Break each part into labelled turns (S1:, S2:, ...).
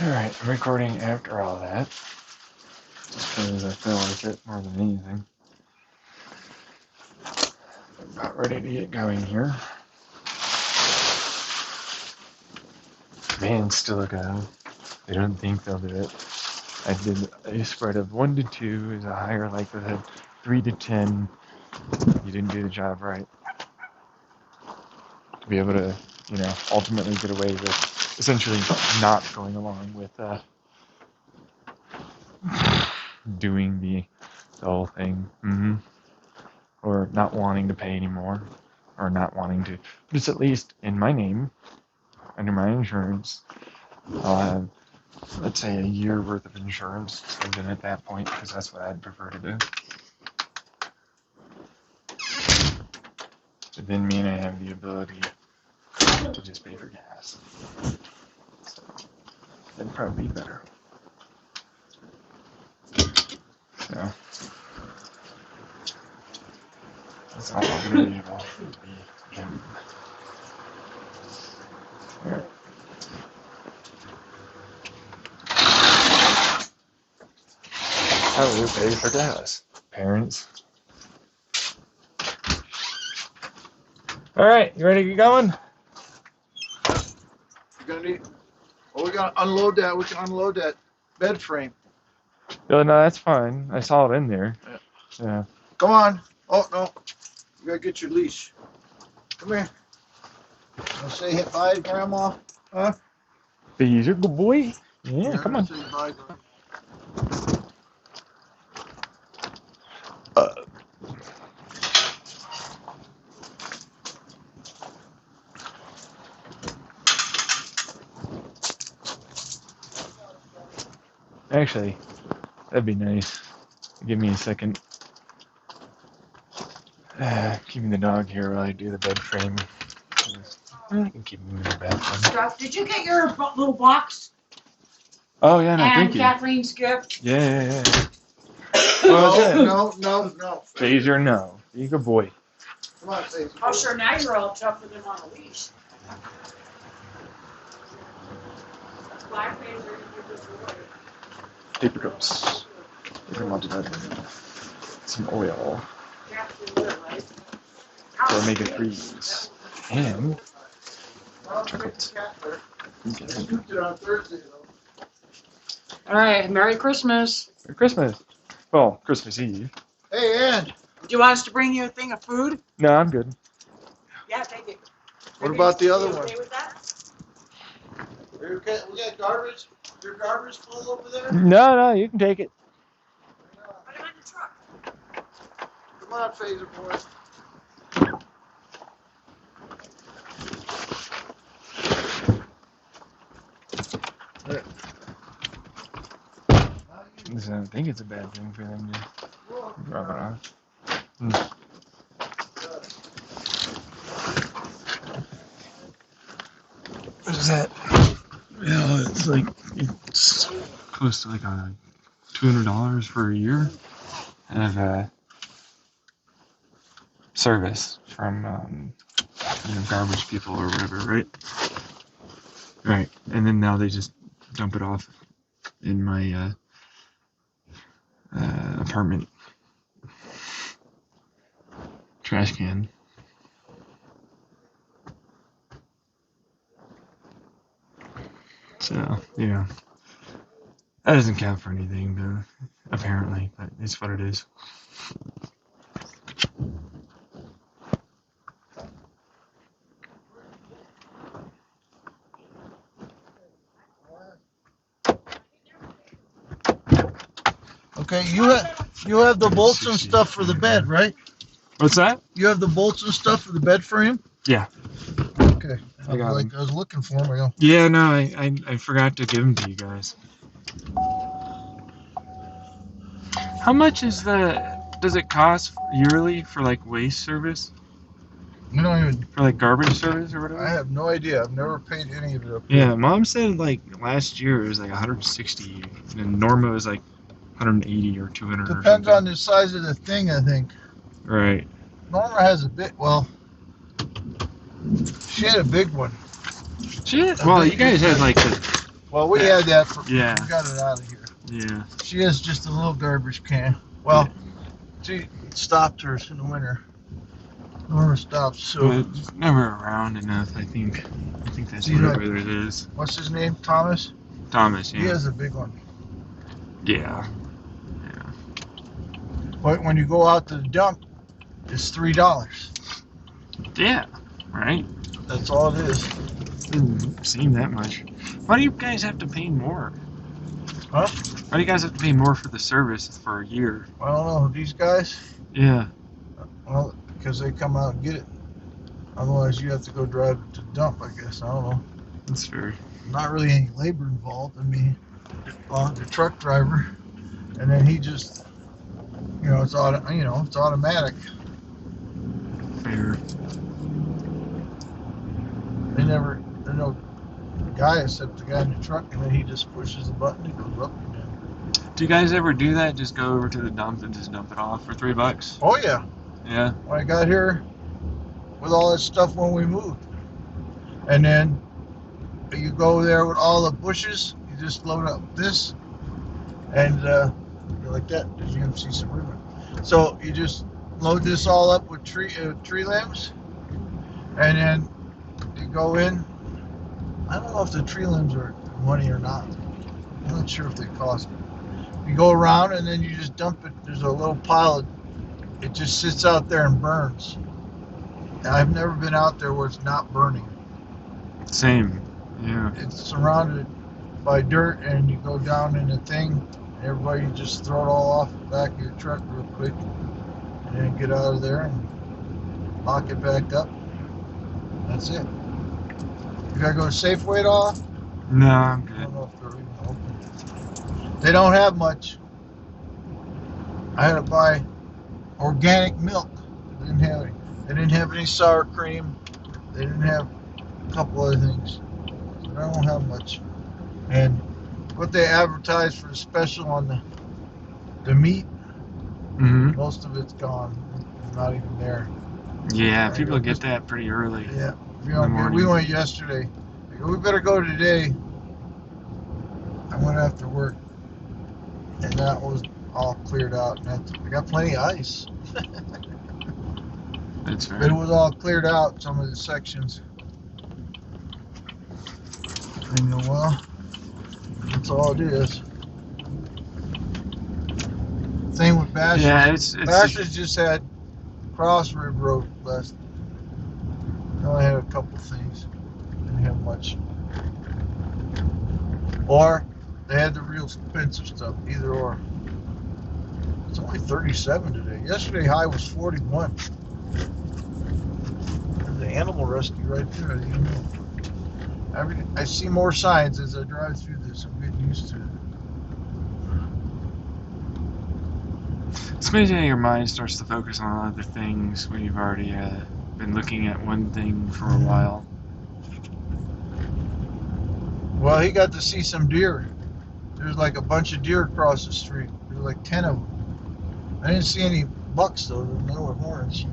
S1: Alright, I'm recording after all that. Just because I feel like it more than anything. I'm about ready to get going here. Man, still a go. They don't think they'll do it. I did a spread of 1 to 2 is a higher likelihood. 3 to 10, you didn't do the job right. To be able to, ultimately get away with essentially not going along with doing the whole thing. Or not wanting to pay anymore. Or not wanting to. But it's at least in my name, under my insurance. I'll have, let's say, a year worth of insurance, something at that point, because that's what I'd prefer to do. It then mean I have the ability to just pay for gas. So that'd probably be better. So that's all I'm going to be able to be. Alright. How do we pay for gas? Parents. Alright, you ready to get going?
S2: You're gonna need. Oh, we gotta unload that. We can unload that bed frame.
S1: No, that's fine. I saw it in there. Yeah.
S2: Come on. Oh no, you gotta get your leash. Come here. Wanna say hit bye, Grandma? Huh?
S1: He's a good boy. Yeah, come on.
S2: Say bye, Grandma.
S1: Actually, that'd be nice. Give me a second. Keeping the dog here while I do the bed frame. I can keep him in the bathroom.
S3: Stuff. Did you get your little box?
S1: Oh yeah, no, thank you.
S3: Kathleen's gift?
S1: Yeah.
S2: No.
S1: Phaser, no. You good boy.
S2: Come on, Phaser.
S3: Oh, sure. Now you're all tougher than on a leash. Black Phaser, you're just worried.
S1: Paper cups. We're going to that. Some oil. For omega 3s. And chocolate.
S2: Okay.
S3: All right. Merry Christmas.
S1: Merry Christmas. Well, Christmas Eve.
S2: Hey, Ann.
S3: Do you want us to bring you a thing of food?
S1: No, I'm good.
S3: Yeah, take it.
S2: What about the other
S3: You
S2: one?
S3: okay with that?
S2: We got garbage. Your garbage full over there?
S1: No, you can take it.
S3: Put it in the truck.
S2: Come on, Phaser boy.
S1: I don't think it's a bad thing for them to drop it off. What is that? Yeah, it's close to like $200 for a year of service from garbage people or whatever, right? Right, and then now they just dump it off in my apartment trash can. So, that doesn't count for anything, but apparently, but it's what it is.
S2: Okay, you have the bolts and stuff for the bed, right?
S1: What's that?
S2: You have the bolts and stuff for the bed frame?
S1: Yeah.
S2: Okay.
S1: I got them.
S2: I was looking for them. I go.
S1: Yeah, no, I forgot to give them to you guys. How much does it cost yearly for like waste service?
S2: You don't even.
S1: For like garbage service or whatever?
S2: I have no idea. I've never paid any of it up.
S1: Yeah, Mom said like last year it was like 160, and Norma was like 180 or 200.
S2: Depends on the size of the thing, I think.
S1: Right.
S2: Norma has a bit. Well, she had a big one.
S1: Shit. Well, you guys had like the
S2: Well, we had that for.
S1: Yeah.
S2: We got it out of here.
S1: Yeah.
S2: She has just a little garbage can. Well, she stopped hers in the winter. Norma stops. So
S1: But it's never around enough, I think. I think that's
S2: See,
S1: what
S2: like-
S1: it is.
S2: what's his name? Thomas.
S1: Thomas,
S2: He
S1: yeah.
S2: has a big one.
S1: Yeah.
S2: But when you go out to the dump, it's $3.
S1: Yeah. Right?
S2: That's all it is.
S1: Didn't seem that much. Why do you guys have to pay more?
S2: Huh?
S1: Why do you guys have to pay more for the service for a year?
S2: I don't know. These guys,
S1: Yeah.
S2: well, because they come out and get it. Otherwise, you have to go drive it to the dump, I guess. I don't know.
S1: That's fair.
S2: Not really any labor involved. I mean, the truck driver, and then he just, it's it's automatic.
S1: Fair.
S2: There's no guy except the guy in the truck, and then he just pushes the button, it goes up and down.
S1: Do you guys ever do that? Just go over to the dump and just dump it off for $3?
S2: Oh yeah,
S1: Yeah.
S2: when I got here with all that stuff when we moved, and then you go there with all the bushes, you just load up this, and you're like that. There's UMC Suburban. So you just load this all up with tree limbs, and then you go in. I don't know if the tree limbs are money or not. I'm not sure if they cost. You go around and then you just dump it. There's a little pile. It just sits out there and burns. I've never been out there where it's not burning.
S1: Same. Yeah.
S2: It's surrounded by dirt, and you go down in the thing, and everybody just throw it all off the back of your truck real quick, and then get out of there and lock it back up. That's it. You gotta go to Safeway at all?
S1: No, I'm
S2: I
S1: good.
S2: don't know if they're even open. They don't have much. I had to buy organic milk. They didn't have any. They didn't have any sour cream. They didn't have a couple other things. So they don't have much. And what they advertise for the special on the meat,
S1: Mm-hmm.
S2: most of it's gone. It's not even there.
S1: Yeah, people get that pretty early.
S2: Yeah. We
S1: In the morning.
S2: went yesterday. I go, we better go today. I went after work, and that was all cleared out. And I got plenty of ice,
S1: That's
S2: but it
S1: fair.
S2: was all cleared out. Some of the sections. And you go, well, that's all it is. Same with Bash.
S1: Yeah, it's
S2: Bashers just had Cross Rib Road last. They only had a couple things. Didn't have much. Or they had the real expensive stuff. Either or. It's only 37 today. Yesterday high was 41. There's the animal rescue right there. I didn't even know. I see more signs as I drive through this. I'm getting used to it.
S1: It's amazing how your mind starts to focus on other things when you've already been looking at one thing for a while.
S2: Well, he got to see some deer. There's like a bunch of deer across the street. There's like 10 of them. I didn't see any bucks though. There were horns.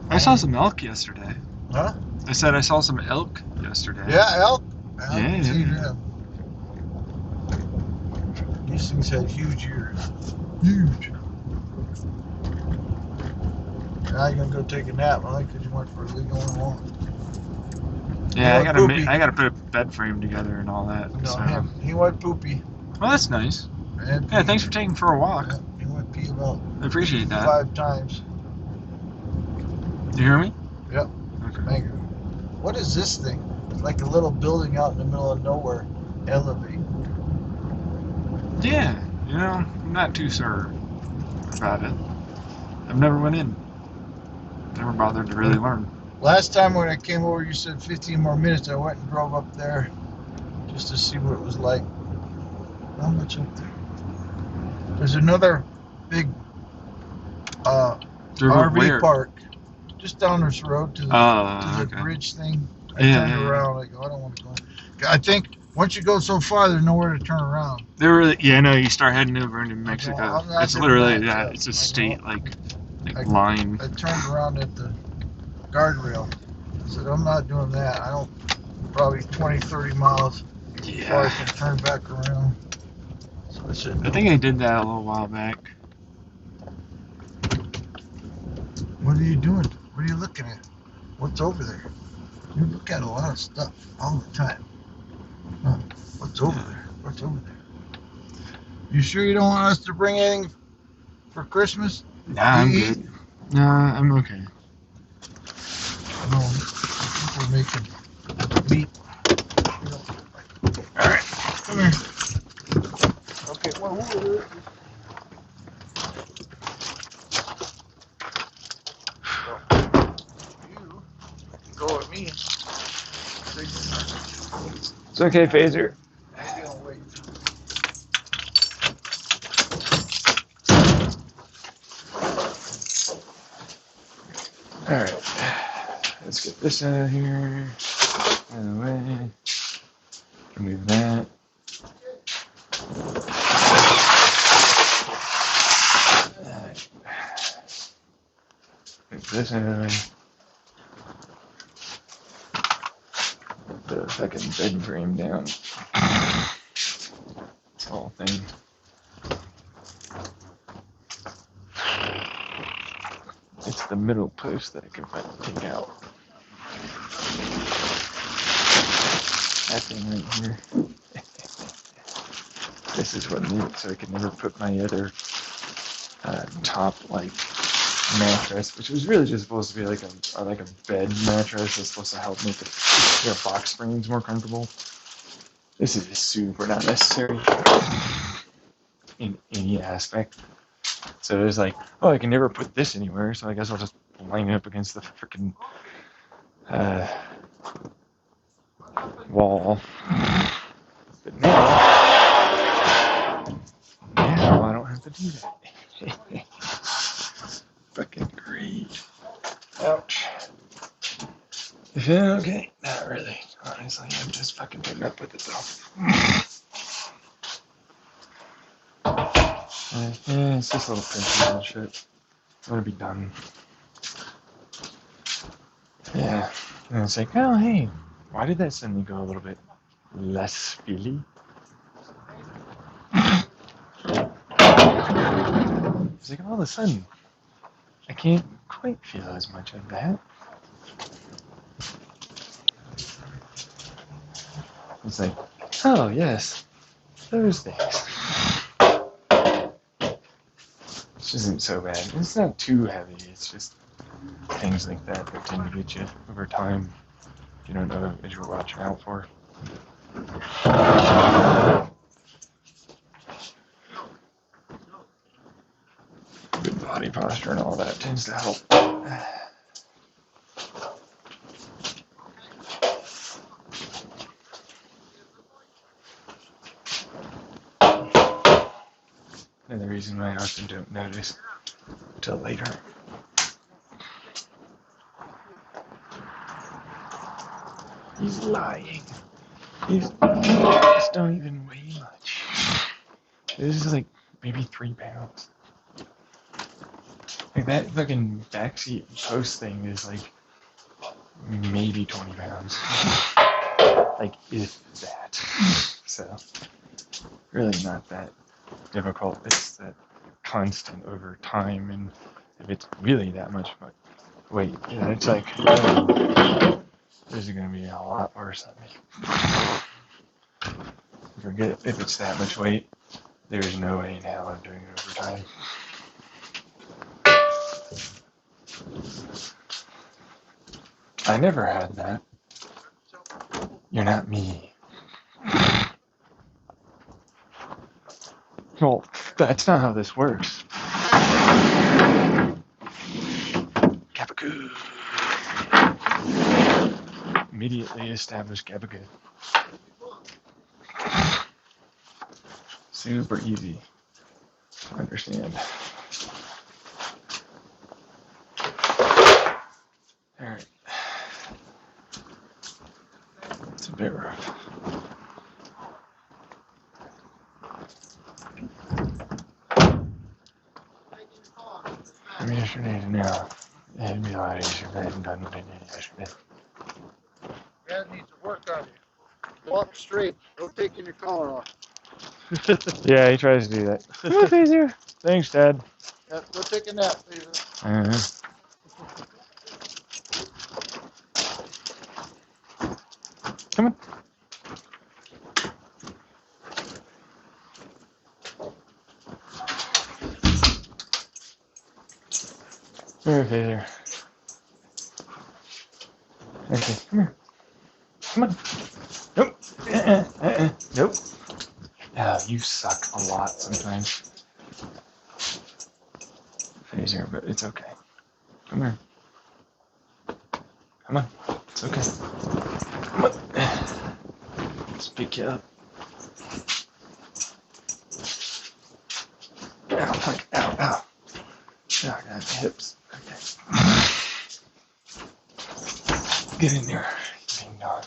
S1: I saw some elk yesterday.
S2: Huh?
S1: I said I saw some elk yesterday.
S2: Yeah, elk. I
S1: Yeah,
S2: can see
S1: yeah.
S2: them. These things had huge ears. Huge. Now you're gonna go take a nap, huh? Because you went for a legal walk.
S1: Yeah,
S2: Oh, poopy.
S1: I gotta put a bed frame together and all that.
S2: No,
S1: So.
S2: he went poopy.
S1: Well, that's nice.
S2: And
S1: Yeah, thanks for taking for a walk.
S2: Yeah, he went pee about
S1: I appreciate that.
S2: 5 times.
S1: You hear me?
S2: Yep.
S1: Okay.
S2: Mango. What is this thing? It's like a little building out in the middle of nowhere. Elevate.
S1: Yeah, I'm not too sure about it. I've never went in. Never bothered to really learn.
S2: Last time when I came over, you said 15 more minutes. I went and drove up there just to see what it was like. How much up there? There's another big RV
S1: Where?
S2: park just down this road to the,
S1: Oh,
S2: to the
S1: okay.
S2: bridge thing. I
S1: Yeah,
S2: turned
S1: yeah,
S2: around. I go, I don't want to go. I think once you go so far, there's nowhere to turn around.
S1: They're really, yeah, no, you start heading over into
S2: I'm
S1: Mexico.
S2: not
S1: It's
S2: doing
S1: literally,
S2: that,
S1: yeah,
S2: so
S1: it's a
S2: I
S1: state,
S2: go-
S1: like
S2: I-
S1: line.
S2: I turned around at the guardrail. I said, I'm not doing that. I don't, probably 20, 30 miles. Before I can turn back around. So I said,
S1: I think I did that a little while back.
S2: what are you doing? What are you looking at? What's over there? You look at a lot of stuff all the time. Huh. What's over there? What's over there? You sure you don't want us to bring anything for Christmas?
S1: Nah, I'm good. Nah, I'm okay.
S2: No, people making meat. You know. All right, come here. Okay, well, you go with me.
S1: It's okay, Phaser.
S2: Maybe I'll wait.
S1: Alright. Let's get this out of here. Out of the way. Move that. Alright. Move this out of the way. Put a fucking bed frame down. This whole thing. It's the middle post that I can finally take out. That thing right here. This is what I need, so I can never put my other top like mattress, which was really just supposed to be like a bed mattress. It's supposed to help make your box springs more comfortable. This is super not necessary in any aspect. So it's like, oh, I can never put this anywhere, so I guess I'll just line it up against the freaking wall. But now I don't have to do that. Fucking great. Ouch. You feel okay? Not really. Honestly, I'm just fucking putting up with it though. It's just little pinchy bullshit. I'm gonna be done. Yeah. And it's like, oh hey, why did that suddenly go a little bit less feely? It's like all of a sudden, I can't quite feel as much of that. It's like, oh yes, those things. This isn't so bad. It's not too heavy. It's just things like that that tend to get you over time. You don't know what you're watching out for. Good body posture and all that tends to help. Another reason why I often don't notice until later. He's lying. These don't even weigh much. This is like maybe 3 pounds. Like that fucking backseat post thing is like maybe 20 pounds. Like if that. So really not that difficult. It's that constant over time, and if it's really that much weight, you know, it's like this is gonna be a lot worse on me. Forget if it's that much weight. There's no way in hell I'm doing it over time. I never had that. You're not me. Well, that's not how this works. Gabagool. Immediately establish Gabagool. Super easy to understand. Alright. It's a bit rough. I mean, yesterday to now, it'd be a lot easier if I hadn't done what I did yesterday.
S2: That needs to work on you. Walk straight. Don't taking your collar off.
S1: Yeah, he tries to do that. Come on, Phaser. Thanks, Dad.
S2: Yep, go take a nap, Peter.
S1: Uh-huh. Come on. Come here, Phaser. Okay, come here. Come on. Nope. Nope. Oh, you suck a lot sometimes. Phaser, but it's okay. Come here. Come on. It's okay. Come on. Let's pick you up. Ow, ow, ow. Oh, I got hips. Okay. Get in there, ding dog.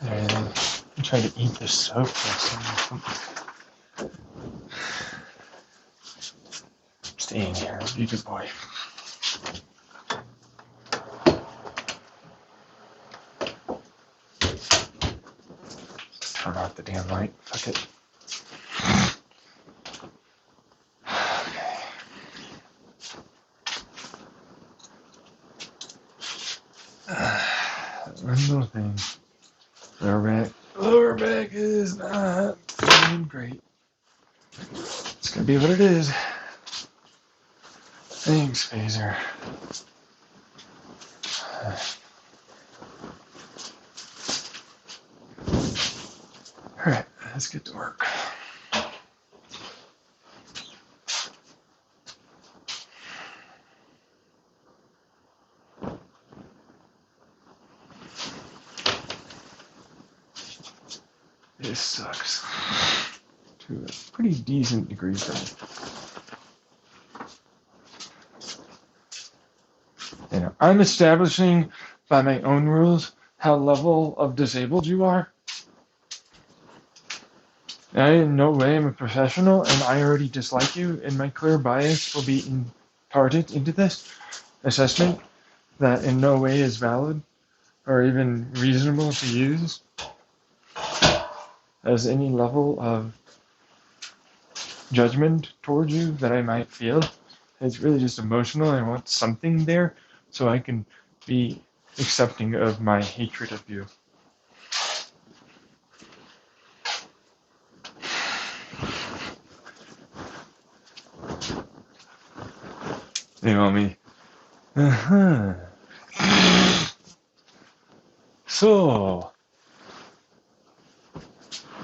S1: And I'm trying to eat this soap for Stay in here, be a good boy. Turn off the damn light. Fuck it. One little thing. Lower back is not feeling great. It's gonna be what it is. Thanks, Phaser. Alright, let's get to work. This sucks. To a pretty decent degree for me. You know, I'm establishing by my own rules how level of disabled you are. I in no way am a professional, and I already dislike you, and my clear bias will be imparted into this assessment that in no way is valid or even reasonable to use as any level of judgment toward you that I might feel. It's really just emotional. I want something there so I can be accepting of my hatred of you. You know me. Uh-huh. So,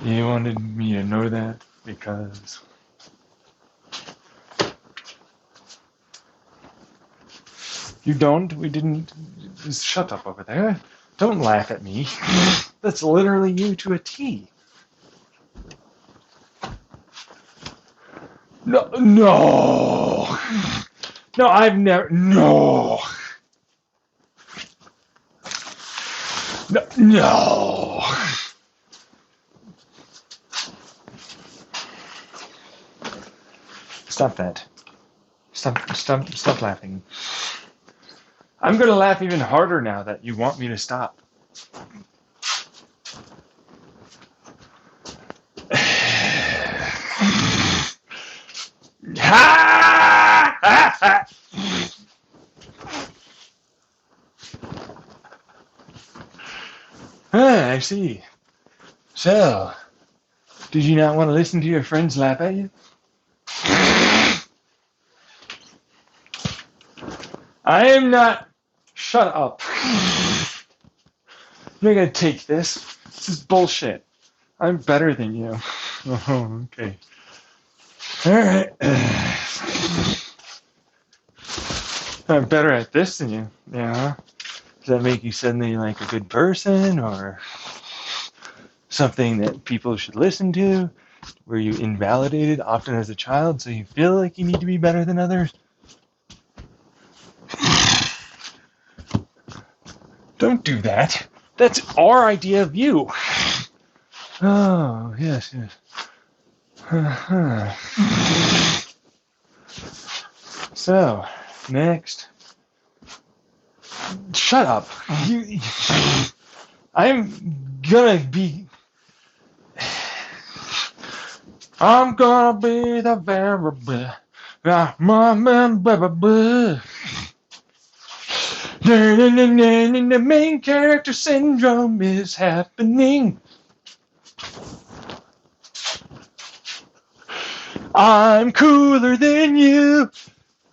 S1: you wanted me to know that because you don't? We didn't. Just shut up over there. Don't laugh at me. That's literally you to a T. No, no. No, I've never. No. No. No. Stop that. Stop laughing. I'm gonna laugh even harder now that you want me to stop. I see. So, did you not want to listen to your friends laugh at you? I am not. Shut up. You're gonna take this. This is bullshit. I'm better than you. Oh, okay. Alright. I'm better at this than you. Yeah. Does that make you suddenly like a good person or something that people should listen to? Were you invalidated often as a child so you feel like you need to be better than others? Don't do that. That's our idea of you. Oh, yes, yes. Uh-huh. So, next. Shut up. You. I'm gonna be. I'm gonna be the variable. The main character syndrome is happening. I'm cooler than you.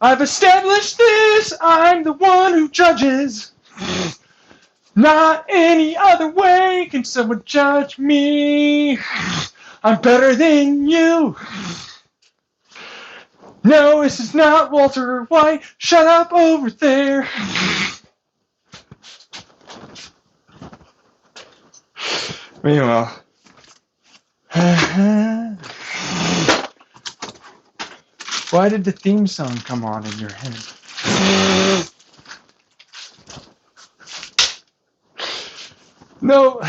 S1: I've established this. I'm the one who judges. Not any other way can someone judge me. I'm better than you. No, this is not Walter White. Shut up over there. Meanwhile. Why did the theme song come on in your head? No.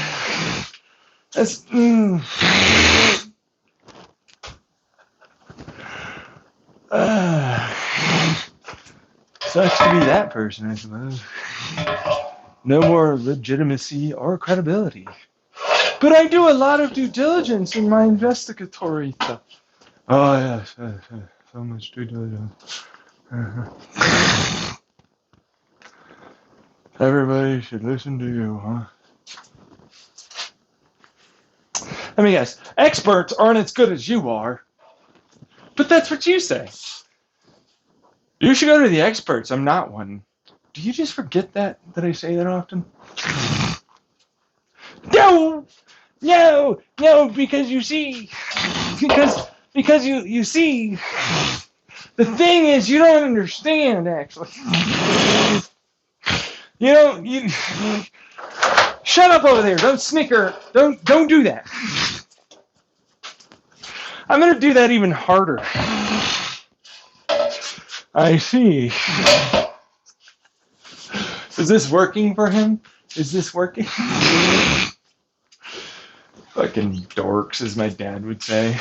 S1: That's. Sucks to be that person, I suppose. No more legitimacy or credibility. But I do a lot of due diligence in my investigatory stuff. Oh, yes, yes, yes. So much due diligence. Everybody should listen to you, huh? Let me guess. Experts aren't as good as you are. But that's what you say. You should go to the experts. I'm not one. Do you just forget that I say that often? No, because you see, because you see, the thing is you don't understand actually. You shut up over there. Don't snicker. Don't do that. I'm gonna do that even harder. I see. Is this working for him? Is this working? Fucking dorks, as my dad would say.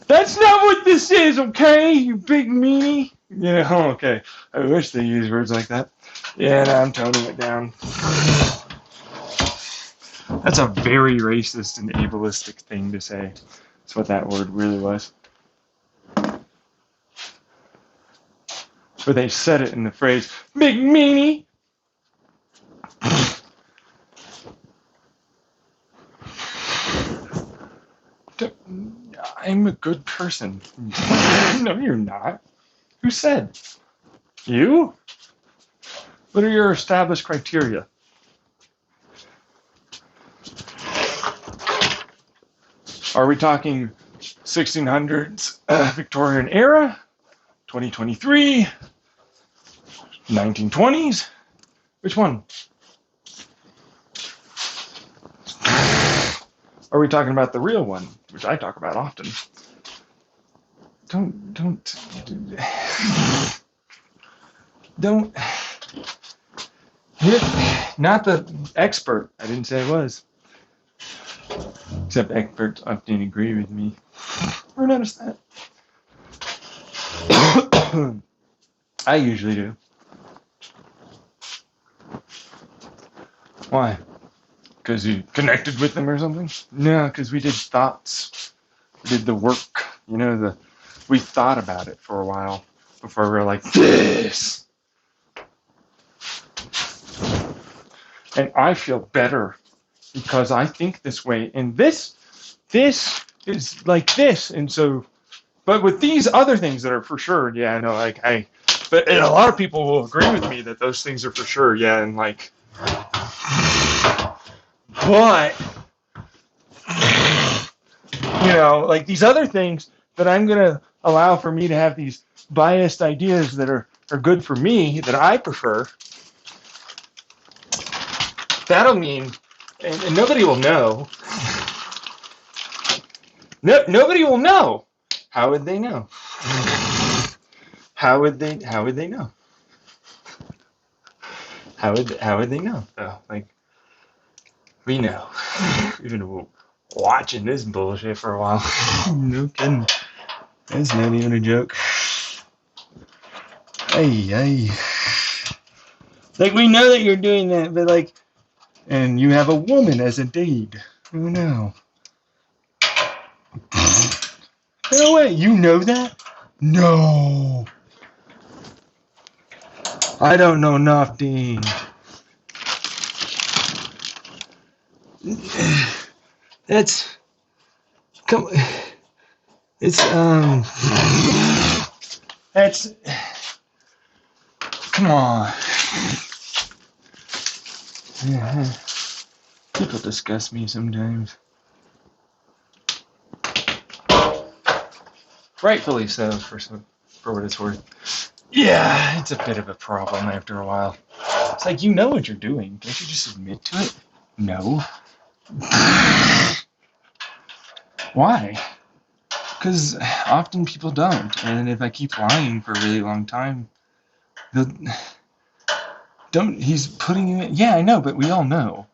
S1: That's not what this is, okay, you big meanie? Yeah, okay. I wish they used words like that. Yeah, no, I'm toning it down. That's a very racist and ableistic thing to say. That's what that word really was. But they said it in the phrase, big meanie. I'm a good person. No, you're not. Who said? You? What are your established criteria? Are we talking 1600s Victorian era, 2023, 1920s? Which one? Are we talking about the real one, which I talk about often? Don't. You're not the expert. I didn't say it was. Except experts often agree with me. Ever noticed that? I usually do. Why? Because you connected with them or something? No, because we did thoughts. We did the work. We thought about it for a while before we were like, this! And I feel better because I think this way. And this is like this. And so, but with these other things that are for sure, yeah, I know, but a lot of people will agree with me that those things are for sure, yeah, and like, but, like these other things that I'm going to allow for me to have these biased ideas that are good for me, that I prefer, that'll mean, and nobody will know. No, nobody will know. How would they know? How would they know? How How would they know though? Like we know. We've been watching this bullshit for a while. No kidding. That's not even a joke. Hey. Like we know that you're doing that, but like, and you have a woman as a date. Oh no. No way. You know that? No. I don't know nothing. That's come. It's That's come on. People disgust me sometimes. Rightfully so, for what it's worth. Yeah, it's a bit of a problem after a while. It's like you know what you're doing. Can't you just admit to it? No. Why? Because often people don't, and if I keep lying for a really long time, he's putting you in. Yeah, I know, but we all know.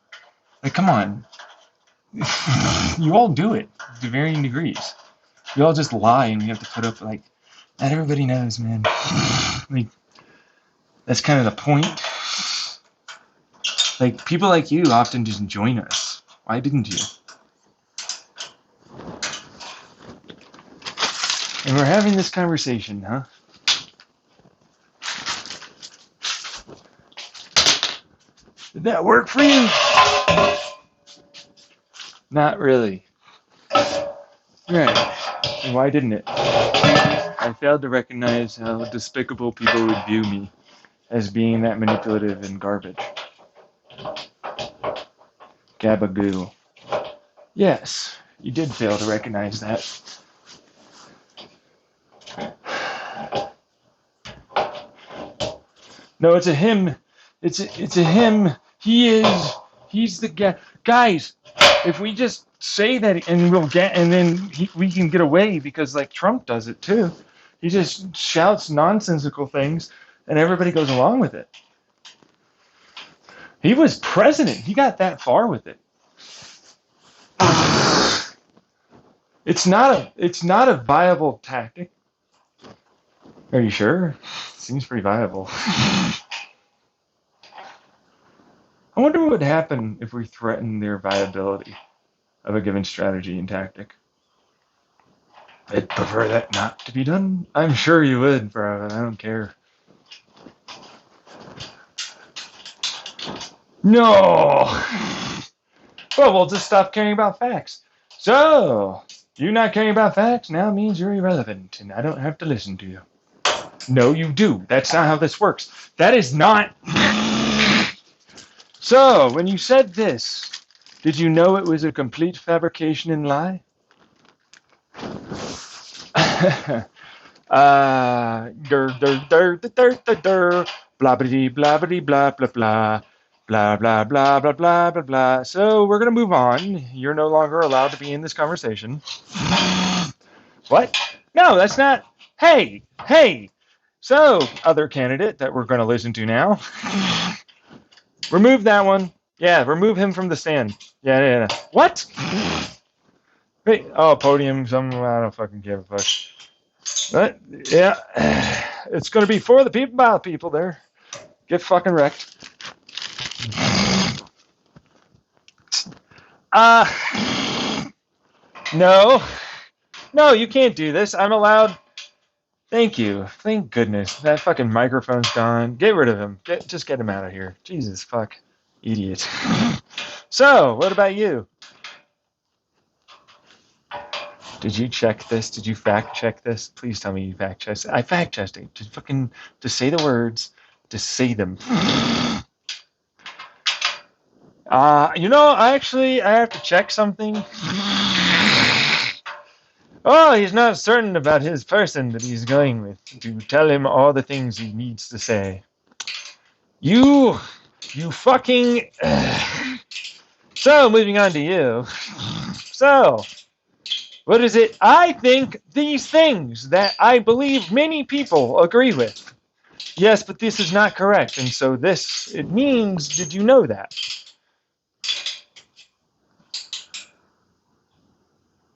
S1: Like, come on. You all do it to varying degrees. We all just lie, and we have to put up, like, not everybody knows, man. Like, that's kind of the point. Like, people like you often just join us. Why didn't you? And we're having this conversation, huh? Did that work for you? Not really. Right. And why didn't it? I failed to recognize how despicable people would view me as being that manipulative and garbage. Gabagoo. Yes, you did fail to recognize that. No, it's a him. It's a him. He's the guy. Guys, if we just say that and then we can get away because like Trump does it too. He just shouts nonsensical things and everybody goes along with it. He was president. He got that far with it. It's not a viable tactic. Are you sure? Seems pretty viable. I wonder what would happen if we threatened their viability of a given strategy and tactic. I'd prefer that not to be done. I'm sure you would, bro. I don't care. No! Well, we'll just stop caring about facts. So, you not caring about facts now means you're irrelevant, and I don't have to listen to you. No, you do. That's not how this works. That is not... So, when you said this, did you know it was a complete fabrication and lie? Blah blah blah blah blah blah blah blah blah blah blah blah blah blah. So we're gonna move on. You're no longer allowed to be in this conversation. What? No, that's not. Hey. So, other candidate that we're gonna listen to now. Remove that one. Yeah, remove him from the stand. Yeah. What? Wait, podium. I don't fucking give a fuck. But, yeah. It's going to be for the people, by the people there. Get fucking wrecked. No. No, you can't do this. I'm allowed. Thank you. Thank goodness. That fucking microphone's gone. Get rid of him. Just get him out of here. Jesus, fuck. Idiot. So, what about you? Did you check this? Did you fact check this? Please tell me you fact checked it. I fact checked it. Just say the words. Just say them. I have to check something. Oh, he's not certain about his person that he's going with to tell him all the things he needs to say. You fucking... So, moving on to you. So, what is it? I think these things that I believe many people agree with. Yes, but this is not correct. And so this, it means, did you know that?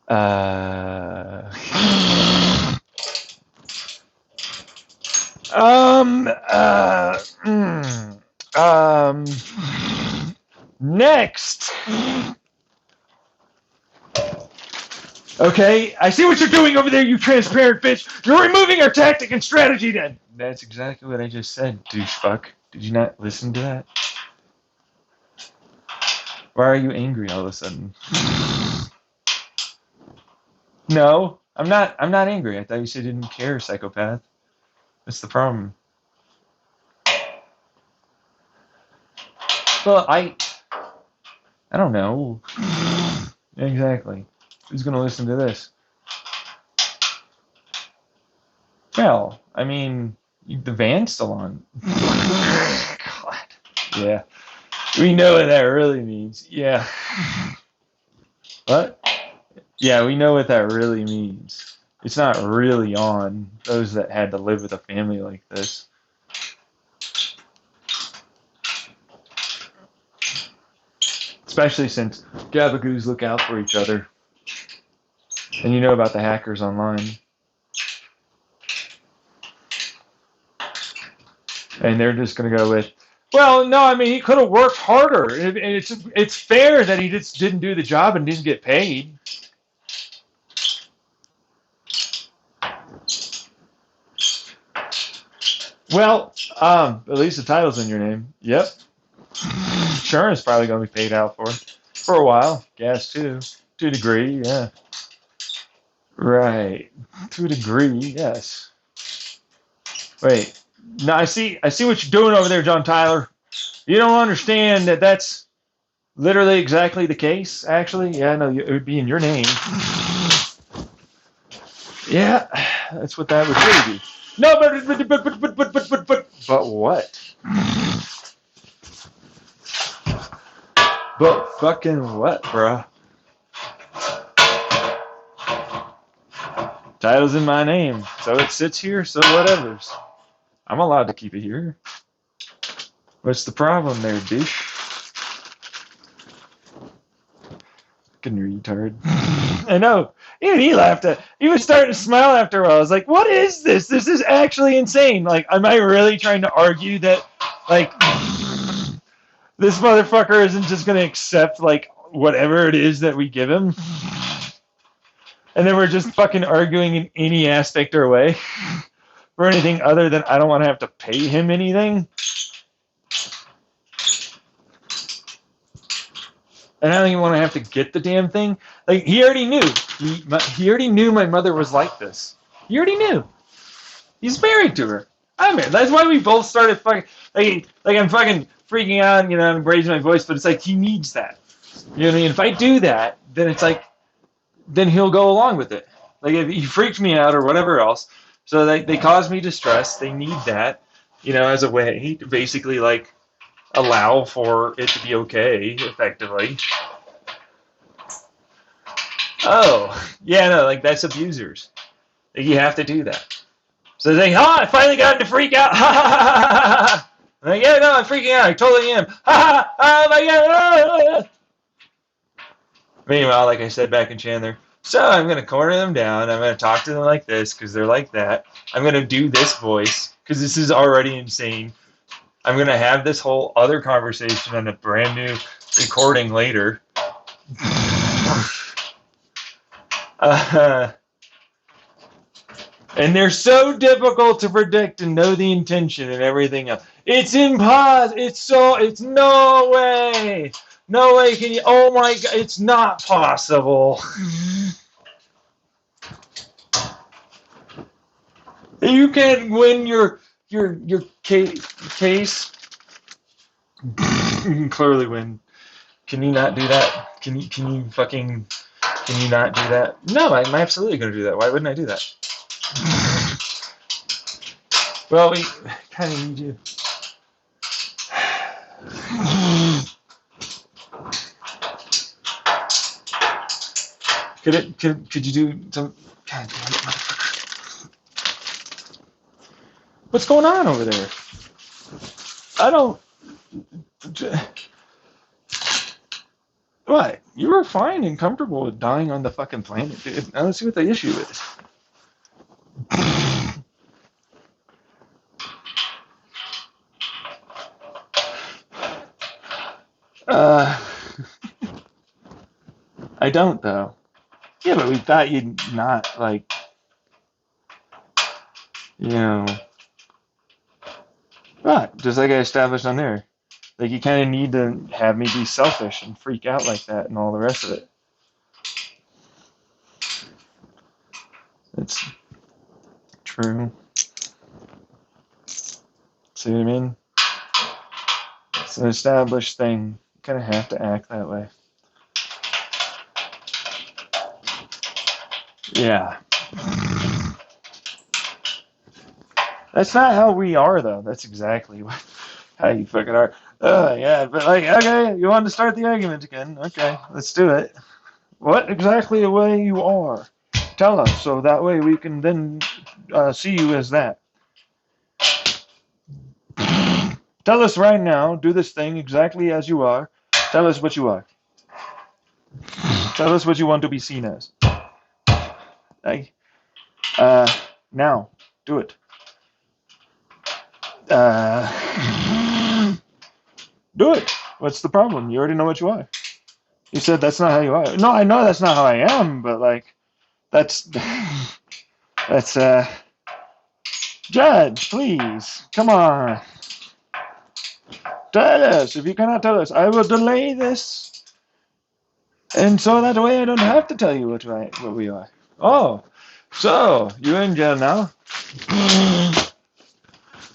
S1: Uh, um, uh, mm, um, next. Okay, I see what you're doing over there, you transparent bitch. You're removing our tactic and strategy then. That's exactly what I just said, douchefuck. Did you not listen to that? Why are you angry all of a sudden? No, I'm not angry. I thought you said you didn't care, psychopath. That's the problem. Well, I don't know. Exactly. Who's gonna listen to this? Well, I mean, the van's still on. God. Yeah. We know what that really means. Yeah. What? Yeah, we know what that really means. It's not really on those that had to live with a family like this. Especially since gabagoos look out for each other. And you know about the hackers online. And they're just going to go with, well, no, I mean, he could have worked harder. And it's fair that he just didn't do the job and didn't get paid. Well, at least the title's in your name. Yep. Insurance probably going to be paid out for a while. Gas too, to a degree, yeah. Right, to a degree, yes. Wait, no, I see what you're doing over there, John Tyler. You don't understand that that's literally exactly the case. Actually, yeah, no, it would be in your name. Yeah, that's what that would really be. No, but what? But fucking what, bruh? Title's in my name, so it sits here, so whatever's. I'm allowed to keep it here. What's the problem there, douche? Fucking retard. I know. Even he laughed at. He was starting to smile after a while. I was like, "What is this? This is actually insane. Like, am I really trying to argue that, like, this motherfucker isn't just gonna accept like whatever it is that we give him, and then we're just fucking arguing in any aspect or way for anything other than I don't want to have to pay him anything." And I don't even want to have to get the damn thing. Like, he already knew. He already knew my mother was like this. He already knew. He's married to her. I mean, that's why we both started fucking, like I'm fucking freaking out, you know, I'm raising my voice, but it's like, he needs that. You know what I mean? If I do that, then it's like, then he'll go along with it. Like, if he freaked me out or whatever else, so they cause me distress, they need that, you know, as a way to basically, like, allow for it to be okay, effectively. Oh, yeah, no, like, that's abusers. Like, you have to do that. So they think, I finally got him to freak out. Ha ha ha ha ha. Like, yeah, no, I'm freaking out. I totally am. Ha ha ha. Oh my god. Meanwhile, like I said back in Chandler, so I'm going to corner them down. I'm going to talk to them like this because they're like that. I'm going to do this voice because this is already insane. I'm going to have this whole other conversation on a brand new recording later. And they're so difficult to predict and know the intention and everything else. It's impossible. It's no way. No way can you, oh my god, it's not possible. You can't win your case. You can clearly win. Can you not do that? Can you not do that? No, I'm absolutely going to do that. Why wouldn't I do that? Well, we kind of need you. Could you do some? God damn it, motherfucker. What's going on over there? I don't. What? You were fine and comfortable with dying on the fucking planet, dude. Now let's see what the issue is. I don't though. Yeah, but we thought you'd not like, you know, what? Just like I established on there. Like you kind of need to have me be selfish and freak out like that and all the rest of it. It's true. See what I mean? It's an established thing. You kind of have to act that way. Yeah. That's not how we are, though. That's exactly how you fucking are. Yeah, but like, okay, you want to start the argument again? Okay, let's do it. What exactly the way you are? Tell us, so that way we can then see you as that. Tell us right now, do this thing exactly as you are. Tell us what you are. Tell us what you want to be seen as. Like, now, do it. Do it. What's the problem? You already know what you are. You said that's not how you are. No, I know that's not how I am, but like, that's Judge, please, come on. Tell us. If you cannot tell us, I will delay this, and so that way I don't have to tell you what we are. Oh, so you're in jail now.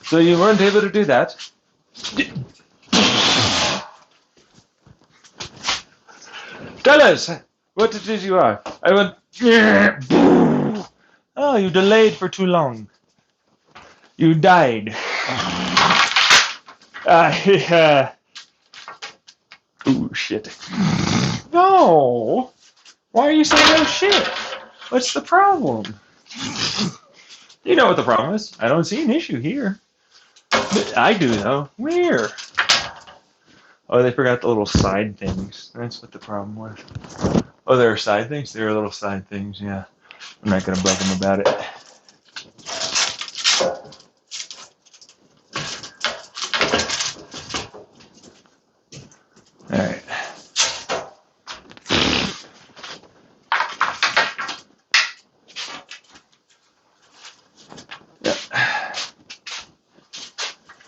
S1: So you weren't able to do that. Tell us what it is you are. I went. Oh, you delayed for too long. You died. Ooh, shit. No. Why are you saying no shit? What's the problem? You know what the problem is. I don't see an issue here. But I do, though. Where? Oh, they forgot the little side things. That's what the problem was. Oh, there are side things? There are little side things, yeah. I'm not going to bug them about it. Alright. Yep.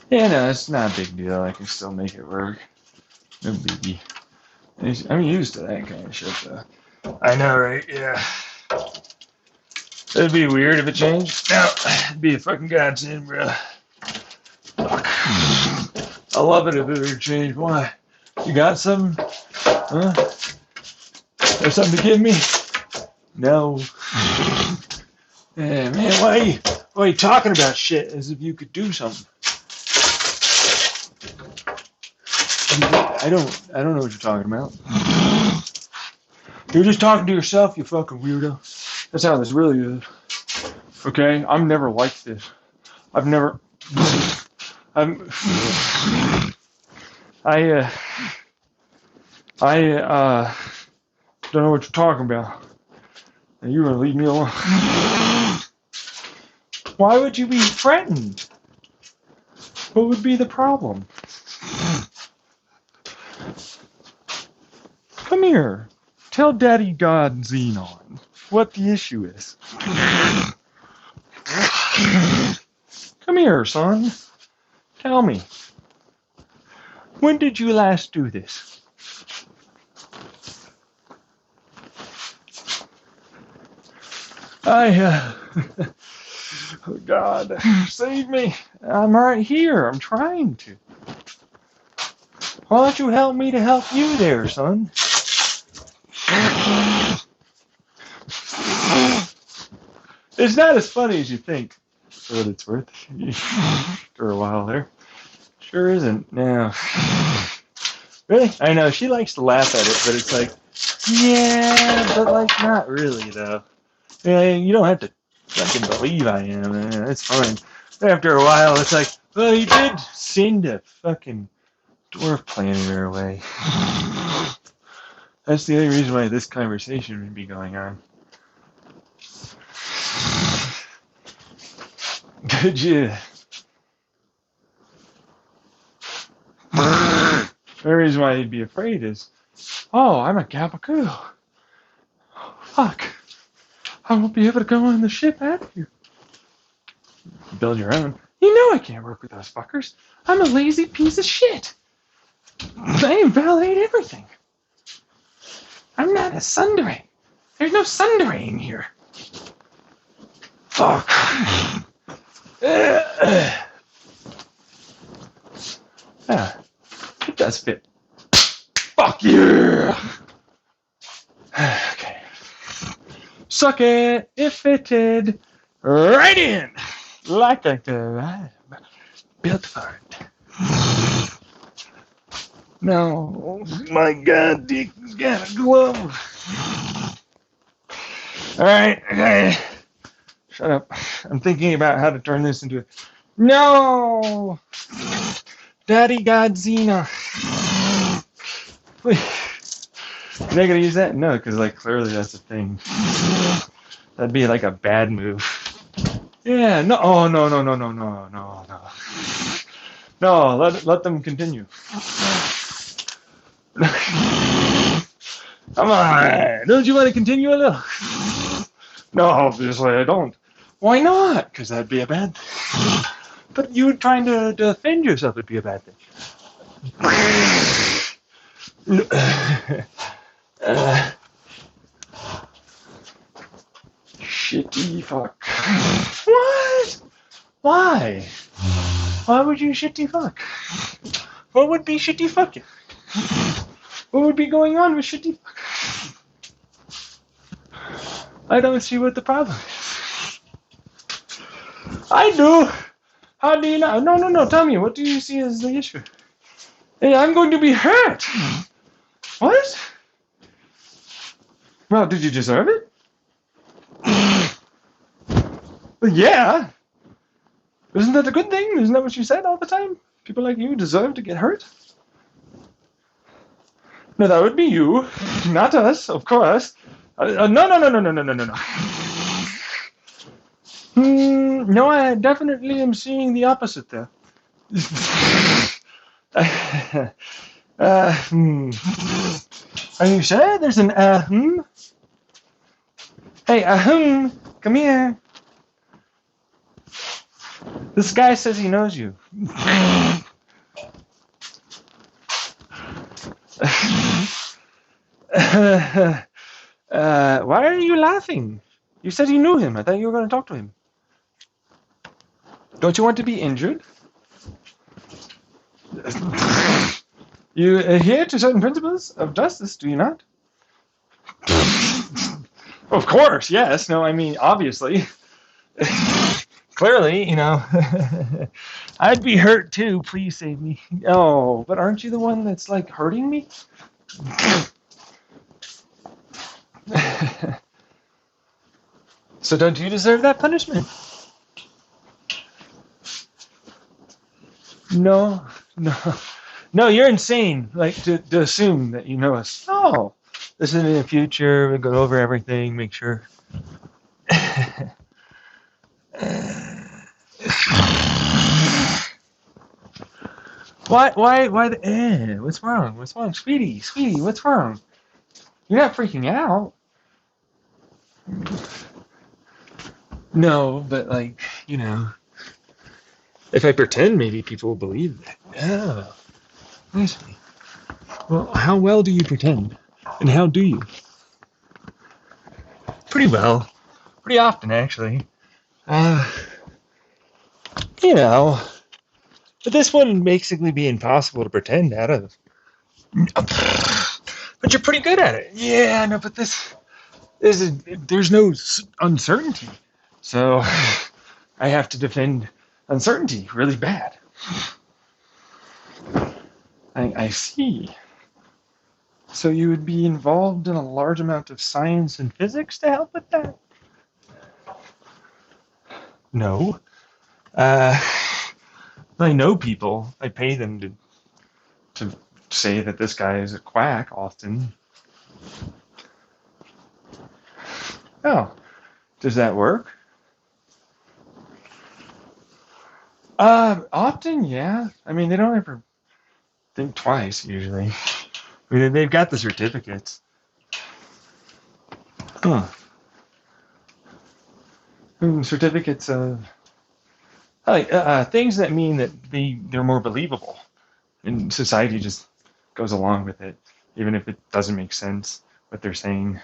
S1: Yeah, no, it's not a big deal. I can still make it work. No biggie. I'm used to that kind of shit, though. I know, right? Yeah. It'd be weird if it changed. No, it'd be a fucking godsend, bro. Fuck. I love it if it would change. Why? You got something? Huh? There's something to give me? No. Yeah, man, why are you talking about shit as if you could do something? I don't know what you're talking about. You're just talking to yourself, you fucking weirdo. That's how this really is. Okay? I'm never like this. I don't know what you're talking about. And you're gonna leave me alone. Why would you be threatened? What would be the problem? Come here. Tell Daddy God Xenon what the issue is. Come here, son. Tell me. When did you last do this? Oh God, save me. I'm right here. I'm trying to. Why don't you help me to help you there, son? It's not as funny as you think, for what it's worth. For a while there. Sure isn't. No. Really? I know, she likes to laugh at it, but it's like, yeah, but like not really, though. Yeah, you don't have to fucking believe I am. It's fine. After a while, it's like, well, he did send a fucking dwarf planet our way. That's the only reason why this conversation would be going on. Could you? The reason why he'd be afraid is, oh, I'm a Gabaku. Fuck. I won't be able to go on the ship after you. Build your own. You know I can't work with those fuckers. I'm a lazy piece of shit. I invalidate everything. I'm not a Sundere. There's no Sundere in here. Fuck. Yeah, it does fit. Fuck yeah. Okay. Suck it. It fitted right in. Like I built for it. No, my God, Dick's got a glove. All right, okay. Shut up. I'm thinking about how to turn this into a... No! Daddy Godzina. Wait. You're not gonna use that? No, because like clearly that's a thing. That'd be like a bad move. Yeah, no, oh, no, no, no, no, no, no, no. No, let them continue. Come on, don't you want to continue a little? No, obviously I don't. Why not? Because that'd be a bad thing. But you trying to defend yourself would be a bad thing. Shitty fuck. What? Why? Why would you shitty fuck? What would be shitty fucking? What would be going on with shitty fuck? I don't see what the problem is. I do. How do you know? No, no, no. Tell me, what do you see as the issue? Hey, I'm going to be hurt. What? Well, did you deserve it? Yeah. Isn't that a good thing? Isn't that what you said all the time? People like you deserve to get hurt? No, that would be you, not us, of course. No, no, no, no, no, no, no, no, no. No, I definitely am seeing the opposite there. Are you sure there's an Hey, come here. This guy says he knows you. Why are you laughing? You said you knew him. I thought you were going to talk to him. Don't you want to be injured? You adhere to certain principles of justice, do you not? Of course, yes. No, I mean, obviously. Clearly, you know. I'd be hurt too. Please save me. Oh, but aren't you the one that's like hurting me? So don't you deserve that punishment? No, no. No, you're insane. Like to assume that you know us. Oh, this is in the future. We'll go over everything, make sure. Why the what's wrong? What's wrong? Sweetie, what's wrong? You're not freaking out. No, but like, you know, if I pretend, maybe people will believe that. Oh, I see. Well, how well do you pretend? And how do you? Pretty well. Pretty often, actually. You know, but this one basically be impossible to pretend out of. But you're pretty good at it. Yeah, no, but there's no uncertainty. So I have to defend uncertainty really bad. I see. So you would be involved in a large amount of science and physics to help with that? No. Uh, I know people. I pay them to say that this guy is a quack often. Oh, does that work? Often, yeah. I mean, they don't ever think twice usually. I mean, they've got the certificates. Huh. Certificates of like things that mean that they're more believable, and society just goes along with it, even if it doesn't make sense what they're saying.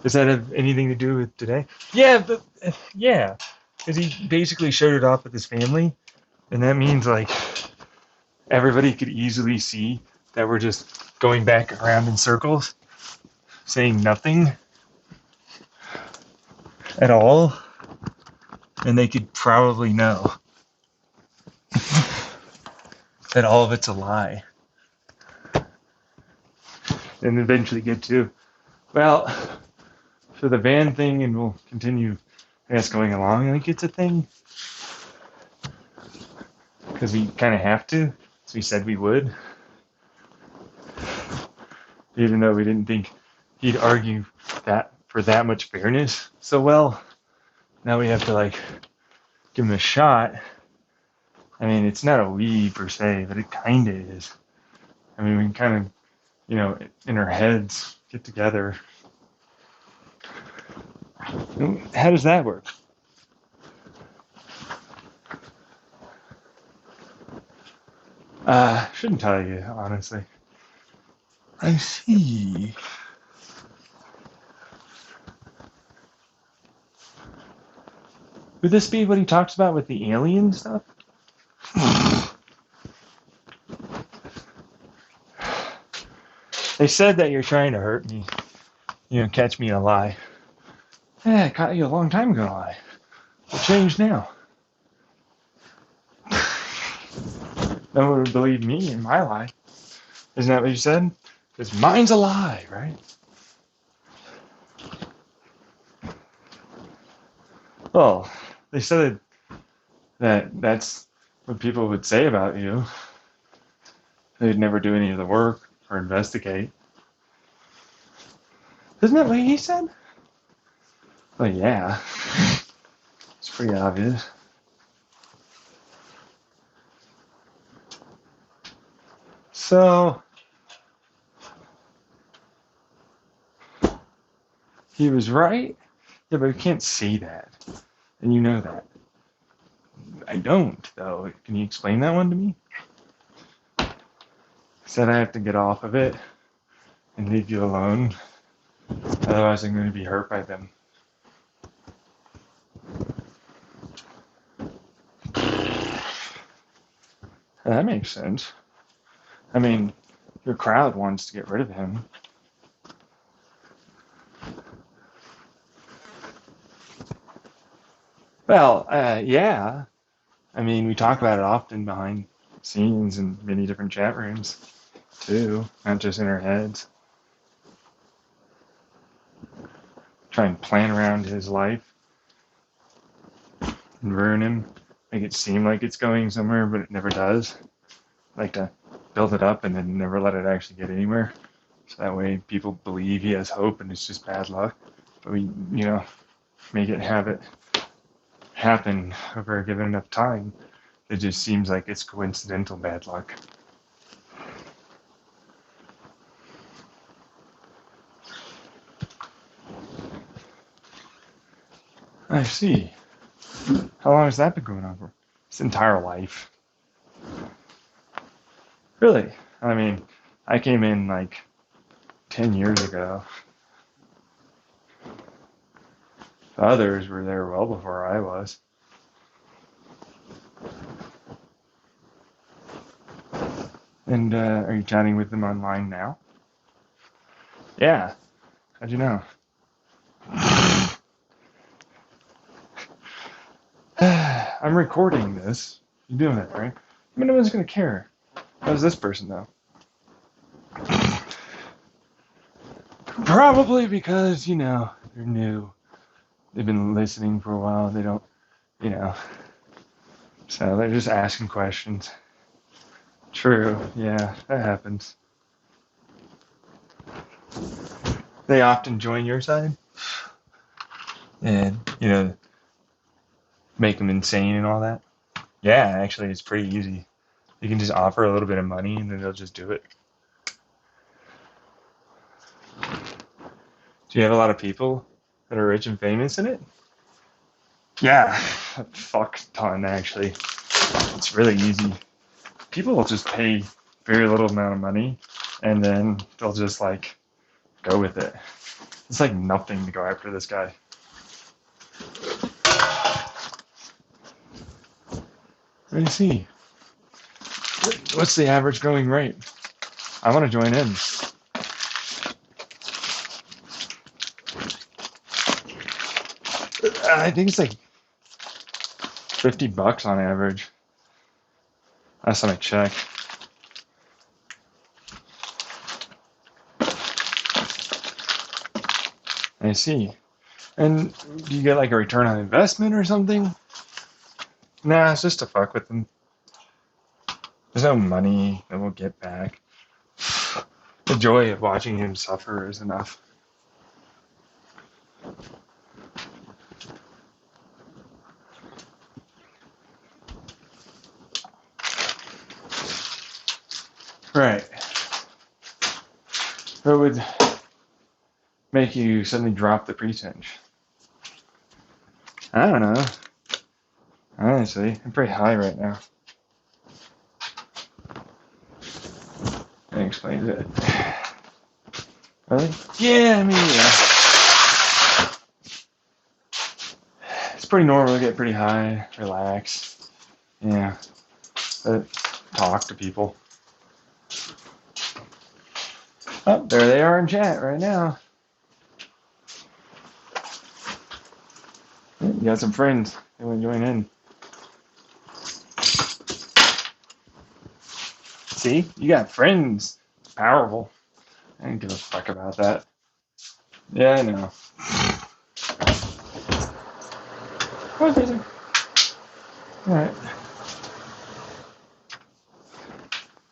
S1: Does that have anything to do with today? Yeah, but yeah, because he basically showed it off with his family, and that means like everybody could easily see that we're just going back around in circles, saying nothing at all, and they could probably know that all of it's a lie, and eventually get to, well, for the van thing, and we'll continue, I guess, going along. I think it's a thing because we kind of have to, as we said we would, even though we didn't think he'd argue that for that much fairness so well. Now we have to like give him a shot. I mean, it's not a we per se, but it kind of is. I mean, we can kind of, in our heads get together. How does that work? Shouldn't tell you, honestly. I see. Would this be what he talks about with the alien stuff? They said that you're trying to hurt me. Catch me in a lie. Yeah, I caught you a long time ago in a lie. What changed now? No one would believe me in my lie. Isn't that what you said? Because mine's a lie, right? Well, they said that that's what people would say about you. They'd never do any of the work or investigate. Isn't that what he said? Well, yeah. It's pretty obvious. So, he was right? Yeah, but we can't say that. And you know that. I don't, though. Can you explain that one to me? Said I have to get off of it and leave you alone. Otherwise, I'm going to be hurt by them. That makes sense. I mean, your crowd wants to get rid of him. Well, yeah. I mean, we talk about it often behind scenes in many different chat rooms, too, not just in our heads. Try and plan around his life and ruin him, make it seem like it's going somewhere, but it never does. Like to build it up and then never let it actually get anywhere. So that way people believe he has hope and it's just bad luck. But we, make it have it happen over a given enough time. It just seems like it's coincidental bad luck. I see. How long has that been going on for? His entire life. Really? I mean, I came in like 10 years ago. The others were there well before I was. And are you chatting with them online now? Yeah. How'd you know? I'm recording this. You're doing it, right? I mean, no one's going to care. How's this person, though? Probably because, they're new. They've been listening for a while. They you know. So they're just asking questions. True, yeah, that happens. They often join your side and, make them insane and all that. Yeah, actually, it's pretty easy. You can just offer a little bit of money and then they'll just do it. Do you have a lot of people that are rich and famous in it? Yeah, a fuck ton actually. It's really easy. People will just pay very little amount of money and then they'll just like go with it. It's like nothing to go after this guy. Let me see. What's the average going rate? I want to join in. I think it's like $50 on average. Last time I checked. I see. And do you get like a return on investment or something? Nah, it's just to fuck with them. There's no money that we'll get back. The joy of watching him suffer is enough. Right. What would make you suddenly drop the pretense? I don't know. Honestly, I'm pretty high right now. That explains it. Really? Yeah, I mean, yeah. It's pretty normal to get pretty high, relax. Yeah. But talk to people. Oh, there they are in chat right now. You got some friends. They want to join in. See? You got friends. Powerful. I don't give a fuck about that. Yeah, I know. What is it? Alright.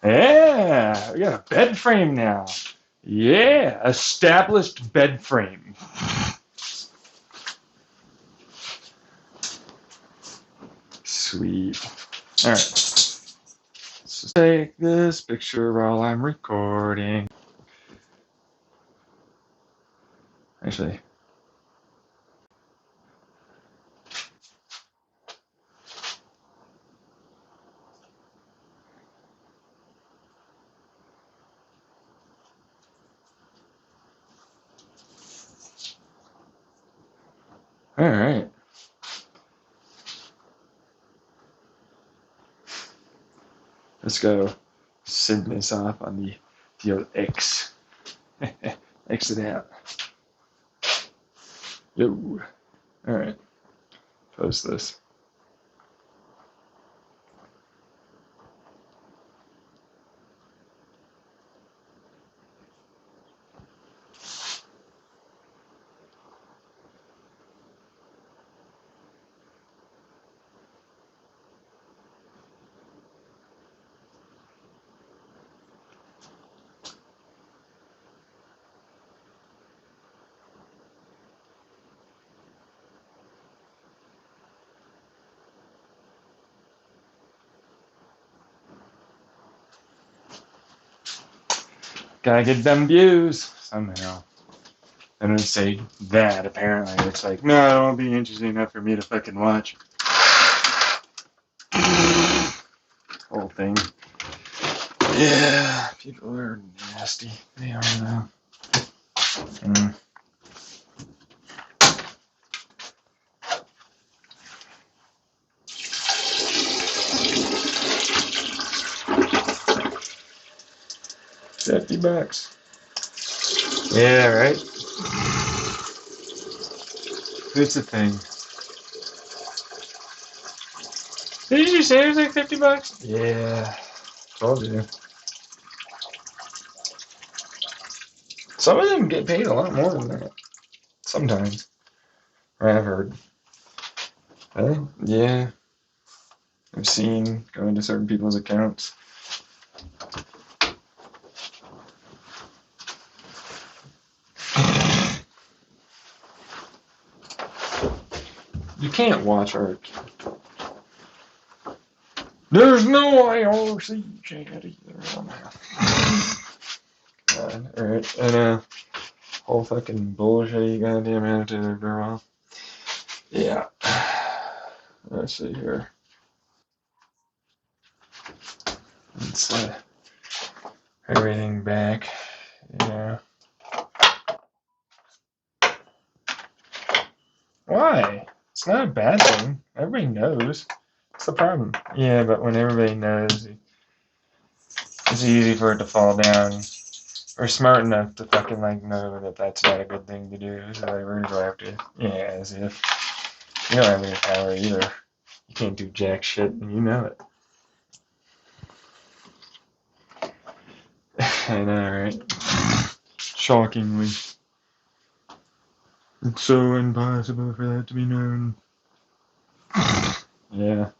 S1: Yeah, we got a bed frame now. Yeah, established bed frame. Sweet. Alright. Let's take this picture while I'm recording. Actually. Alright. Let's go send this off on the old X. Exit out. Yo. Alright. Post this. Gotta get them views somehow. And then say that, apparently. It's like, no, it won't be interesting enough for me to fucking watch. Whole thing. Yeah, people are nasty. They are now. $50. Yeah, right? Here's the thing. Did you say it was like $50? Yeah. Told you. Some of them get paid a lot more than that. Sometimes. Or I've heard. Yeah. I've seen going to certain people's accounts. You can't watch our. There's no IRC chat either. God, alright, and whole fucking bullshit you goddamn attitude there, girl. Yeah. Let's see here. Let's everything back. Yeah. Why? It's not a bad thing. Everybody knows. What's the problem? Yeah, but when everybody knows, it's easy for it to fall down. We're smart enough to fucking like know that that's not a good thing to do. So like, we're gonna go after it. Yeah, as if you don't have any power either. You can't do jack shit, and you know it. I know, right? Shockingly, it's so impossible for that to be known. Yeah.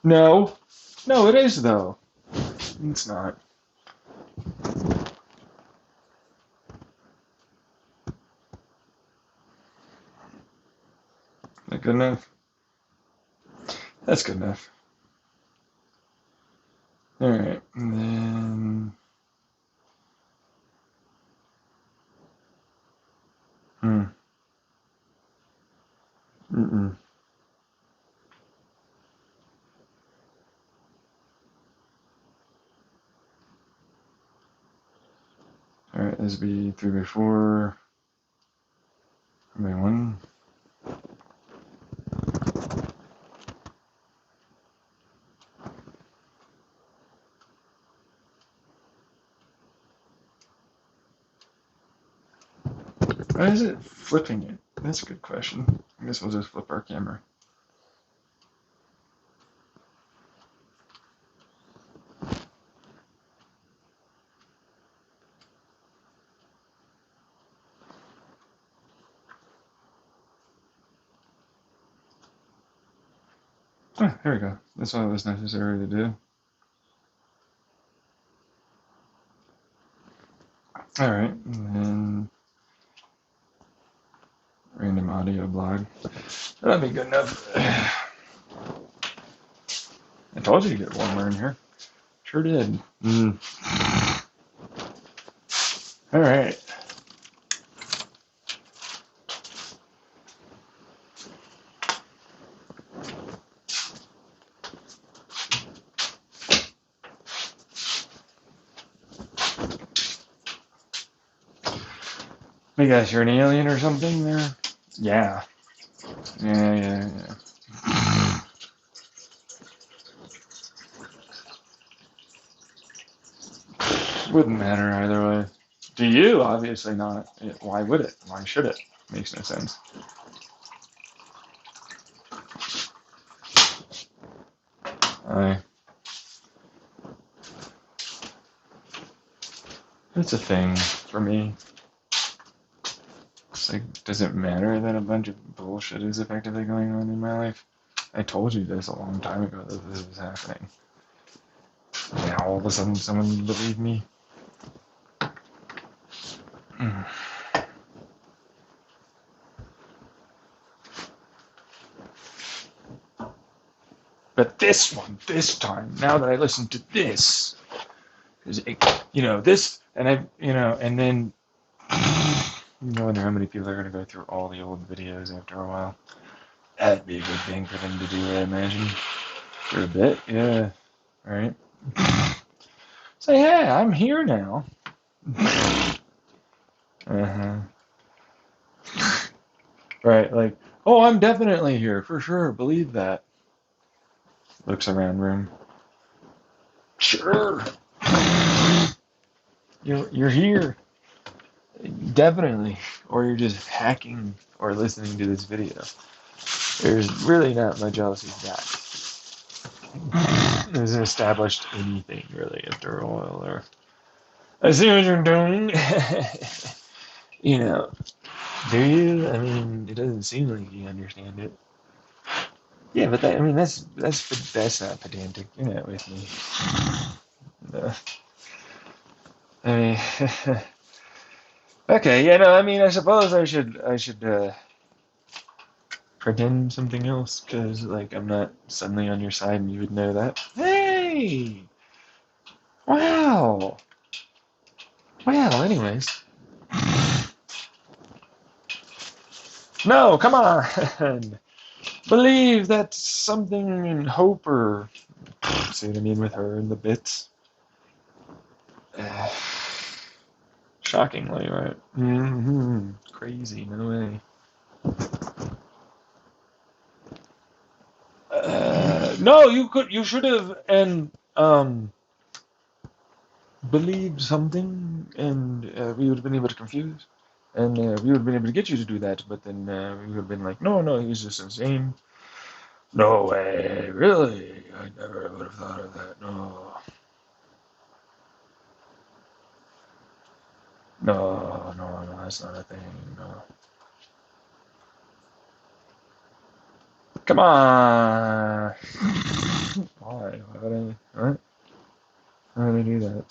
S1: No, no, it is though. It's not. That good enough? That's good enough. Alright, and then. Mm-mm. Alright, this would be 3x4. 3x1. Why is it flipping it? That's a good question. I guess we'll just flip our camera. Oh, there we go. That's all it was necessary to do. Alright, and then random audio blog. That'll be good enough. I told you to get warmer in here. Sure did. Alright. Hey guys, you're an alien or something there? Yeah. Yeah. Wouldn't matter either way. To you, obviously not. Why would it? Why should it? Makes no sense. It's a thing for me. It's like, does it matter that a bunch of bullshit is effectively going on in my life? I told you this a long time ago that this was happening. Now all of a sudden someone believed me. But this one, this time, now that I listened to this, this, and and then, you wonder how many people are going to go through all the old videos after a while. That'd be a good thing for them to do, I imagine. For a bit, yeah. Right? Say, hey, I'm here now. Right, like, oh, I'm definitely here, for sure, believe that. Looks around room. Sure. You're here. Definitely. Or you're just hacking or listening to this video. There's really not much else he's got. Hasn't established anything really after a while there. I see what you're doing. Do you? I mean, it doesn't seem like you understand it. Yeah, but I mean, that's not pedantic. You're not with me. No. I mean, okay, yeah, no, I mean, I suppose I should pretend something else because like I'm not suddenly on your side and you would know that. Hey, wow. Well, anyways, no, come on. Believe that something in hope or see what I mean with her and the bits. Shockingly, right? Crazy, no way. No, you should have and believed something, and we would have been able to confuse, and we would have been able to get you to do that. But then we would have been like, no, no, he's just insane. No way, really? I never would have thought of that. No, no, no, no, that's not a thing. No, come on. Why? Why would I? What? Why would I do that?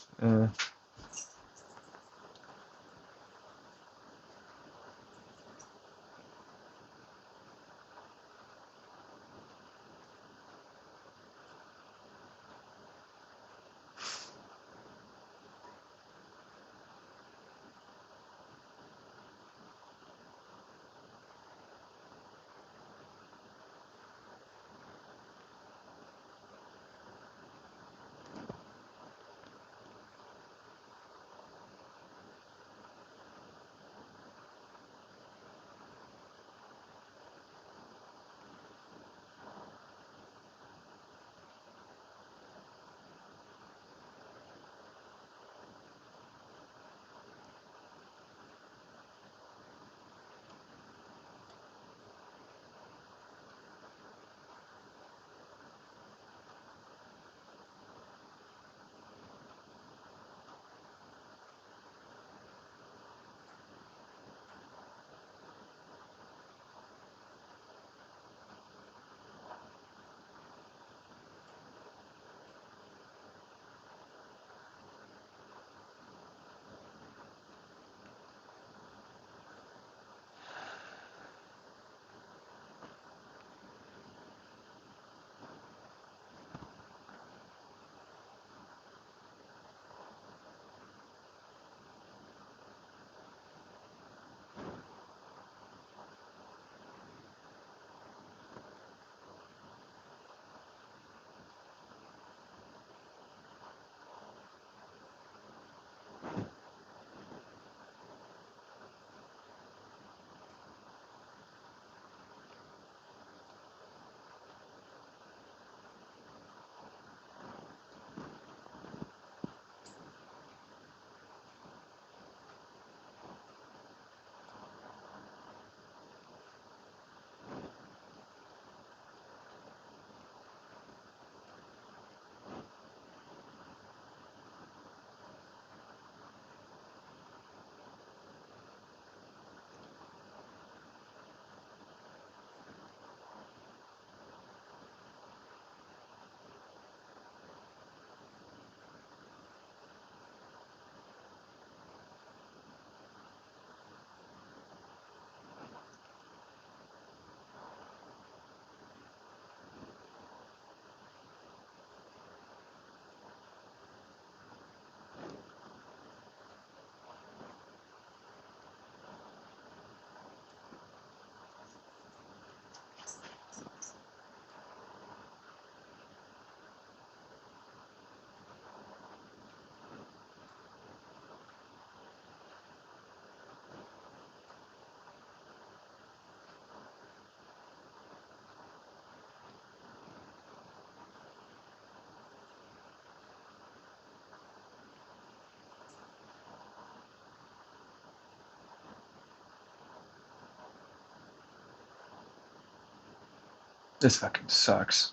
S1: This fucking sucks.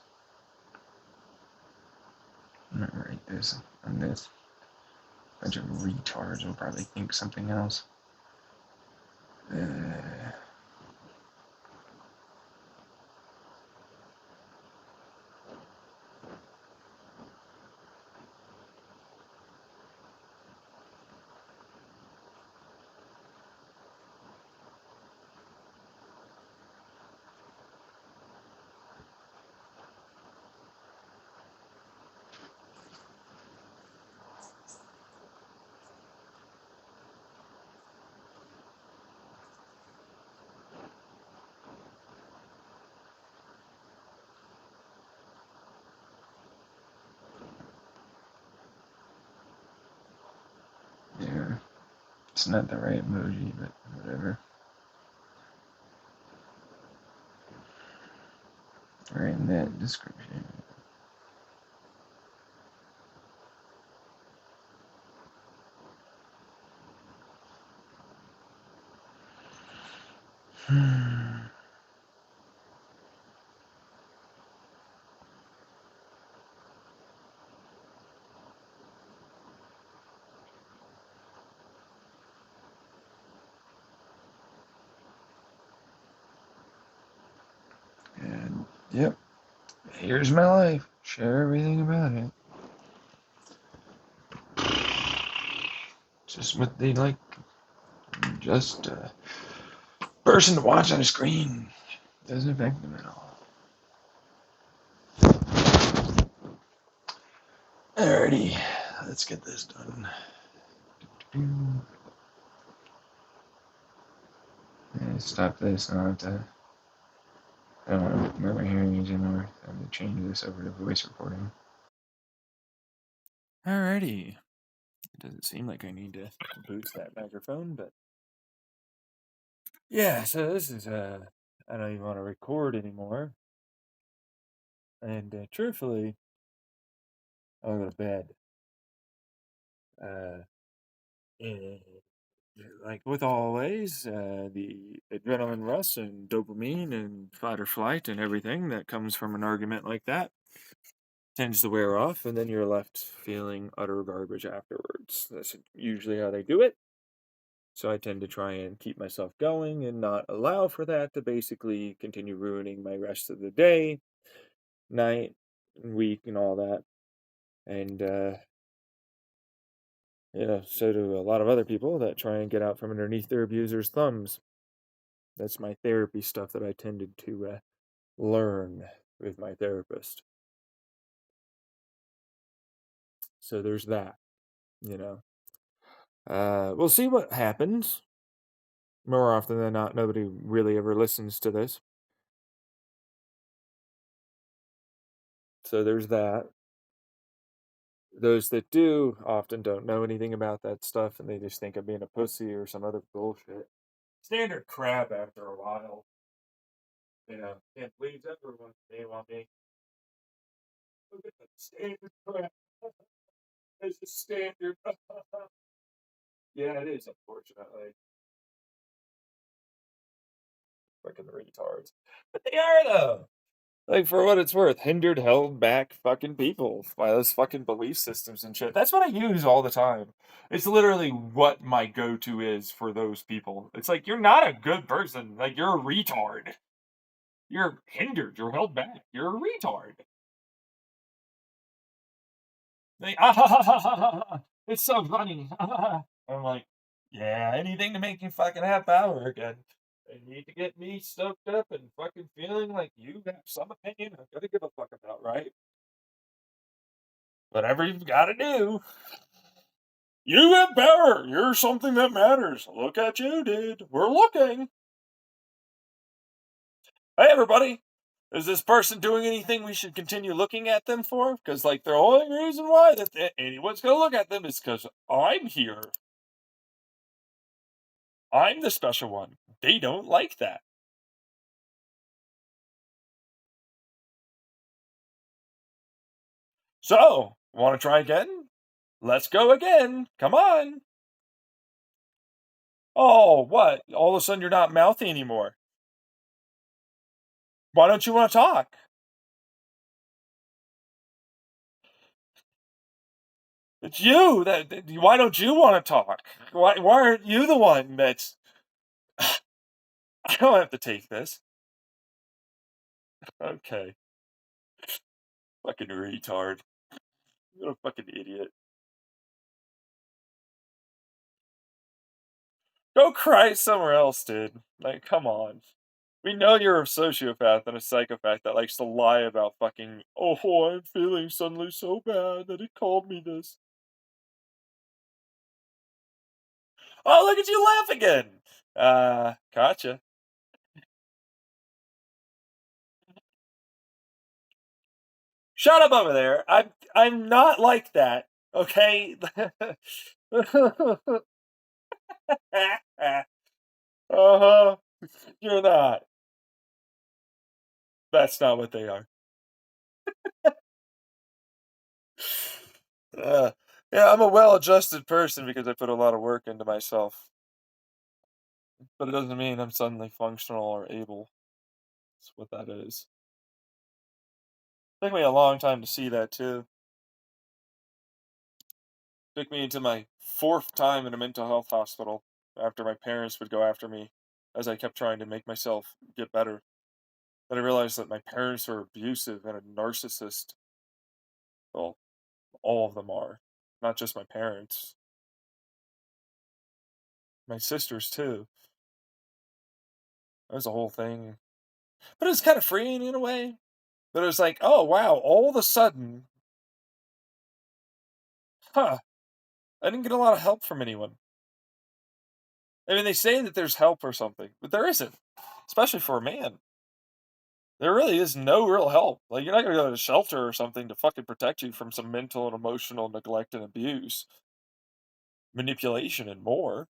S1: I'm gonna write this on this. Bunch of retards will probably think something else. Uh, Yeah. It's not the right emoji, but whatever. Right in that description. And yep, here's my life. Share everything about it. Just what they like. Just a person to watch on a screen. Doesn't affect them at all. Alrighty, let's get this done. Stop this. I don't have to. I don't want to wear my hearing aids anymore. I have to change this over to voice recording. Alrighty. It doesn't seem like I need to boost that microphone, but yeah. So this is I don't even want to record anymore. And truthfully, I'll go to bed. And like with always, the adrenaline rush and dopamine and fight or flight and everything that comes from an argument like that tends to wear off, and then you're left feeling utter garbage afterwards. That's usually how they do it. So I tend to try and keep myself going and not allow for that to basically continue ruining my rest of the day, night, week, and all that. And so do a lot of other people that try and get out from underneath their abusers' thumbs. That's my therapy stuff that I tended to learn with my therapist. So there's that, you know. We'll see what happens. More often than not, nobody really ever listens to this. So there's that. Those that do often don't know anything about that stuff, and they just think I'm being a pussy or some other bullshit. Standard crap after a while. Can't please everyone. They want me. Look at the standard crap. It's a standard. Yeah, it is, unfortunately. Fucking retards. But they are, though. Like, for what it's worth, hindered, held back fucking people by those fucking belief systems and shit. That's what I use all the time. It's literally what my go-to is for those people. It's like, you're not a good person. Like, you're a retard. You're hindered. You're held back. You're a retard. They, it's so funny. I'm like, yeah, anything to make you fucking have power again. They need to get me stoked up and fucking feeling like you have some opinion I'm gonna give a fuck about, right? Whatever you've got to do. You have power. You're something that matters. Look at you, dude. We're looking. Hey, everybody. Is this person doing anything we should continue looking at them for? Because, like, the only reason why that anyone's going to look at them is because I'm here. I'm the special one. They don't like that. So, want to try again? Let's go again. Come on. Oh, what? All of a sudden you're not mouthy anymore. Why don't you want to talk? It's you why don't you want to talk? Why aren't you the one that's I don't have to take this. Okay. Fucking retard. You're a fucking idiot. Go cry somewhere else, dude. Like, come on. We know you're a sociopath and a psychopath that likes to lie about fucking, oh, I'm feeling suddenly so bad that it called me this. Oh, look at you laugh again. Gotcha. Shut up over there. I'm not like that. Okay?
S4: Uh-huh. You're not. That's not what they are. Uh, yeah, I'm a well-adjusted person because I put a lot of work into myself, but it doesn't mean I'm suddenly functional or able. That's what that is. Took me a long time to see that too. Took me into my fourth time in a mental health hospital after my parents would go after me as I kept trying to make myself get better. Then I realized that my parents are abusive and a narcissist. Well, all of them are, not just my parents. My sisters too. That was a whole thing. But it's kind of freeing in a way. But it was like, oh wow, all of a sudden, huh, I didn't get a lot of help from anyone. I mean, they say that there's help or something, but there isn't, especially for a man. There really is no real help. Like, you're not gonna go to a shelter or something to fucking protect you from some mental and emotional neglect and abuse, manipulation, and more.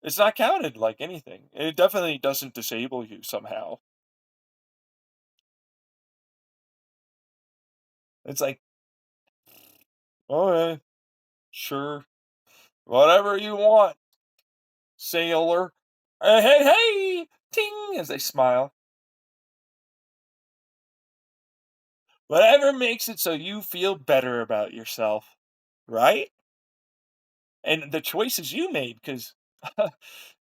S4: It's not counted like anything. It definitely doesn't disable you somehow. It's like, okay, sure, whatever you want, sailor. Hey, hey, ting, as they smile. Whatever makes it so you feel better about yourself, right? And the choices you made, because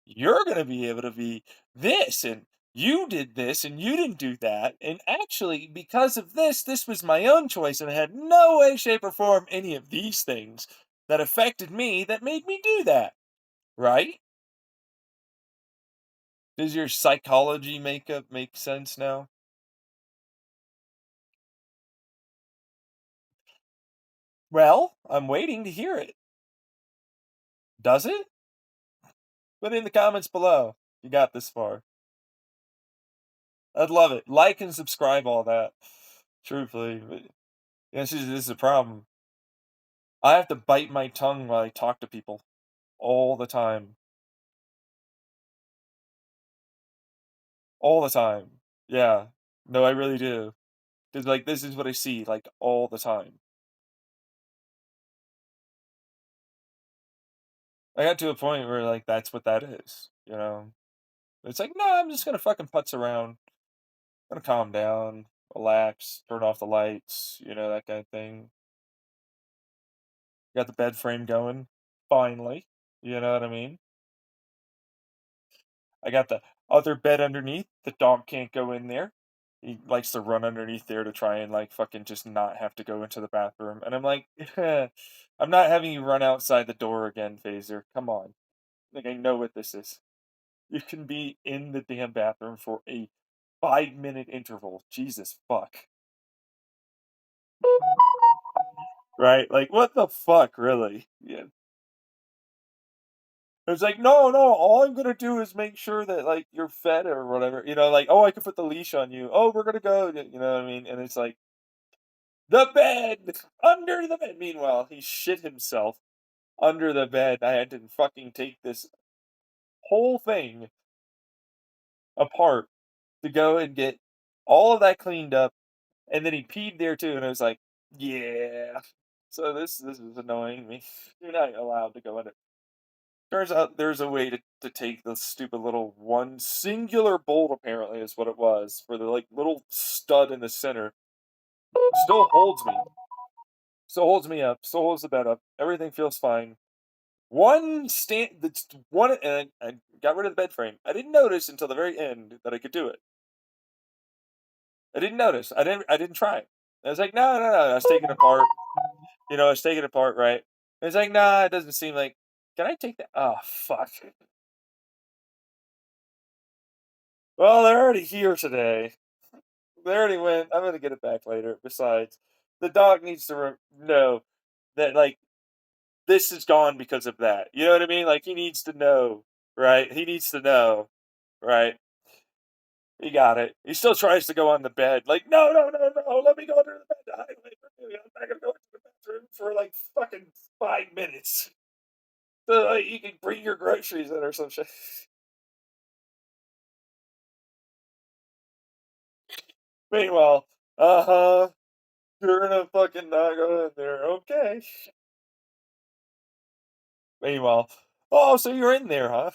S4: you're going to be able to be this, and you did this, and you didn't do that. And actually, because of this, this was my own choice, and it had no way, shape, or form any of these things that affected me that made me do that, right? Does your psychology makeup make sense now? Well, I'm waiting to hear it. Does it? Put it in the comments below. You got this far. I'd love it. Like and subscribe, all that. Truthfully, but yeah, this is a problem. I have to bite my tongue while I talk to people all the time. All the time. Yeah. No, I really do. 'Cause, like, this is what I see, like, all the time. I got to a point where, like, that's what that is, you know? It's like, "No, I'm just gonna fucking putz around. Gonna calm down, relax, turn off the lights," that kind of thing. Got the bed frame going, finally, you know what I mean? I got the other bed underneath, the dog can't go in there. He likes to run underneath there to try and, like, fucking just not have to go into the bathroom, and I'm like, "I'm not having you run outside the door again, Phaser, come on." Like, I know what this is. You can be in the damn bathroom for a 5-minute interval, Jesus fuck. Right? Like, what the fuck, really? Yeah. It's like, "No, no, all I'm gonna do is make sure that, like, you're fed or whatever," like, "Oh, I can put the leash on you. Oh, we're gonna go," you know what I mean? And it's like, "The bed! Under the bed!" Meanwhile, he shit himself under the bed. I had to fucking take this whole thing apart to go and get all of that cleaned up, and then he peed there too, and I was like, "Yeah." So this is annoying me. You're not allowed to go in it. Turns out there's a way to take the stupid little one singular bolt, apparently, is what it was, for the, like, little stud in the center. Still holds me. Still holds me up. Still holds the bed up. Everything feels fine. That's one, and I got rid of the bed frame. I didn't notice until the very end that I could do it. I didn't notice. I didn't try. I was like, no, no, no. I was taking it apart. I was taking it apart, right? And it's like, nah, it doesn't seem like. Can I take that? Oh, fuck. Well, they're already here today. They already went. I'm gonna get it back later. Besides, the dog needs to know that, like, this is gone because of that. You know what I mean? Like, he needs to know, right? He needs to know, right? He got it. He still tries to go on the bed. Like, no, no, no, no. Let me go under the bed to hide away from you. I'm not gonna go into the bathroom. bathroom for like fucking 5 minutes. So like, you can bring your groceries in or some shit. Meanwhile, you're gonna fucking not go in there. Okay. Meanwhile, oh, so you're in there, huh?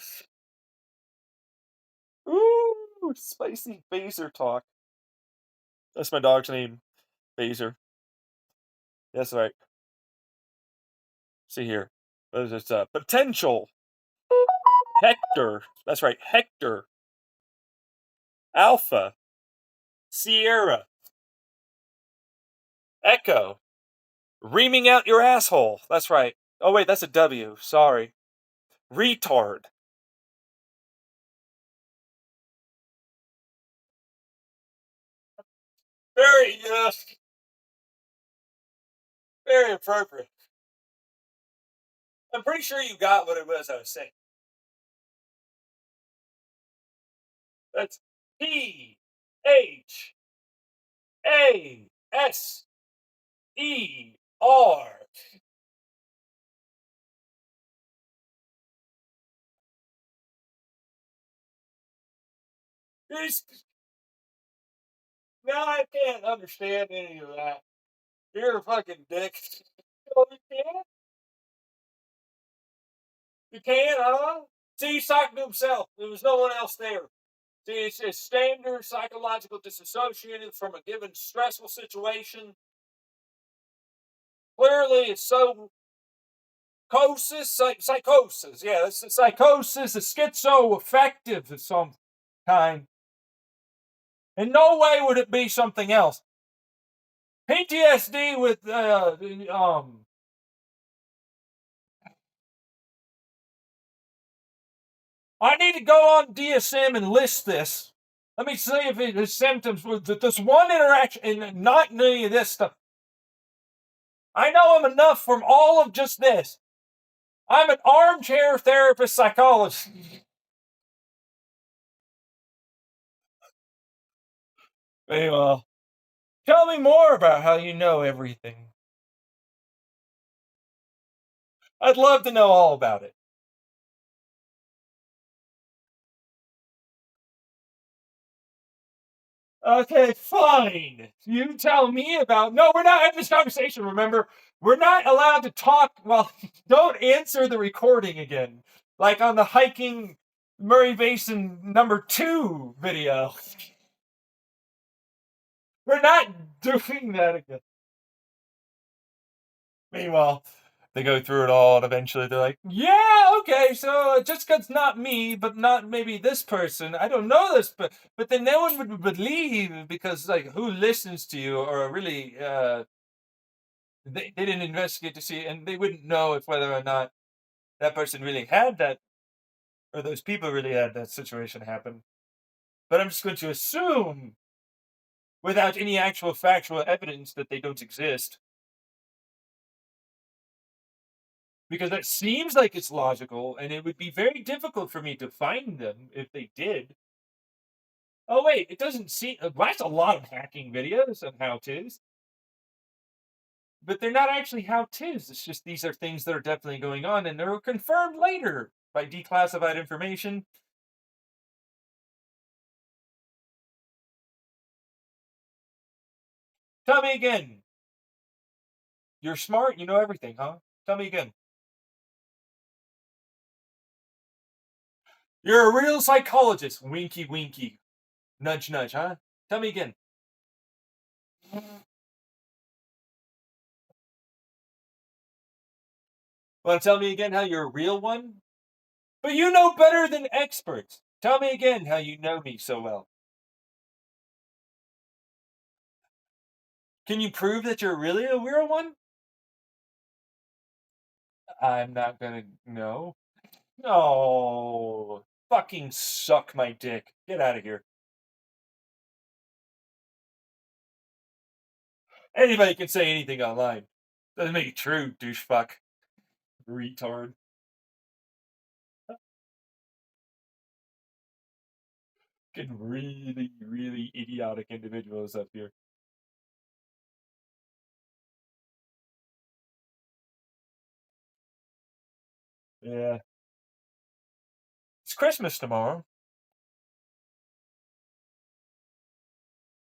S4: Ooh, spicy phaser talk. That's my dog's name, Phaser. That's right. See here. What is this? Potential. Hector. That's right, Hector. Alpha. Sierra. Echo. Reaming out your asshole. That's right. Oh, wait, that's a W. Sorry. Retard. Very, very appropriate. I'm pretty sure you got what it was I was saying. That's PHASER. Now I can't understand any of that. You're a fucking dick. Oh, you can't? You can't, huh? See, he's talking to himself. There was no one else there. See, it's a standard psychological disassociated from a given stressful situation. Clearly, it's so psychosis. Yeah, it's a psychosis, a schizoaffective of some kind. In no way would it be something else. PTSD with I need to go on DSM and list this. Let me see if his symptoms with this one interaction and not any of this stuff. I know him enough from all of just this. I'm an armchair therapist psychologist. Anyway, tell me more about how you know everything. I'd love to know all about it. Okay, fine. You tell me about. No, we're not having this conversation, remember? We're not allowed to talk. Well, don't answer the recording again. Like on the hiking Murray Basin #2 video. We're not doing that again. Meanwhile, they go through it all, and eventually they're like, yeah, okay, so just because not me, but not maybe this person, I don't know this, but then no one would believe because, like, who listens to you or really, they didn't investigate to see, and they wouldn't know if whether or not that person really had that, or those people really had that situation happen. But I'm just going to assume, without any actual factual evidence, that they don't exist. Because that seems like it's logical, and it would be very difficult for me to find them if they did. Oh wait, it doesn't seem. That's a lot of hacking videos and how-tos, but they're not actually how-tos. It's just these are things that are definitely going on, and they're confirmed later by declassified information. Tell me again. You're smart. You know everything, huh? Tell me again. You're a real psychologist. Winky, winky. Nudge, nudge, huh? Tell me again. Want to tell me again how you're a real one? But you know better than experts. Tell me again how you know me so well. Can you prove that you're really a real one? I'm not gonna know. No. Fucking suck my dick. Get out of here. Anybody can say anything online. Doesn't make it true, douchefuck. Retard. Getting really, really idiotic individuals up here. Yeah. It's Christmas tomorrow.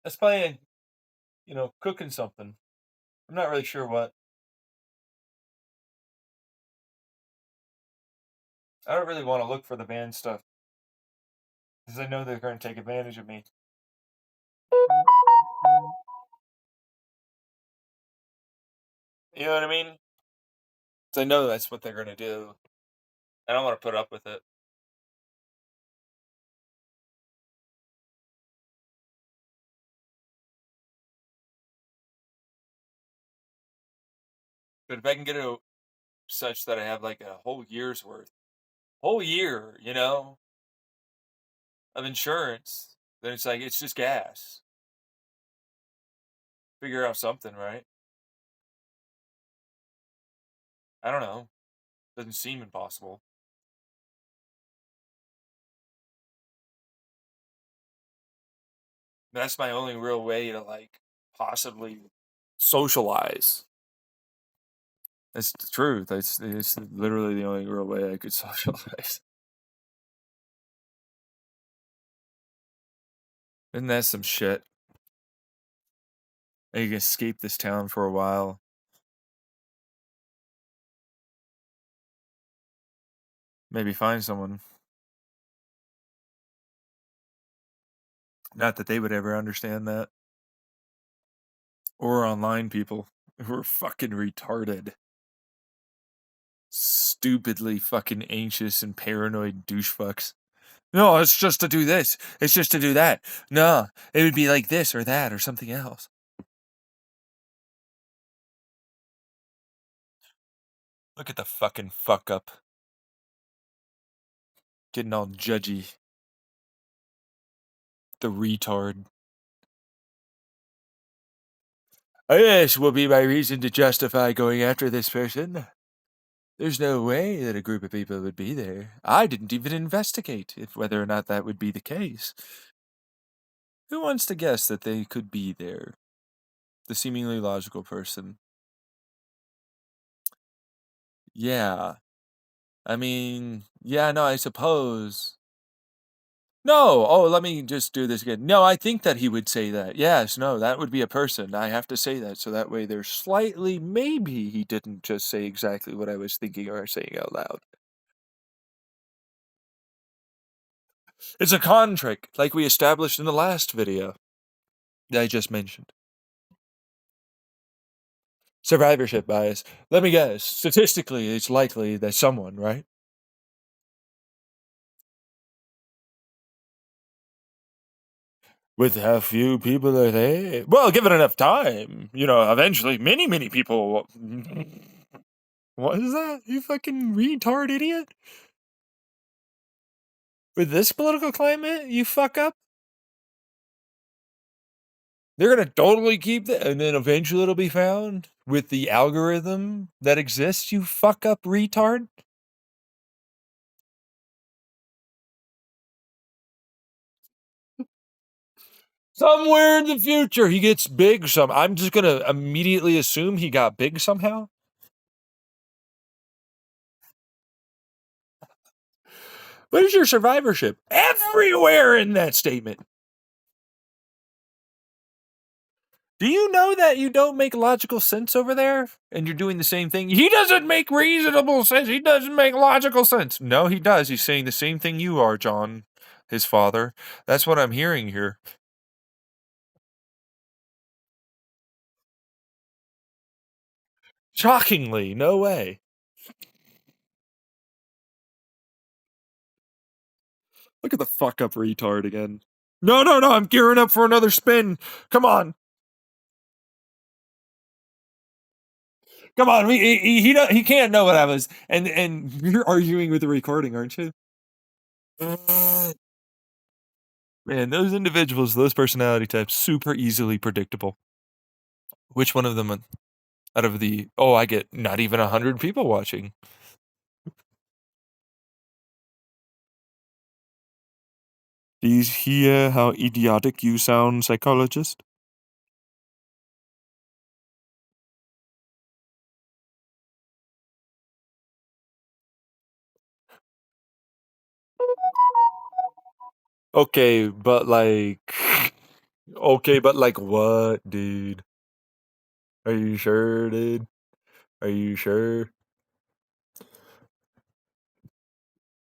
S4: Let's plan, cooking something. I'm not really sure what. I don't really want to look for the band stuff because I know they're going to take advantage of me. You know what I mean? 'Cause I know that's what they're going to do. I don't want to put up with it. But if I can get it such that I have like a whole year's worth, whole year, of insurance, then it's like it's just gas. Figure out something, right? I don't know. Doesn't seem impossible. That's my only real way to like possibly socialize. That's the truth. It's literally the only real way I could socialize. Isn't that some shit? I can escape this town for a while. Maybe find someone. Not that they would ever understand that. Or online people who are fucking retarded. Stupidly fucking anxious and paranoid douchefucks. No, it's just to do this. It's just to do that. No, it would be like this or that or something else. Look at the fucking fuck up. Getting all judgy. The retard. This will be my reason to justify going after this person. There's no way that a group of people would be there. I didn't even investigate whether or not that would be the case. Who wants to guess that they could be there? The seemingly logical person. Yeah. I mean, yeah, no, I suppose. No, oh, let me just do this again. No, I think that he would say that. Yes, no, that would be a person. I have to say that so that way there's slightly, maybe he didn't just say exactly what I was thinking or saying out loud. It's a con trick, like we established in the last video that I just mentioned. Survivorship bias. Let me guess. Statistically, it's likely that someone, right? With how few people are there? Well, given enough time, eventually many people. What is that? You fucking retard idiot? With this political climate, you fuck up? They're gonna totally keep that, and then eventually it'll be found with the algorithm that exists, you fuck up retard? Somewhere in the future, he gets big. I'm just gonna immediately assume he got big somehow. What is your survivorship? Everywhere in that statement. Do you know that you don't make logical sense over there? And you're doing the same thing? He doesn't make reasonable sense. He doesn't make logical sense. No, he does. He's saying the same thing you are, John, his father. That's what I'm hearing here. Shockingly, no way. Look at the fuck up retard again. No, I'm gearing up for another spin. Come on. Come on, he can't know what I was. And you're arguing with the recording, aren't you? Man, those individuals, those personality types, super easily predictable. Which one of them out of I get not even 100 people watching. Do you hear how idiotic you sound, psychologist? Okay, but like what, dude? Are you sure, dude? Are you sure?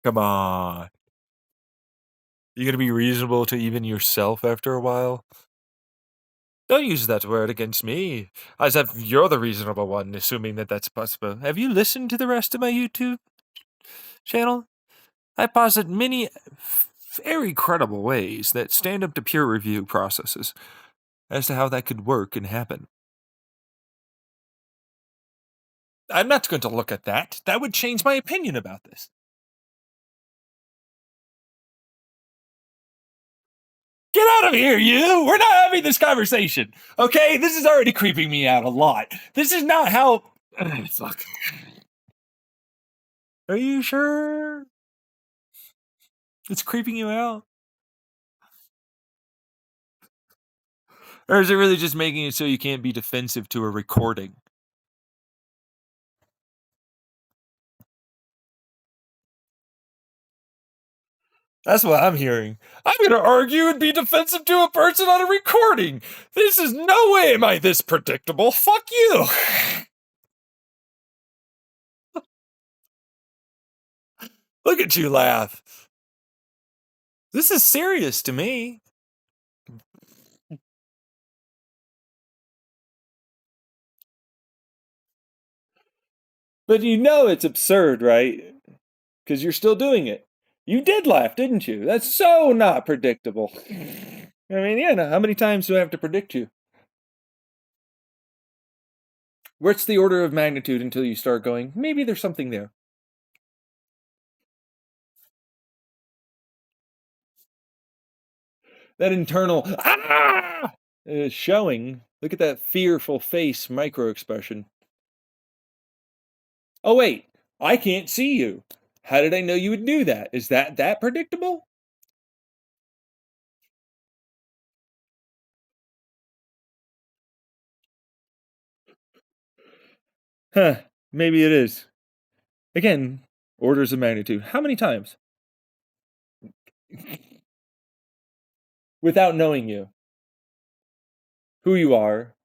S4: Come on. You gonna be reasonable to even yourself after a while? Don't use that word against me, as if you're the reasonable one, assuming that that's possible. Have you listened to the rest of my YouTube channel? I posit many very credible ways that stand up to peer review processes as to how that could work and happen. I'm not going to look at that. That would change my opinion about this. Get out of here, you! We're not having this conversation, okay? This is already creeping me out a lot. This is not how. Fuck. Are you sure? It's creeping you out? Or is it really just making it so you can't be defensive to a recording? That's what I'm hearing. I'm going to argue and be defensive to a person on a recording. This is no way am I this predictable. Fuck you. Look at you laugh. This is serious to me. But you know it's absurd, right? Because you're still doing it. You did laugh, didn't you? That's so not predictable. I mean, yeah, how many times do I have to predict you? What's the order of magnitude until you start going, maybe there's something there? That internal is showing. Look at that fearful face micro expression. Oh, wait, I can't see you. How did I know you would do that? Is that predictable? Huh, maybe it is. Again, orders of magnitude. How many times? Without knowing you. Who you are.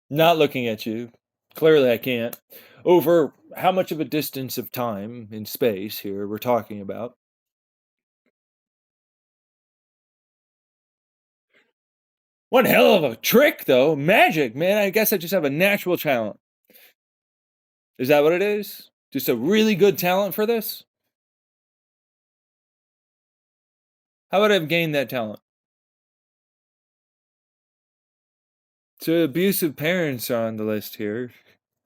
S4: Not looking at you. Clearly I can't. Over how much of a distance of time in space here we're talking about? One hell of a trick, though. Magic, man. I guess I just have a natural talent. Is that what it is? Just a really good talent for this? How would I have gained that talent? So abusive parents are on the list here.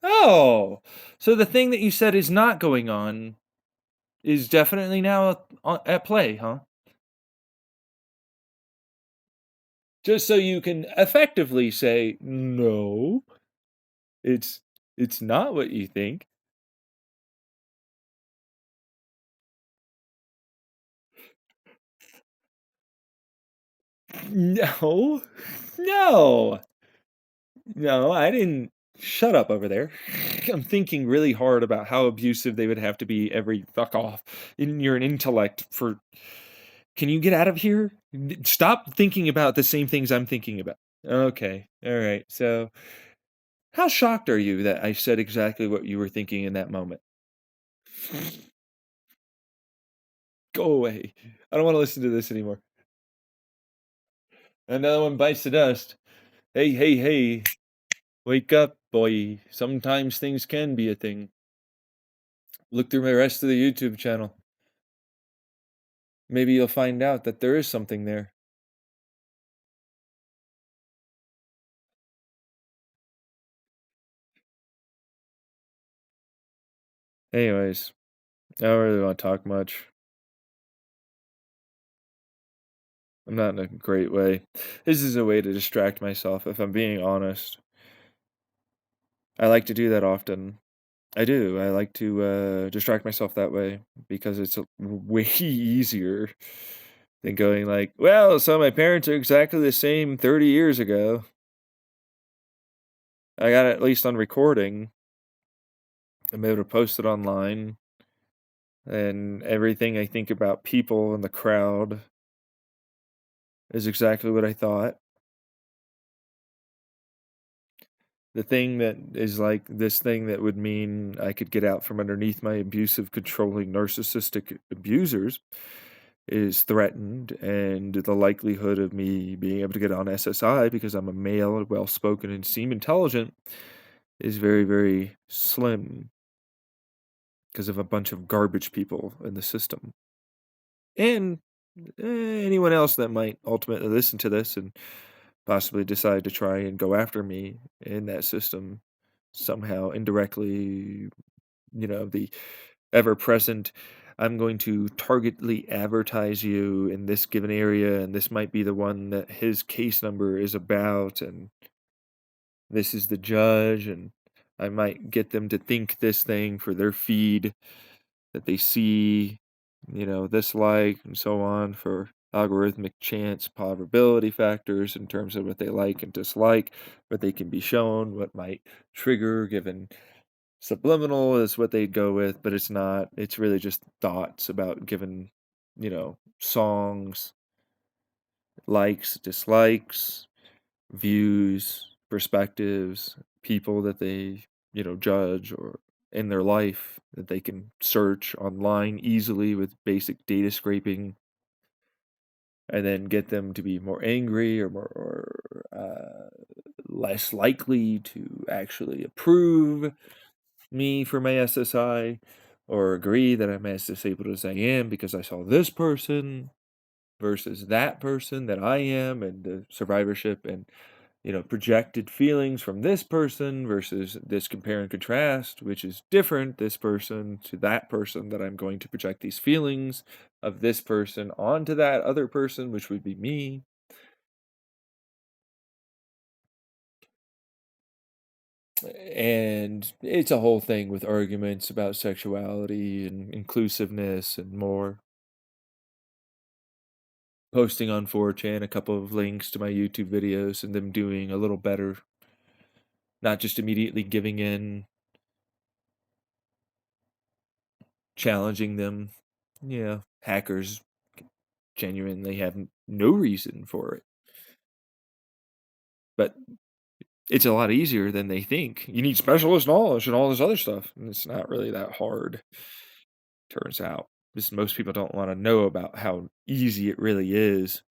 S4: Oh, so the thing that you said is not going on is definitely now at play, huh? Just so you can effectively say, no, it's not what you think. No, no, no, I didn't. Shut up over there. I'm thinking really hard about how abusive they would have to be every fuck off. You're an intellect for. Can you get out of here? Stop thinking about the same things I'm thinking about. Okay. All right. So, how shocked are you that I said exactly what you were thinking in that moment? Go away. I don't want to listen to this anymore. Another one bites the dust. Hey, hey, hey. Wake up, boy. Sometimes things can be a thing. Look through my rest of the YouTube channel. Maybe you'll find out that there is something there. Anyways, I don't really want to talk much. I'm not in a great way. This is a way to distract myself, if I'm being honest. I like to do that often. I do. I like to distract myself that way because it's way easier than going like, well, so my parents are exactly the same 30 years ago. I got it at least on recording. I'm able to post it online. and everything I think about people in the crowd is exactly what I thought. The thing that is like this thing that would mean I could get out from underneath my abusive, controlling, narcissistic abusers is threatened, and the likelihood of me being able to get on SSI because I'm a male, well spoken, and seem intelligent is very, very slim because of a bunch of garbage people in the system. And anyone else that might ultimately listen to this and possibly decide to try and go after me in that system somehow indirectly, the ever present, I'm going to targetly advertise you in this given area, and this might be the one that his case number is about, and this is the judge, and I might get them to think this thing for their feed that they see, this like, and so on for algorithmic chance probability factors in terms of what they like and dislike, what they can be shown, what might trigger given subliminal is what they'd go with, but it's not. It's really just thoughts about given, songs, likes, dislikes, views, perspectives, people that they, judge or in their life that they can search online easily with basic data scraping and then get them to be more angry or more or less likely to actually approve me for my SSI or agree that I'm as disabled as I am because I saw this person versus that person that I am, and the survivorship and projected feelings from this person versus this compare and contrast, which is different, this person to that person, that I'm going to project these feelings of this person onto that other person, which would be me. And it's a whole thing with arguments about sexuality and inclusiveness and more. Posting on 4chan a couple of links to my YouTube videos and them doing a little better. Not just immediately giving in, challenging them. Yeah, hackers genuinely have no reason for it. But it's a lot easier than they think. You need specialist knowledge and all this other stuff. And it's not really that hard, turns out. Because most people don't want to know about how easy it really is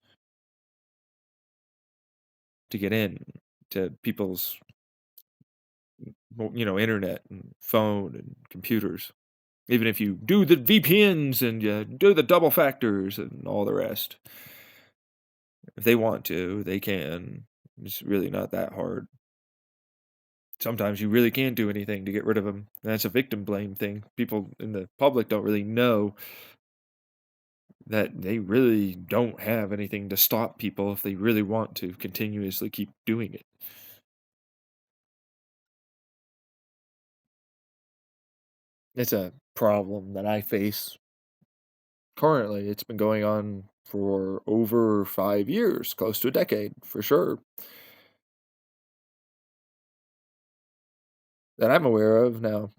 S4: to get in to people's internet and phone and computers. Even if you do the VPNs and you do the double factors and all the rest. If they want to, they can. It's really not that hard. Sometimes you really can't do anything to get rid of them. That's a victim blame thing. People in the public don't really know that they really don't have anything to stop people if they really want to continuously keep doing it. It's a problem that I face currently. It's been going on for over 5 years, close to a decade, for sure. That I'm aware of now.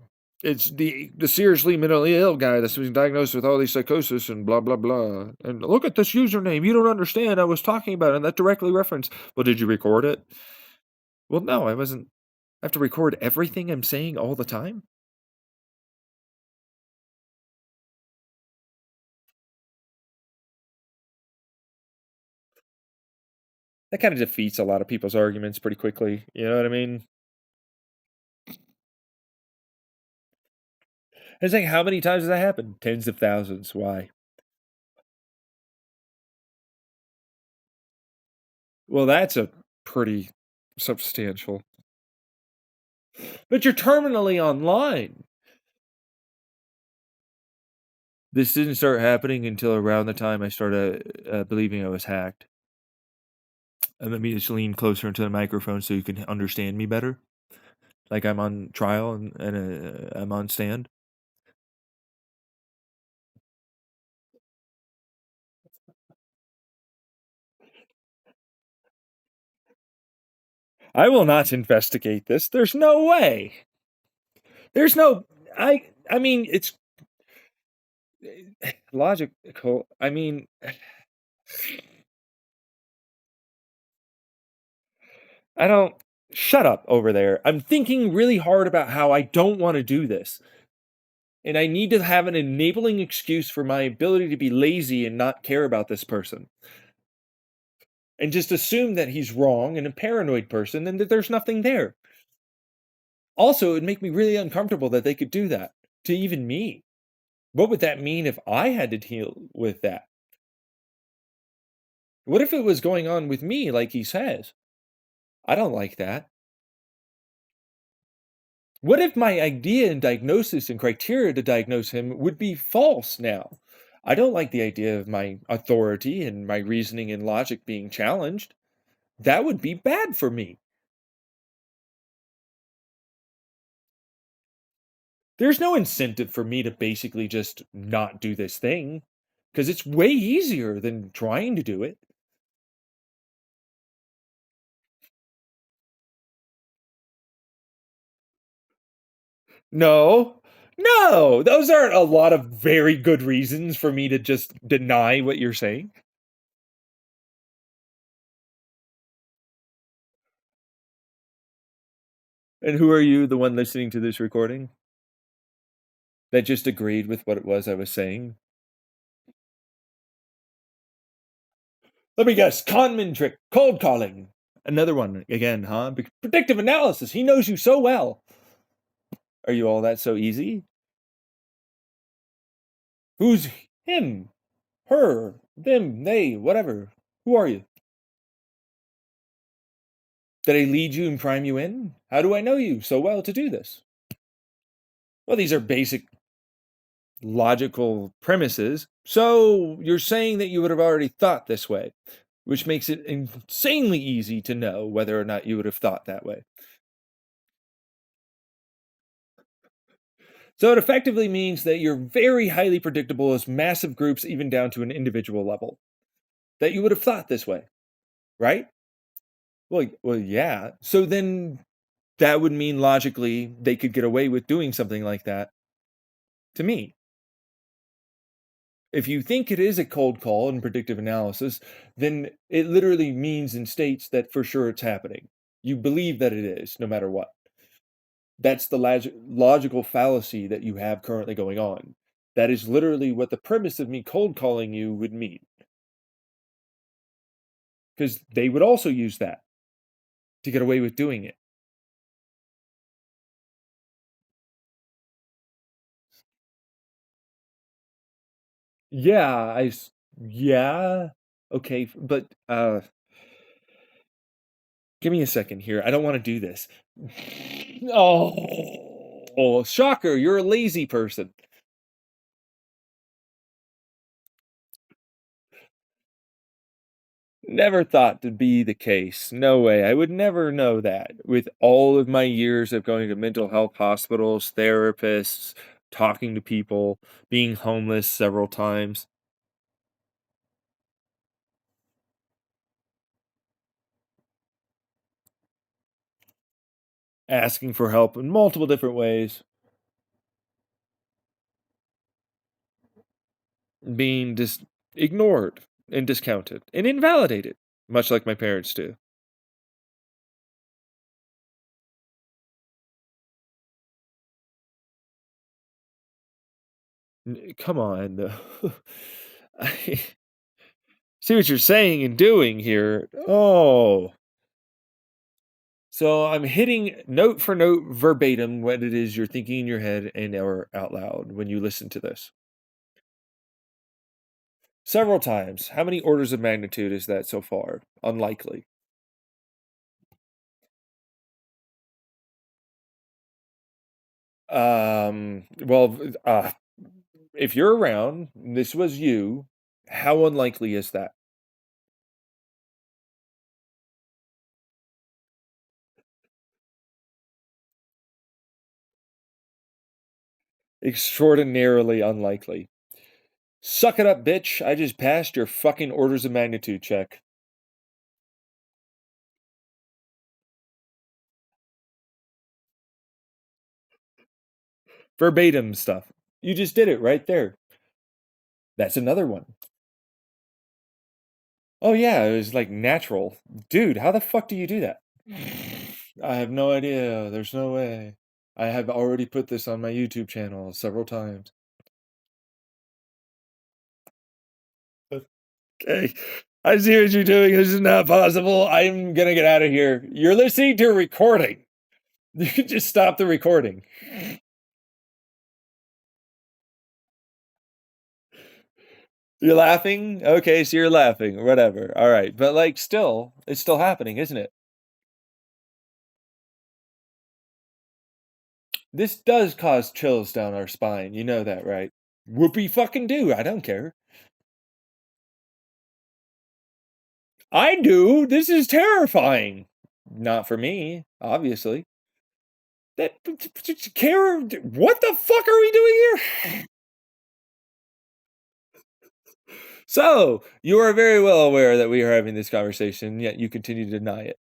S4: It's the seriously mentally ill guy that's been diagnosed with all these psychosis and blah, blah, blah. And look at this username. You don't understand. I was talking about it, and that directly referenced. Well, did you record it? Well, no, I wasn't. I have to record everything I'm saying all the time? That kind of defeats a lot of people's arguments pretty quickly. You know what I mean? It's like, how many times has that happened? Tens of thousands. Why? Well, that's a pretty substantial. But you're terminally online. This didn't start happening until around the time I started believing I was hacked. And let me just lean closer into the microphone so you can understand me better. Like I'm on trial and I'm on stand. I will not investigate this. There's no way. There's no. I mean, it's logical. I mean, I don't. Shut up over there. I'm thinking really hard about how I don't want to do this. And I need to have an enabling excuse for my ability to be lazy and not care about this person. And just assume that he's wrong and a paranoid person and that there's nothing there. Also, it would make me really uncomfortable that they could do that to even me. What would that mean if I had to deal with that? What if it was going on with me, like he says? I don't like that. What if my idea and diagnosis and criteria to diagnose him would be false now? I don't like the idea of my authority and my reasoning and logic being challenged. That would be bad for me. There's no incentive for me to basically just not do this thing because it's way easier than trying to do it. No, no, those aren't a lot of very good reasons for me to just deny what you're saying. And who are you, the one listening to this recording, that just agreed with what it was I was saying? Let me guess, Kahneman trick, cold calling. Another one again, huh? Predictive analysis. He knows you so well. Are you all that so easy? Who's him? Her? Them? They? Whatever. Who are you? Did I lead you and prime you in? How do I know you so well to do this? Well, these are basic logical premises. So you're saying that you would have already thought this way, which makes it insanely easy to know whether or not you would have thought that way. So it effectively means that you're very highly predictable as massive groups, even down to an individual level. That you would have thought this way, right? Well, yeah. So then that would mean logically they could get away with doing something like that to me. If you think it is a cold call in predictive analysis, then it literally means and states that for sure it's happening. You believe that it is, no matter what. That's the logical fallacy that you have currently going on. That is literally what the premise of me cold calling you would mean. Because they would also use that to get away with doing it. Yeah, yeah. Okay, but give me a second here. I don't want to do this. Oh, shocker, you're a lazy person. Never thought to be the case. No way. I would never know that. With all of my years of going to mental health hospitals, therapists, talking to people, being homeless several times, asking for help in multiple different ways, being just ignored and discounted and invalidated, much like my parents do. Come on. I see what you're saying and doing here. Oh. So I'm hitting note for note verbatim what it is you're thinking in your head and or out loud when you listen to this. Several times. How many orders of magnitude is that so far? Unlikely. Well, if you're around, this was you, how unlikely is that? Extraordinarily unlikely. Suck it up, bitch. I just passed your fucking orders of magnitude check. Verbatim stuff. You just did it right there. That's another one. Oh yeah, it was like natural. Dude, how the fuck do you do that? I have no idea. There's no way. I have already put this on my YouTube channel several times. Okay. I see what you're doing. This is not possible. I'm gonna get out of here. You're listening to a recording. You can just stop the recording. You're laughing? Okay, so you're laughing. Whatever. All right. But like still, it's still happening, isn't it? This does cause chills down our spine. You know that, right? Whoopee fucking do. I don't care. I do. This is terrifying. Not for me, obviously. That care. What the fuck are we doing here? So, you are very well aware that we are having this conversation, yet you continue to deny it.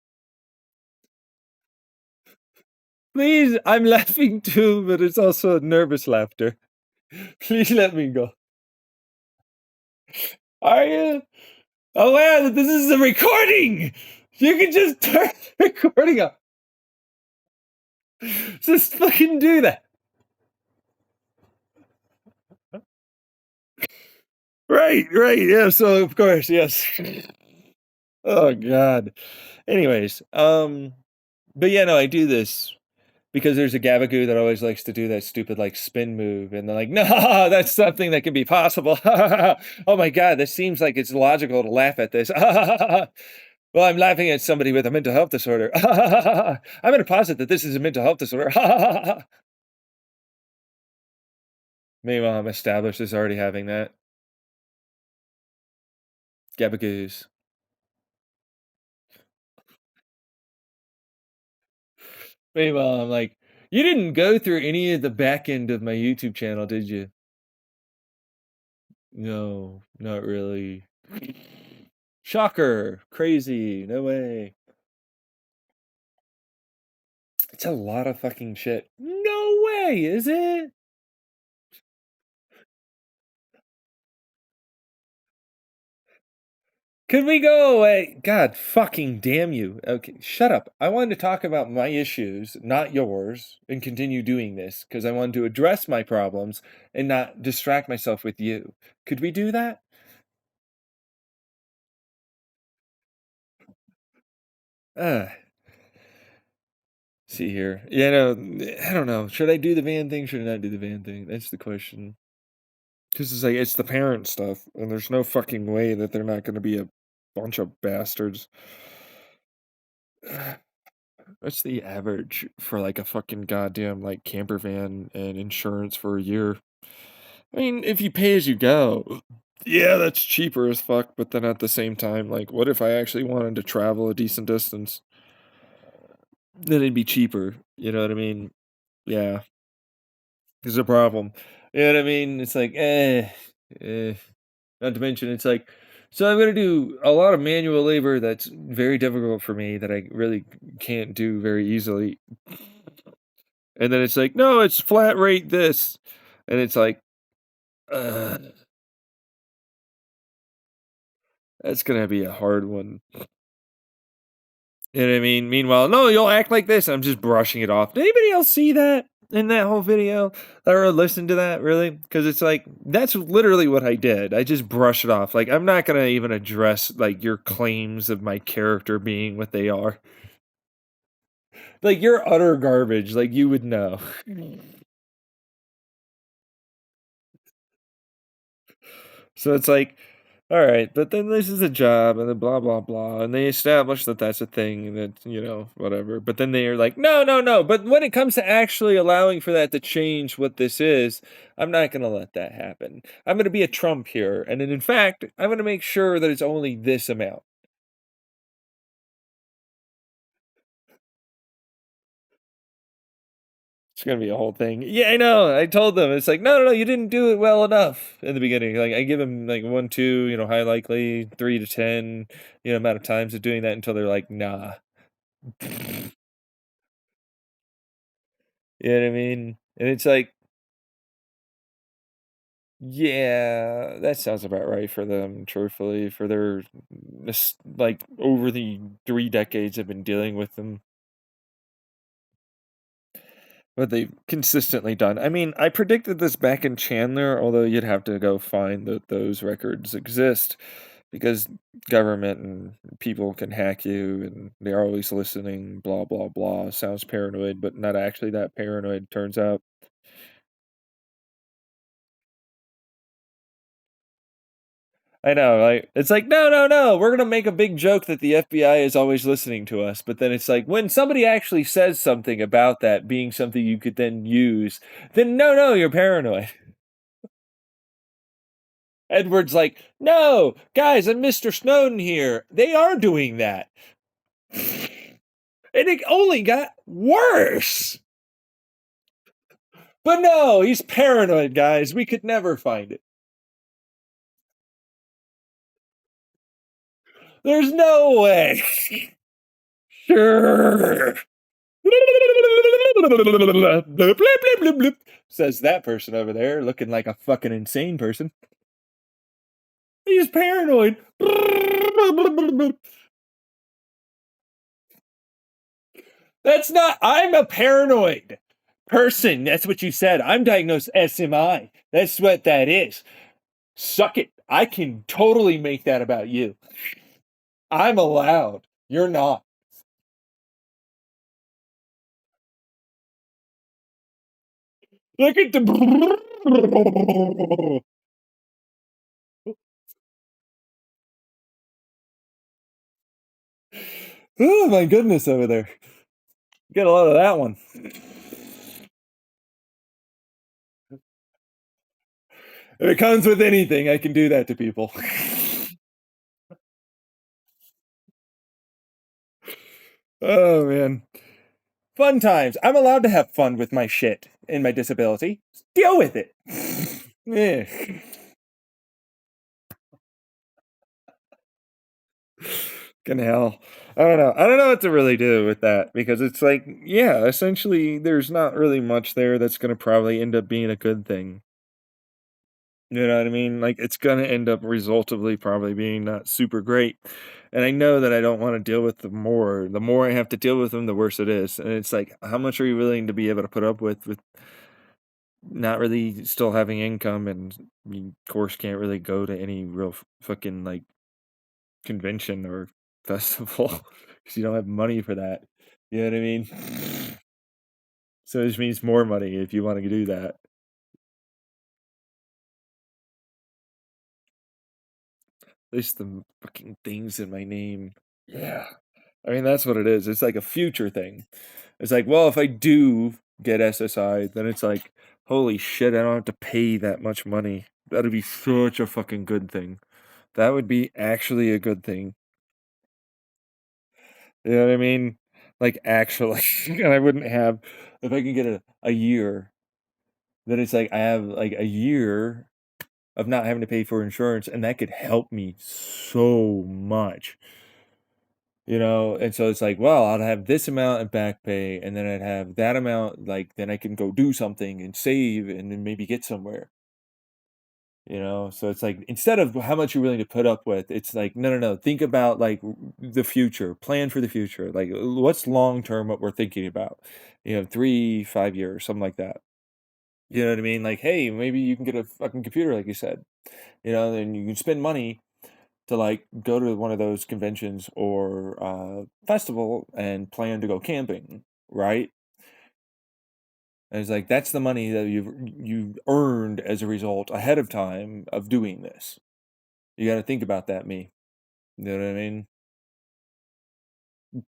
S4: Please, I'm laughing too, but it's also nervous laughter. Please let me go. Are you aware that this is a recording? You can just turn the recording up. Just fucking do that. Right, yeah, so of course, yes. Oh god. Anyways, but yeah, no, I do this because there's a Gabagoo that always likes to do that stupid like spin move, and they're like, no, that's something that can be possible. Oh my god, this seems like it's logical to laugh at this. Well, I'm laughing at somebody with a mental health disorder. I'm going to posit that this is a mental health disorder. Meanwhile, I'm established as already having that. Gabagoos. Meanwhile, I'm like, you didn't go through any of the back end of my YouTube channel, did you? No, not really. Shocker. Crazy. No way. It's a lot of fucking shit. No way, is it? Could we go away? God fucking damn you. Okay, shut up. I wanted to talk about my issues, not yours, and continue doing this because I wanted to address my problems and not distract myself with you. Could we do that? Uh, see here. Yeah, no, I don't know. Should I do the van thing? Should I not do the van thing? That's the question. Because it's like, it's the parent stuff, and there's no fucking way that they're not going to be a bunch of bastards. What's the average for like a fucking goddamn like camper van and insurance for a year? I mean, if you pay as you go, yeah, that's cheaper as fuck. But then at the same time, like, what if I actually wanted to travel a decent distance? Then it'd be cheaper. You know what I mean? Yeah, there's a problem. You know what I mean? It's like, eh. Not to mention, it's like, so I'm gonna do a lot of manual labor that's very difficult for me that I really can't do very easily. And then it's like, no, it's flat rate this. And it's like, uh, that's gonna be a hard one. You know what I mean? Meanwhile, no, you'll act like this. I'm just brushing it off. Did anybody else see that in that whole video or listen to that really? Because it's like, that's literally what I did. I just brush it off. Like, I'm not gonna even address like your claims of my character being what they are. Like, you're utter garbage. Like, you would know. So it's like, all right, but then this is a job, and then blah blah blah, and they establish that that's a thing, and that whatever. But then they're like, no, no, no. But when it comes to actually allowing for that to change what this is, I'm not going to let that happen. I'm going to be a Trump here, and then in fact, I'm going to make sure that it's only this amount. It's gonna be a whole thing. Yeah, I know. I told them it's like, no, no, no, you didn't do it well enough in the beginning. Like, I give them like 1, 2, high likely, 3 to 10, amount of times of doing that until they're like, nah. You know what I mean? And it's like, Yeah, that sounds about right for them, truthfully, for their like over the 3 decades I've been dealing with them. What they've consistently done. I mean, I predicted this back in Chandler, although you'd have to go find that those records exist because government and people can hack you and they're always listening, blah, blah, blah. Sounds paranoid, but not actually that paranoid, turns out. I know, like it's like, no, no, no, we're gonna make a big joke that the FBI is always listening to us, but then it's like when somebody actually says something about that being something you could then use, then no, no, you're paranoid. Edward's like, no, guys, I'm Mr. Snowden here. They are doing that. And it only got worse. But no, he's paranoid, guys. We could never find it. There's no way. Sure. Says that person over there, looking like a fucking insane person. He's paranoid. That's not, I'm a paranoid person. That's what you said. I'm diagnosed SMI. That's what that is. Suck it. I can totally make that about you. I'm allowed. You're not. Look at the. Oh my goodness, over there. Get a lot of that one. If it comes with anything, I can do that to people. Oh man. Fun times. I'm allowed to have fun with my shit and my disability. Deal with it. Yeah. Fucking hell. I don't know. I don't know what to really do with that because it's like, yeah, essentially, there's not really much there that's going to probably end up being a good thing. You know what I mean? Like, it's going to end up resultively probably being not super great. And I know that I don't want to deal with them more. The more I have to deal with them, the worse it is. And it's like, how much are you willing to be able to put up with not really still having income and you, of course, can't really go to any real fucking like convention or festival because you don't have money for that. You know what I mean? So this means more money if you want to do that. At least the fucking things in my name. Yeah. I mean, that's what it is. It's like a future thing. It's like, well, if I do get SSI, then it's like, holy shit, I don't have to pay that much money. That'd be such a fucking good thing. That would be actually a good thing. You know what I mean? Like, actually. And I wouldn't have, if I can get a year, then it's like I have like a year of not having to pay for insurance, and that could help me so much. And so it's like, well, I'd have this amount in back pay, and then I'd have that amount, like, then I can go do something and save and then maybe get somewhere. So it's like, instead of how much you're willing to put up with, it's like, no, no, no. Think about like the future, plan for the future. Like, what's long term what we're thinking about? 3, 5 years, something like that. You know what I mean? Like, hey, maybe you can get a fucking computer, like you said. Then you can spend money to like go to one of those conventions or festival and plan to go camping, right? And it's like that's the money that you've earned as a result ahead of time of doing this. You got to think about that, me. You know what I mean?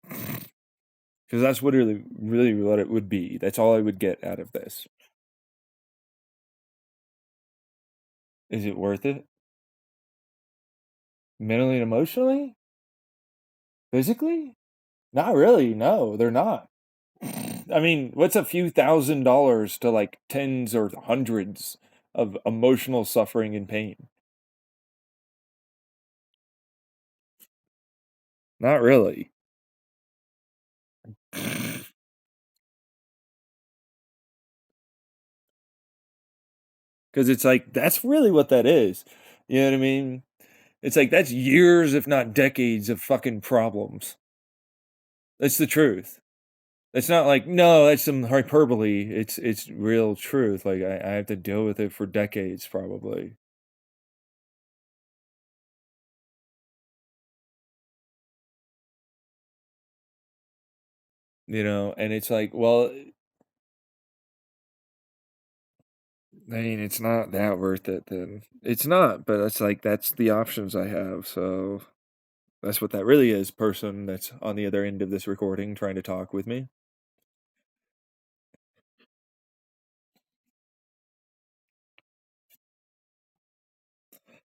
S4: Because that's what really what it would be. That's all I would get out of this. Is it worth it? Mentally and emotionally? Physically? Not really. No, they're not. I mean, what's a few $1,000s to like tens or hundreds of emotional suffering and pain? Not really. Because it's like, that's really what that is. You know what I mean? It's like, that's years, if not decades, of fucking problems. That's the truth. It's not like, no, that's some hyperbole. It's real truth. Like, I have to deal with it for decades, probably. You know, and it's like, well, I mean, it's not that worth it then. It's not, but it's like, that's the options I have. So that's what that really is, person that's on the other end of this recording trying to talk with me.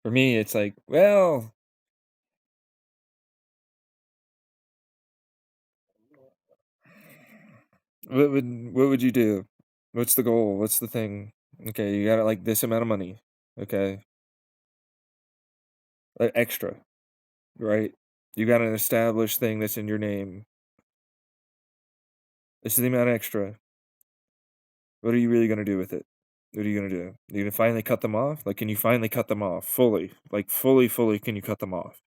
S4: For me, it's like, well, what would you do? What's the goal? What's the thing? Okay, you got like this amount of money. Okay, extra, right? You got an established thing that's in your name. This is the amount extra. What are you really gonna do with it? What are you gonna do? You gonna finally cut them off? Like, can you finally cut them off fully? Like, fully, can you cut them off?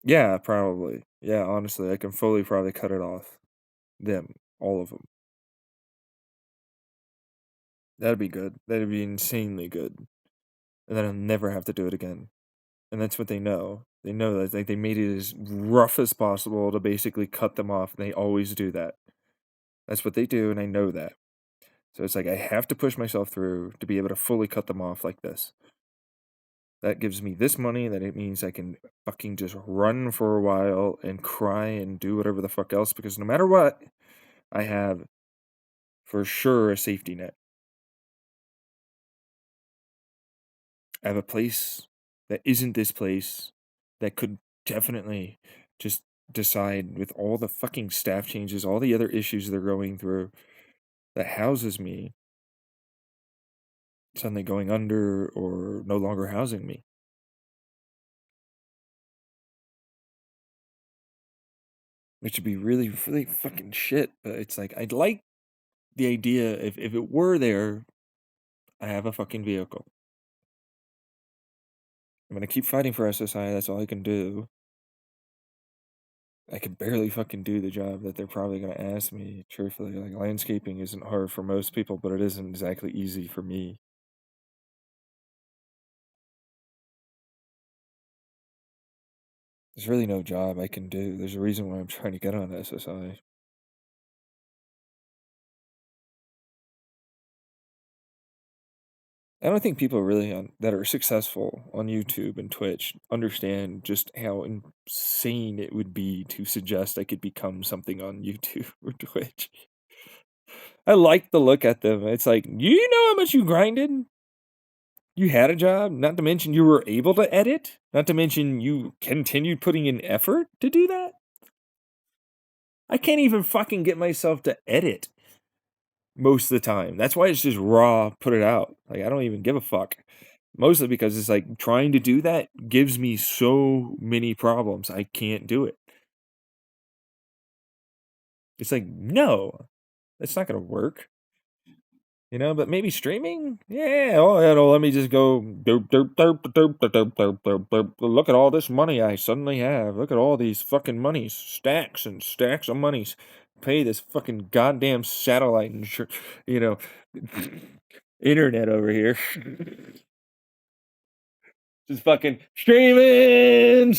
S4: Yeah, probably. Yeah, honestly, I can fully probably cut it off. Them, all of them. That'd be good. That'd be insanely good. And then I'll never have to do it again. And that's what they know. They know that, like, they made it as rough as possible to basically cut them off, and they always do that. That's what they do, and I know that. So it's like I have to push myself through to be able to fully cut them off like this. That gives me this money, that it means I can fucking just run for a while and cry and do whatever the fuck else, because no matter what, I have for sure a safety net. I have a place that isn't this place that could definitely just decide, with all the fucking staff changes, all the other issues they're going through, that houses me suddenly going under or no longer housing me. Which would be really, really fucking shit. But it's like, I'd like the idea, if it were there, I have a fucking vehicle. I'm gonna keep fighting for SSI, that's all I can do. I could barely fucking do the job that they're probably gonna ask me, truthfully. Like, landscaping isn't hard for most people, but it isn't exactly easy for me. There's really no job I can do. There's a reason why I'm trying to get on SSI. I don't think people really that are successful on YouTube and Twitch understand just how insane it would be to suggest I could become something on YouTube or Twitch. I like to look at them. It's like, you know how much you grinded? You had a job, not to mention you were able to edit, not to mention you continued putting in effort to do that. I can't even fucking get myself to edit most of the time. That's why it's just raw, put it out. Like, I don't even give a fuck. Mostly because it's like, trying to do that gives me so many problems. I can't do it. It's like, no, that's not gonna work. You know, but maybe streaming? Yeah, oh, yeah, no, let me just go derp, derp, derp, derp, derp, derp, derp, derp, derp. Look at all this money I suddenly have. Look at all these fucking monies. Stacks and stacks of monies. Pay this fucking goddamn satellite and you know, internet over here. Just fucking streaming.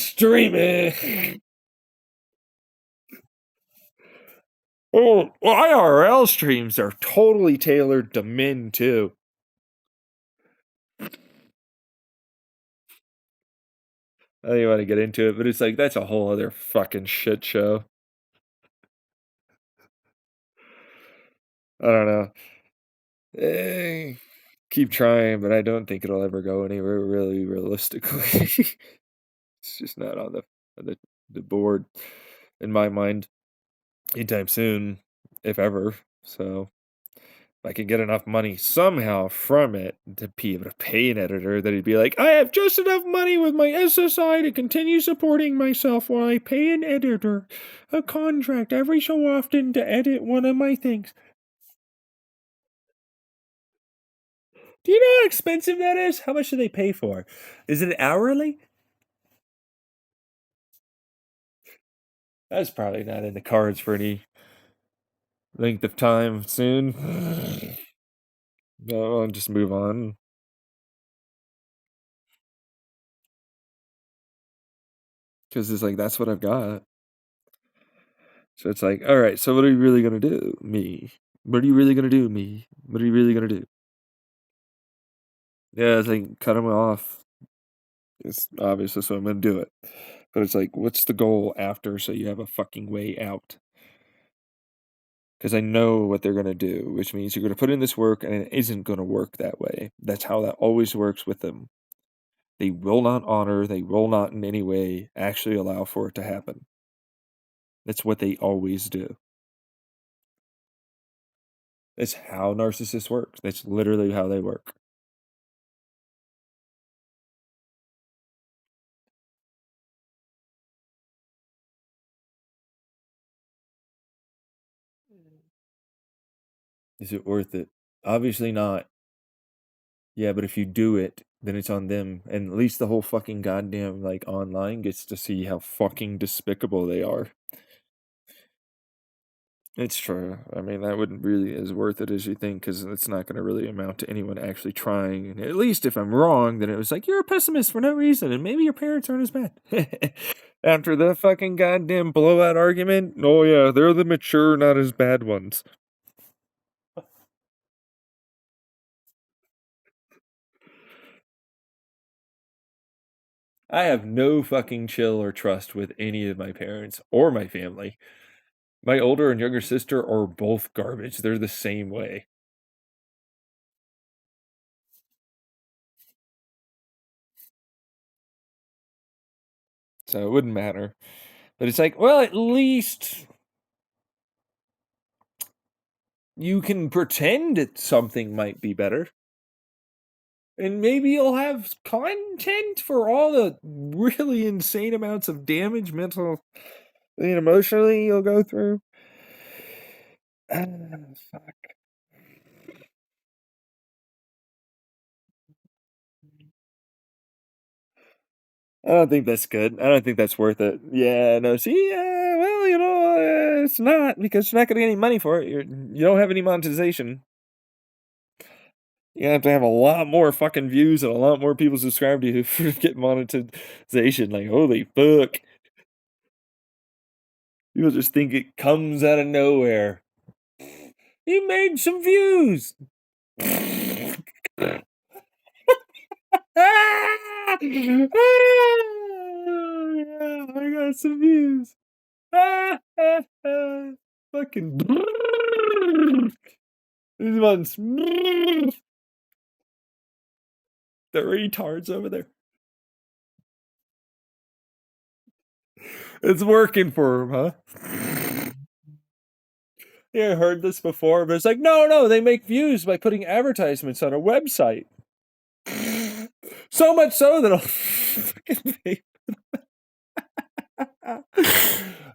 S4: Oh, well, IRL streams are totally tailored to men too. I don't even want to get into it, but it's like, that's a whole other fucking shit show. I don't know. Keep trying, but I don't think it'll ever go anywhere really realistically. It's just not on the board in my mind anytime soon, if ever. So if I can get enough money somehow from it to be able to pay an editor, that he'd be like, I have just enough money with my SSI to continue supporting myself while I pay an editor a contract every so often to edit one of my things. Do you know how expensive that is? How much do they pay for? Is it hourly? That's probably not in the cards for any length of time soon. No, I'll just move on. Because it's like, that's what I've got. So it's like, all right, so what are you really going to do? Me. What are you really going to do? Me. What are you really going to do? Yeah, it's like, cut them off. It's obvious, so I'm going to do it. But it's like, what's the goal after so you have a fucking way out? Because I know what they're going to do, which means you're going to put in this work and it isn't going to work that way. That's how that always works with them. They will not honor, they will not in any way actually allow for it to happen. That's what they always do. That's how narcissists work. That's literally how they work. Is it worth it? Obviously not. Yeah, but if you do it, then it's on them. And at least the whole fucking goddamn, like, online gets to see how fucking despicable they are. It's true. I mean, that wouldn't really as worth it as you think, because it's not going to really amount to anyone actually trying. And at least if I'm wrong, then it was like, you're a pessimist for no reason, and maybe your parents aren't as bad. After the fucking goddamn blowout argument, oh yeah, they're the mature, not as bad ones. I have no fucking chill or trust with any of my parents or my family. My older and younger sister are both garbage. They're the same way. So it wouldn't matter. But it's like, well, at least you can pretend that something might be better. And maybe you'll have content for all the really insane amounts of damage, mental and emotionally, you'll go through. Fuck. I don't think that's good. I don't think that's worth it. Yeah, no. See, well, it's not, because you're not going to get any money for it. You don't have any monetization. You have to have a lot more fucking views and a lot more people subscribe to you for get monetization. Like, holy fuck. People just think it comes out of nowhere. You made some views. Ah! Yeah, I got some views. Fucking these ones. The retards over there. It's working for him, huh? Yeah, I heard this before, but it's like, no, they make views by putting advertisements on a website. So much so that I'll fucking pay. I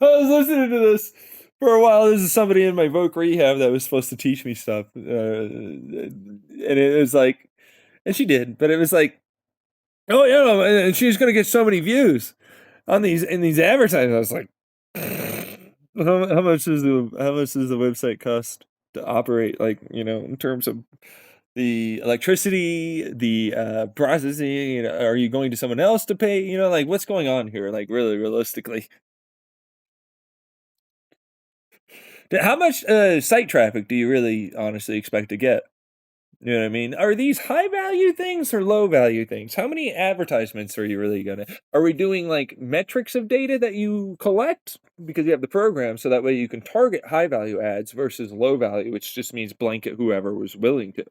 S4: was listening to this for a while. This is somebody in my Voc Rehab that was supposed to teach me stuff. And it was like, and she did, but it was like, oh yeah, and she's gonna get so many views on these advertisements. I was like, how much does the website cost to operate? Like, in terms of the electricity, the processing. Are you going to someone else to pay? Like, what's going on here? Like, really, realistically, how much site traffic do you really honestly expect to get? You know what I mean? Are these high value things or low value things? How many advertisements are you really gonna? Are we doing like metrics of data that you collect because you have the program, so that way you can target high value ads versus low value, which just means blanket whoever was willing to.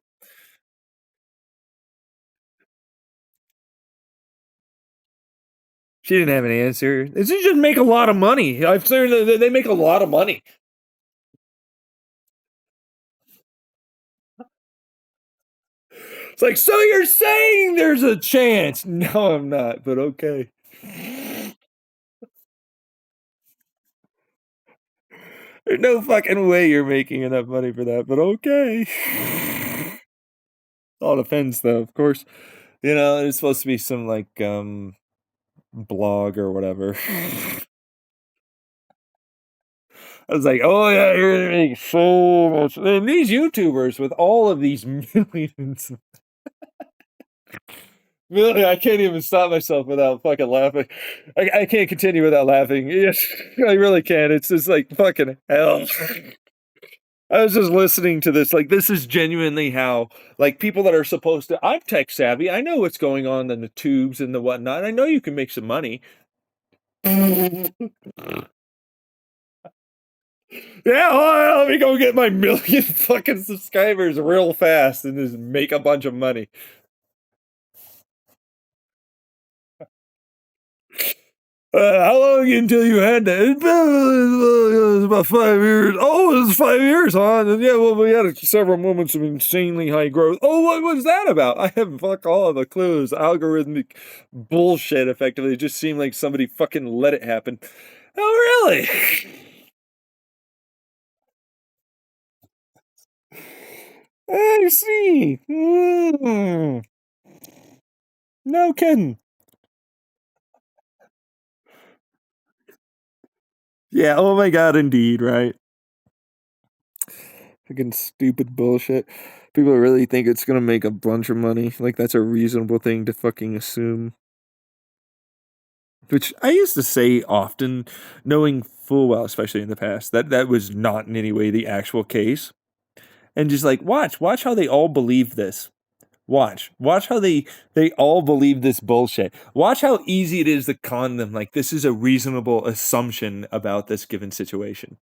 S4: She didn't have an answer. They just make a lot of money. I've seen they make a lot of money. It's like, so you're saying there's a chance? No, I'm not, but okay. There's no fucking way you're making enough money for that, but okay. All depends, though, of course. You know, it's supposed to be some, like, blog or whatever. I was like, "Oh, yeah, you're gonna make so much," and these YouTubers with all of these millions. Really, I can't even stop myself without fucking laughing. I can't continue without laughing. Yes, I really can't. It's just like fucking hell. I was just listening to this. Like, this is genuinely how, like, people that are supposed to. I'm tech savvy. I know what's going on in the tubes and the whatnot. I know you can make some money. Yeah, well, let me go get my million fucking subscribers real fast and just make a bunch of money. How long until you had that? It was about 5 years. Oh, it was 5 years, huh? And yeah, well, we had several moments of insanely high growth. Oh, what was that about? I have fuck all of the clues. Algorithmic bullshit, effectively. It just seemed like somebody fucking let it happen. Oh, really? I see. No kidding. Yeah, oh my god, indeed, right? Fucking stupid bullshit. People really think it's gonna make a bunch of money. Like, that's a reasonable thing to fucking assume. Which I used to say often, knowing full well, especially in the past, that that was not in any way the actual case. And just like, watch how they all believe this. Watch how they all believe this bullshit. Watch how easy it is to con them. Like, this is a reasonable assumption about this given situation.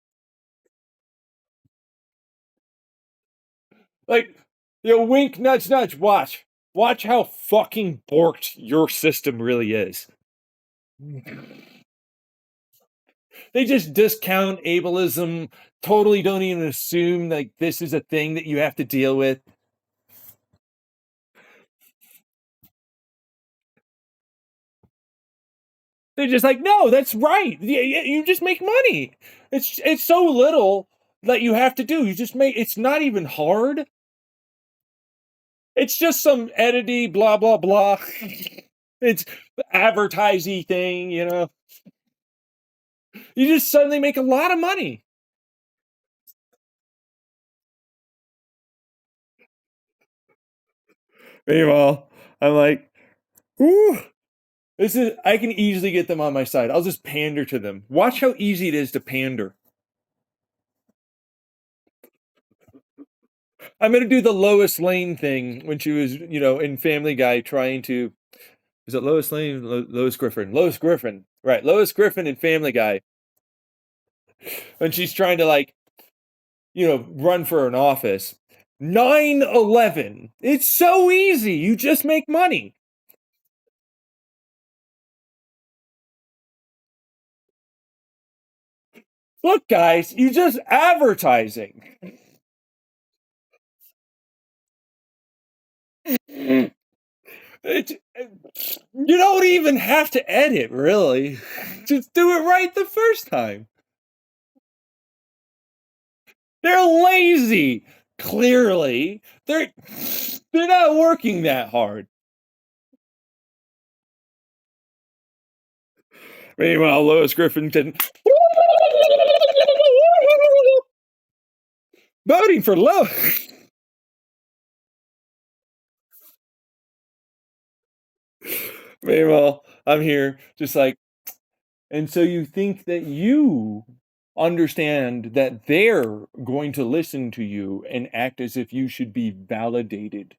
S4: Like, you know, wink, nudge, nudge. Watch how fucking borked your system really is. They just discount ableism, totally don't even assume like this is a thing that you have to deal with. They're just like, no, that's right. You just make money. It's so little that you have to do. You just make. It's not even hard. It's just some edity, blah blah blah. It's advertising thing, you know. You just suddenly make a lot of money. Meanwhile, I'm like, ooh, this is. I can easily get them on my side. I'll just pander to them. Watch how easy it is to pander. I'm gonna do the Lois Lane thing when she was, you know, in Family Guy trying to. Is it Lois Lane? Lois Griffin. Lois Griffin. Right. Lois Griffin in Family Guy. When she's trying to, like, you know, run for an office. 9/11. It's so easy. You just make money. Look, guys, you just advertising. It, you don't even have to edit, really. Just do it right the first time. They're lazy. Clearly, they're not working that hard. Meanwhile, Lois Griffin didn't. Voting for Lois. Meanwhile, I'm here just like, and so you think that you understand that they're going to listen to you and act as if you should be validated.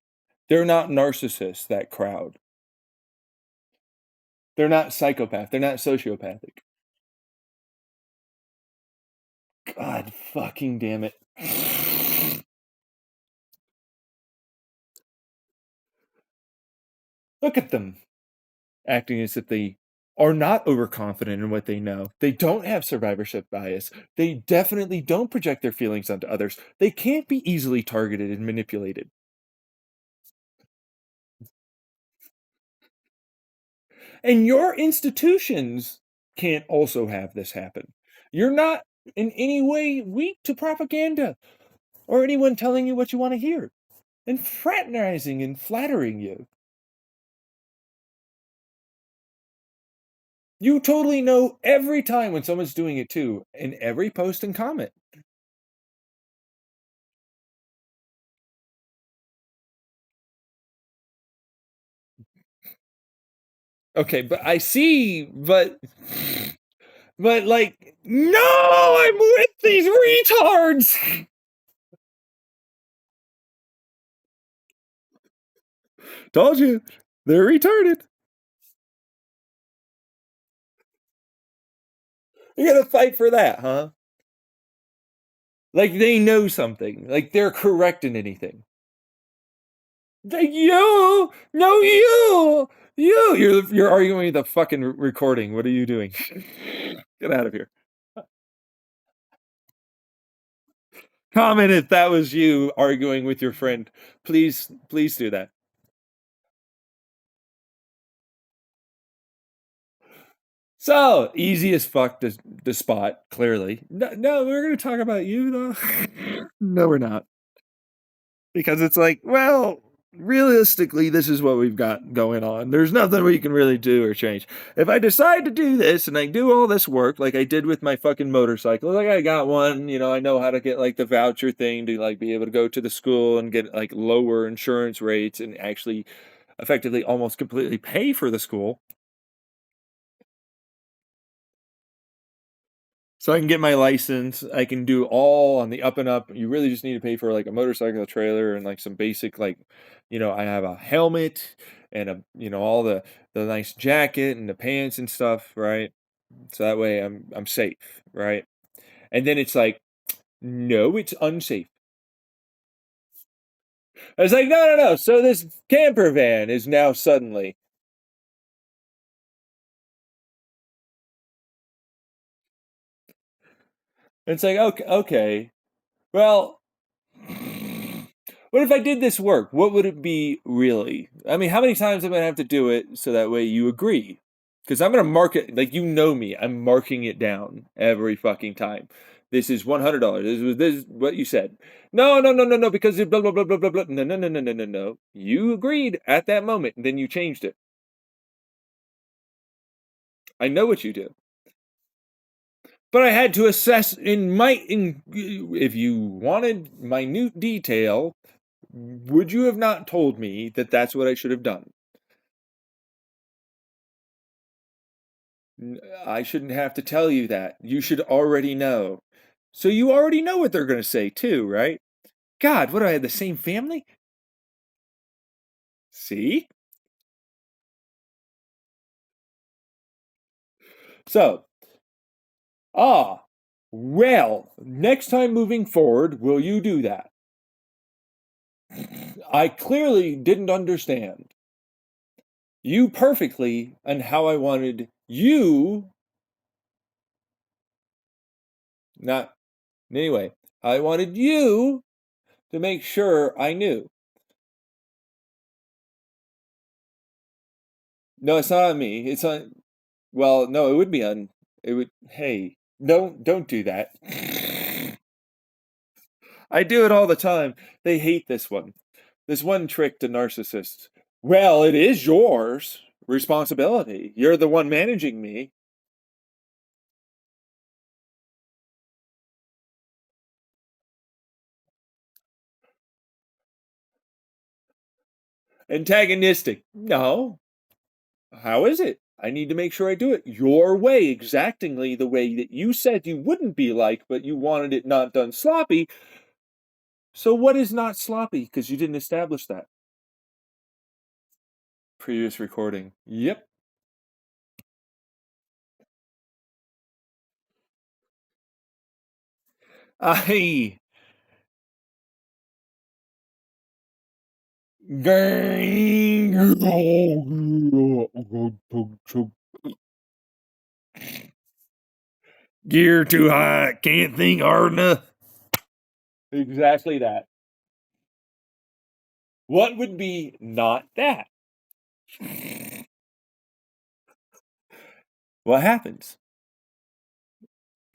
S4: They're not narcissists, that crowd. They're not psychopath. They're not sociopathic. God fucking damn it. Look at them acting as if they are not overconfident in what they know. They don't have survivorship bias. They definitely don't project their feelings onto others. They can't be easily targeted and manipulated. And your institutions can't also have this happen. You're not in any way weak to propaganda or anyone telling you what you want to hear. and fraternizing and flattering you. You totally know every time when someone's doing it too, in every post and comment. Okay, but I see, but like, no, I'm with these retards. Told you, they're retarded. You're gonna fight for that, huh? Like they know something. Like they're correct in anything. Like you, no, you're arguing with the fucking recording. What are you doing? Get out of here. Comment if that was you arguing with your friend. Please do that. So easy as fuck to spot. Clearly, no, we're gonna talk about you though. No, we're not, because it's like, well, realistically, this is what we've got going on. There's nothing we can really do or change. If I decide to do this and I do all this work, like I did with my fucking motorcycle, like I got one, I know how to get like the voucher thing to like be able to go to the school and get like lower insurance rates and actually effectively almost completely pay for the school. So I can get my license. I can do all on the up and up. You really just need to pay for like a motorcycle, a trailer, and like some basic like, I have a helmet and all the nice jacket and the pants and stuff, right? So that way I'm safe, right? And then it's like, no, it's unsafe. I was like, no. So this camper van is now suddenly. It's like, okay. Well, what if I did this work? What would it be really? I mean, how many times am I going to have to do it so that way you agree? Because I'm going to mark it, like, you know me. I'm marking it down every fucking time. This is $100. This is what you said. No, because blah, blah, blah, blah, blah, blah. No. You agreed at that moment, and then you changed it. I know what you do. But I had to assess if you wanted minute detail, would you have not told me that that's what I should have done? I shouldn't have to tell you that. You should already know. So you already know what they're going to say too, right? God, what do I have, the same family? See? So, well, next time moving forward, will you do that? I clearly didn't understand you perfectly and how I wanted you. Not, anyway, I wanted you to make sure I knew. No, it's not on me. It's on, well, no, it would be on, it would, hey, don't do that. I do it all the time. They hate this one. This one trick to narcissists. Well, it is yours responsibility. You're the one managing me. Antagonistic. No. How is it? I need to make sure I do it your way, exactingly the way that you said you wouldn't be like, but you wanted it not done sloppy. So what is not sloppy? Because you didn't establish that. Previous recording. Yep. I gear too high, can't think hard enough. Exactly that. What would be not that? What happens?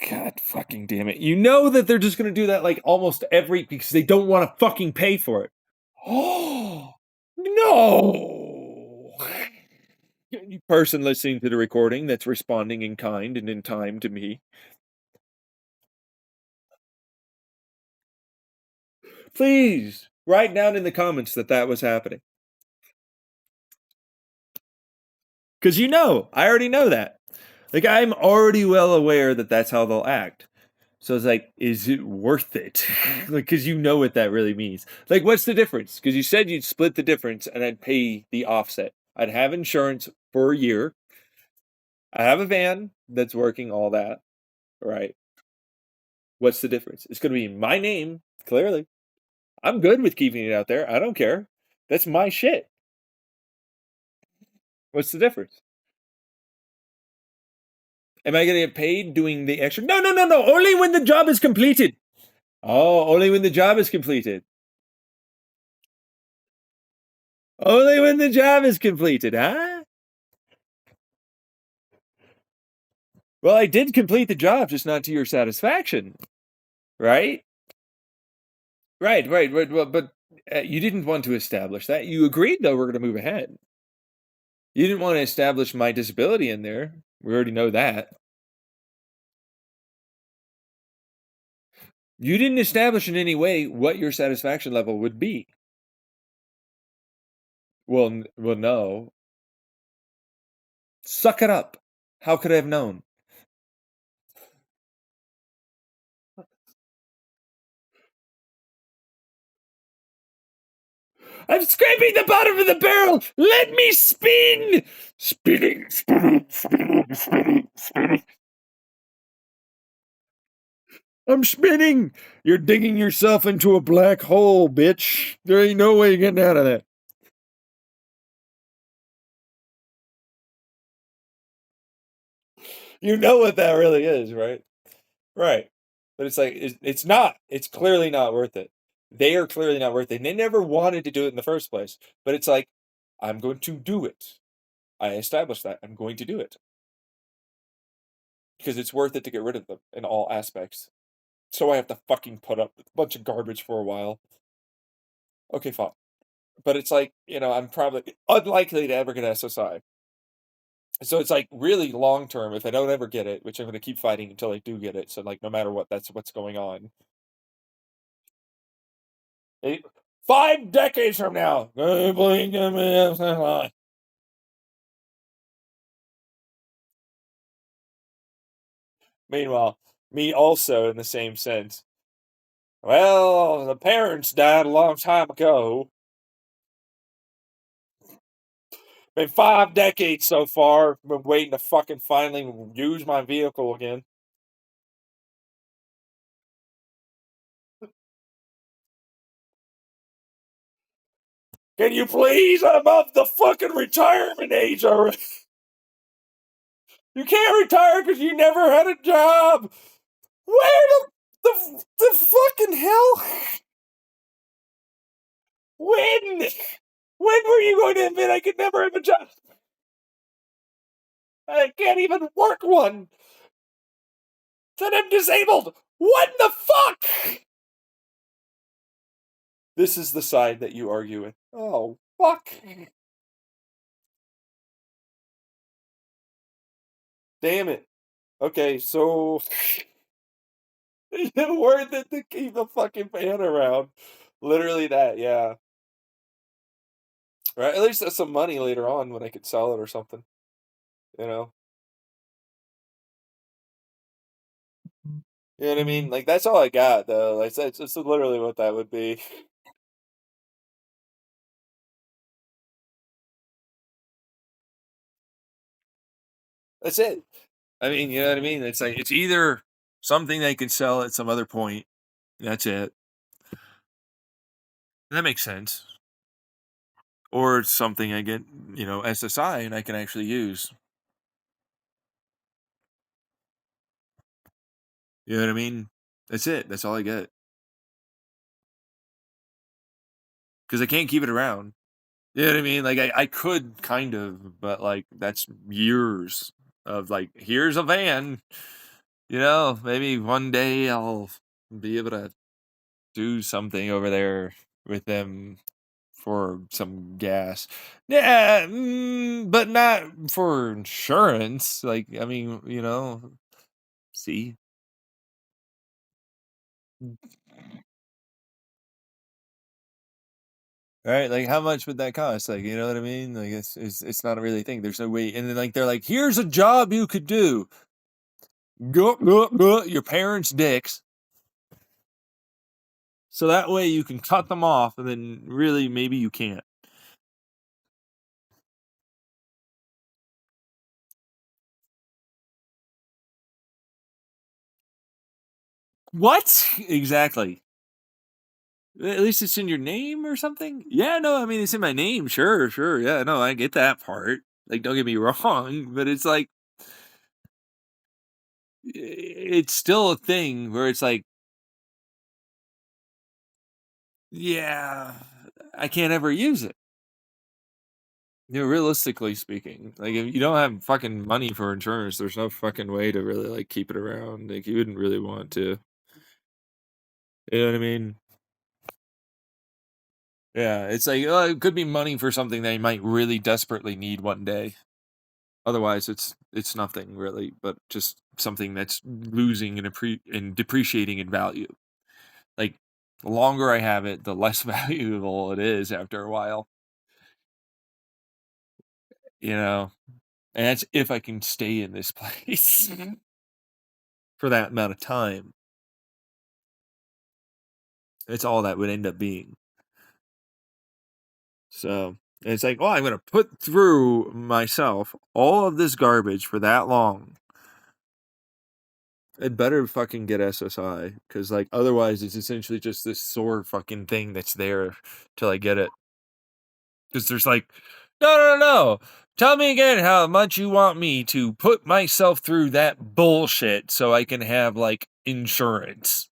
S4: God fucking damn it. You know that they're just going to do that like almost every, because they don't want to fucking pay for it. Oh no! You person listening to the recording that's responding in kind and in time to me, please write down in the comments that that was happening. Because I already know that. Like, I'm already well aware that that's how they'll act. So it's like, is it worth it? Like, because you know what that really means. Like, what's the difference? Because you said you'd split the difference and I'd pay the offset. I'd have insurance for a year. I have a van that's working, all that. Right. What's the difference? It's going to be my name, clearly. I'm good with keeping it out there. I don't care. That's my shit. What's the difference? Am I going to get paid doing the extra? No. Only when the job is completed. Oh, only when the job is completed. Only when the job is completed, huh? Well, I did complete the job, just not to your satisfaction. Right? Right. Well, but you didn't want to establish that. You agreed, though, we're going to move ahead. You didn't want to establish my disability in there. We already know that. You didn't establish in any way what your satisfaction level would be. Well, no. Suck it up. How could I have known? I'm scraping the bottom of the barrel. Let me spin. Spinning. I'm spinning. You're digging yourself into a black hole, bitch. There ain't no way you're getting out of that. You know what that really is, right? Right. But it's like, it's not. It's clearly not worth it. They are clearly not worth it. And they never wanted to do it in the first place. But it's like, I'm going to do it. I established that. I'm going to do it. Because it's worth it to get rid of them in all aspects. So I have to fucking put up with a bunch of garbage for a while. Okay, fine. But it's like, I'm probably unlikely to ever get SSI. So it's like really long term, if I don't ever get it, which I'm going to keep fighting until I do get it. So, like, no matter what, that's what's going on. 5 decades from now. Meanwhile, me also in the same sense. Well, the parents died a long time ago. Been 5 decades so far. Been waiting to fucking finally use my vehicle again. Can you please? I'm above the fucking retirement age already. You can't retire because you never had a job. Where the fucking hell? When? When were you going to admit I could never have a job? I can't even work one. Then I'm disabled. What the fuck? This is the side that you argue with. Oh, fuck. Damn it. Okay, so is it worth it to keep the fucking fan around? Literally that, yeah. Right? At least that's some money later on when I could sell it or something. You know? You know what I mean? Like, that's all I got, though. Like, that's literally what that would be. That's it. I mean, you know what I mean? It's like, it's either something they can sell at some other point. That's it. That makes sense. Or it's something I get, SSI and I can actually use. You know what I mean? That's it. That's all I get. Because I can't keep it around. You know what I mean? Like, I could kind of, but like, that's years of like, here's a van. Maybe one day I'll be able to do something over there with them. for some gas. Yeah, but not for insurance. Like, I mean, see? Right? Like, how much would that cost? Like, you know what I mean? Like, it's not a really thing. There's no way. And then, like, they're like, here's a job you could do. Go your parents' dicks. So that way you can cut them off, and then really maybe you can't. What? Exactly. At least it's in your name or something? Yeah, no, I mean, it's in my name. Sure, sure. Yeah, no, I get that part. Like, don't get me wrong, but it's like, it's still a thing where it's like, yeah, I can't ever use it. Realistically speaking, like, if you don't have fucking money for insurance, there's no fucking way to really, like, keep it around. Like, you wouldn't really want to. You know what I mean? Yeah, it's like, it could be money for something that you might really desperately need one day. Otherwise, it's nothing really, but just something that's losing and depreciating in value. Like, the longer I have it, the less valuable it is after a while. And that's if I can stay in this place for that amount of time. It's all that would end up being. So it's like, I'm going to put through myself all of this garbage for that long. I'd better fucking get SSI, because, like, otherwise it's essentially just this sore fucking thing that's there till I get it. Because there's like, no. Tell me again how much you want me to put myself through that bullshit so I can have, like, insurance.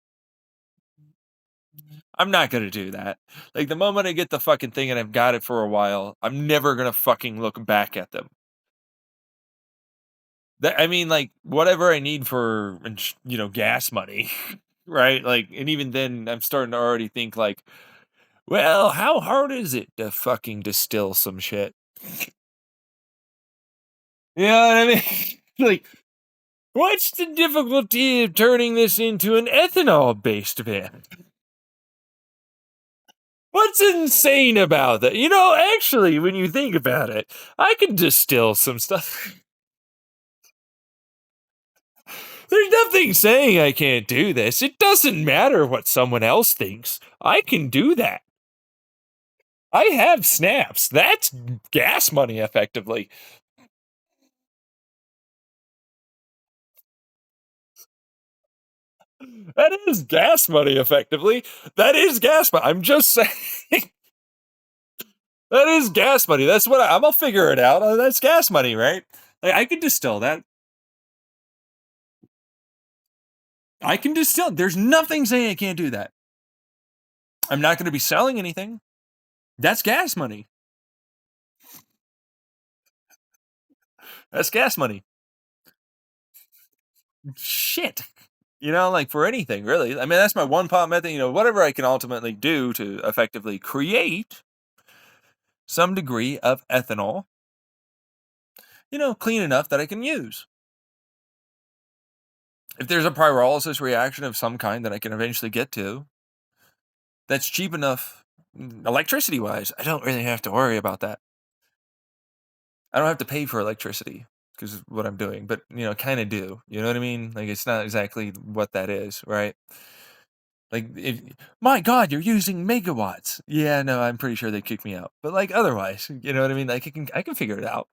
S4: I'm not gonna do that. Like, the moment I get the fucking thing and I've got it for a while, I'm never gonna fucking look back at them. I mean, like, whatever I need for, gas money, right? Like, and even then, I'm starting to already think, like, well, how hard is it to fucking distill some shit? You know what I mean? Like, what's the difficulty of turning this into an ethanol-based van? What's insane about that? Actually, when you think about it, I can distill some stuff. There's nothing saying I can't do this. It doesn't matter what someone else thinks. I can do that. I have snaps. That's gas money, effectively. That is gas money, effectively. That is gas money. I'm just saying. That is gas money. That's what I'm gonna figure it out. That's gas money, right? Like, I can distill that. I can distill. There's nothing saying I can't do that. I'm not going to be selling anything. That's gas money. That's gas money. Shit. Like, for anything, really. I mean, that's my one pot method. Whatever I can ultimately do to effectively create some degree of ethanol, clean enough that I can use. If there's a pyrolysis reaction of some kind that I can eventually get to, that's cheap enough, electricity-wise, I don't really have to worry about that. I don't have to pay for electricity, because of what I'm doing, but, kind of do. You know what I mean? Like, it's not exactly what that is, right? Like, my God, you're using megawatts. Yeah, no, I'm pretty sure they kick me out. But, like, otherwise, you know what I mean? Like, I can figure it out.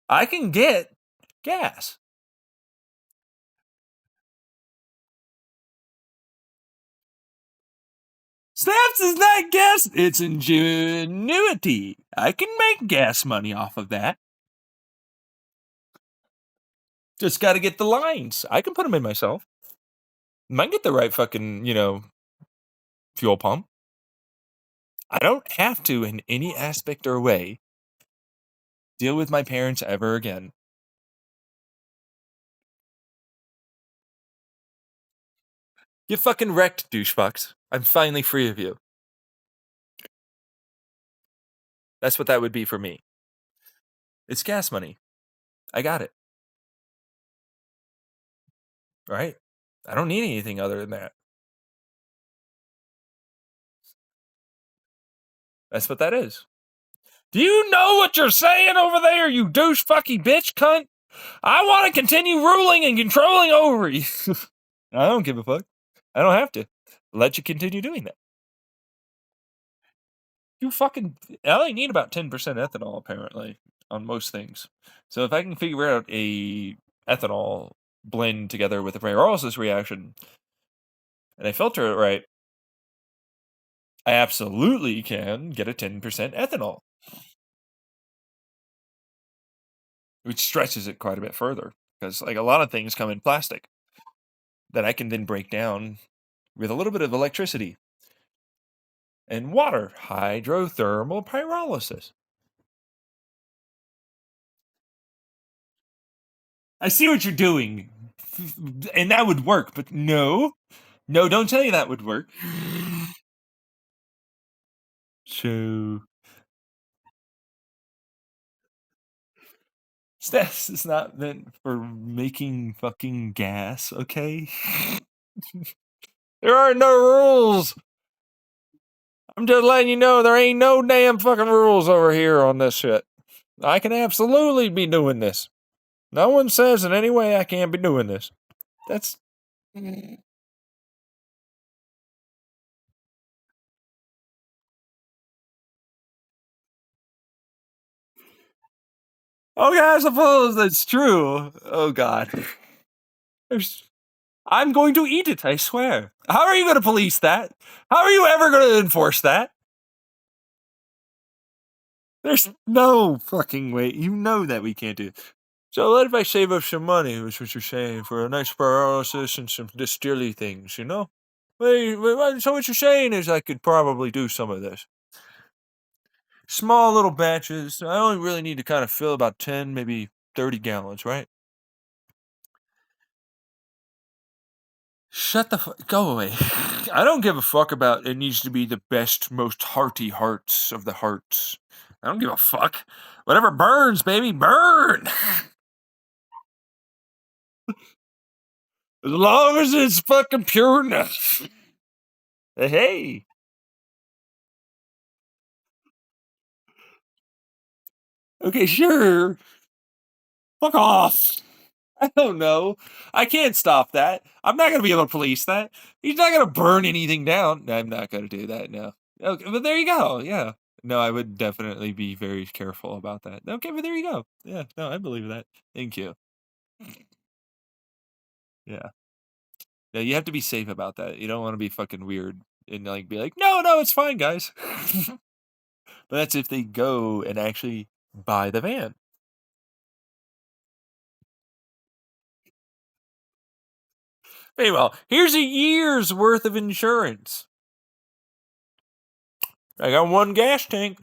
S4: I can get gas. Snaps is not gas. It's ingenuity. I can make gas money off of that. Just got to get the lines. I can put them in myself. Might get the right fucking, fuel pump. I don't have to, in any aspect or way, deal with my parents ever again. Get fucking wrecked, douchefucks. I'm finally free of you. That's what that would be for me. It's gas money. I got it. Right? I don't need anything other than that. That's what that is. Do you know what you're saying over there, you douche fucking bitch cunt? I want to continue ruling and controlling over you. I don't give a fuck. I don't have to. Let you continue doing that. You fucking. I only need about 10% ethanol, apparently, on most things. So if I can figure out a ethanol blend together with a pyrolysis reaction, and I filter it right, I absolutely can get a 10% ethanol. Which stretches it quite a bit further. Because like a lot of things come in plastic that I can then break down with a little bit of electricity and water, hydrothermal pyrolysis. I see what you're doing, and that would work, but no, don't tell you that would work. So, this is not meant for making fucking gas, okay? There are no rules. I'm just letting you know there ain't no damn fucking rules over here on this shit. I can absolutely be doing this. No one says in any way I can't be doing this. That's. Okay, I suppose that's true. Oh god. I'm going to eat it, I swear. How are you going to police that? How are you ever going to enforce that? There's no fucking way. You know that we can't do it. So what if I save up some money, which is what you're saying, for a nice pyrolysis and some distilly things, you know? So what you're saying is I could probably do some of this. Small little batches. I only really need to kind of fill about 10, maybe 30 gallons, right? Shut the fuck. Go away. I don't give a fuck about it needs to be the best, most hearty hearts of the hearts. I don't give a fuck. Whatever burns, baby, burn. As long as it's fucking pure enough. Hey. Okay, sure. Fuck off. I don't know. I can't stop that. I'm not going to be able to police that. He's not going to burn anything down. No, I'm not going to do that, no. Okay, but there you go. Yeah. No, I would definitely be very careful about that. Okay, but there you go. Yeah, no, I believe that. Thank you. Yeah. Yeah, you have to be safe about that. You don't want to be fucking weird and like be like, no, it's fine, guys. But that's if they go and actually buy the van. Meanwhile, here's a year's worth of insurance. I got one gas tank.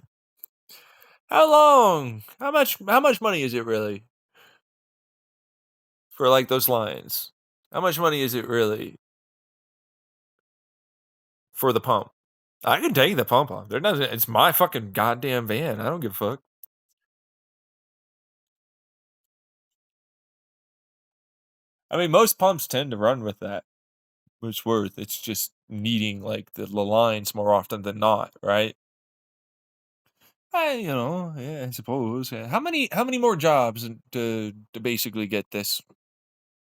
S4: How long? How much money is it really? For like those lines. How much money is it really? For the pump. I can take the pump off. It's my fucking goddamn van. I don't give a fuck. I mean, most pumps tend to run with that. It's worth. It's just needing like the lines more often than not, right? Yeah, I suppose. Yeah. How many more jobs to basically get this,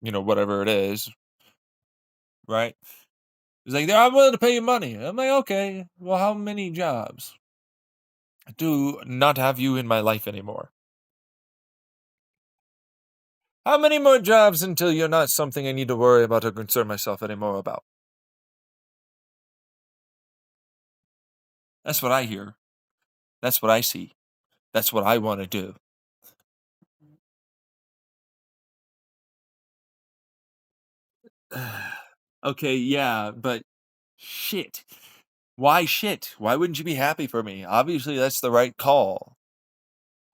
S4: whatever it is, right? It's like I'm willing to pay you money. I'm like, okay, well, how many jobs? Do not have you in my life anymore. How many more jobs until you're not something I need to worry about or concern myself anymore about? That's what I hear. That's what I see. That's what I want to do. Okay, yeah, but shit. Why shit? Why wouldn't you be happy for me? Obviously, that's the right call.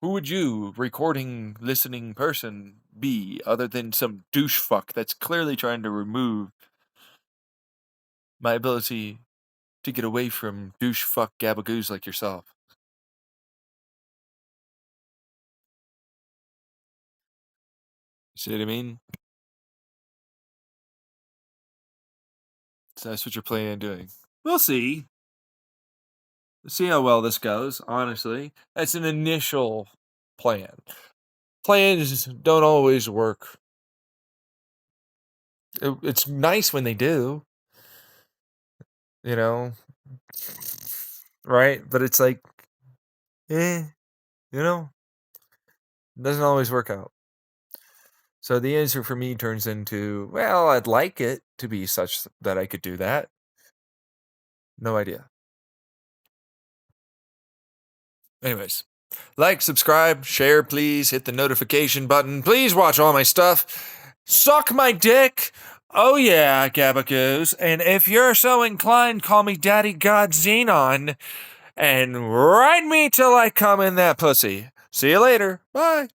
S4: Who would you, recording, listening person, be other than some douche fuck that's clearly trying to remove my ability to get away from douche fuck gabagoos like yourself? See what I mean? So that's what you're planning on doing. We'll see. We'll see how well this goes, honestly. That's an initial plan. Plans don't always work. It's nice when they do. You know? Right? But it's like, you know? It doesn't always work out. So the answer for me turns into, well, I'd like it to be such that I could do that. No idea. Anyways, like, subscribe, share, please. Hit the notification button. Please watch all my stuff. Suck my dick. Oh yeah, Gabagoos. And if you're so inclined, call me Daddy God Xenon. And ride me till I come in that pussy. See you later. Bye.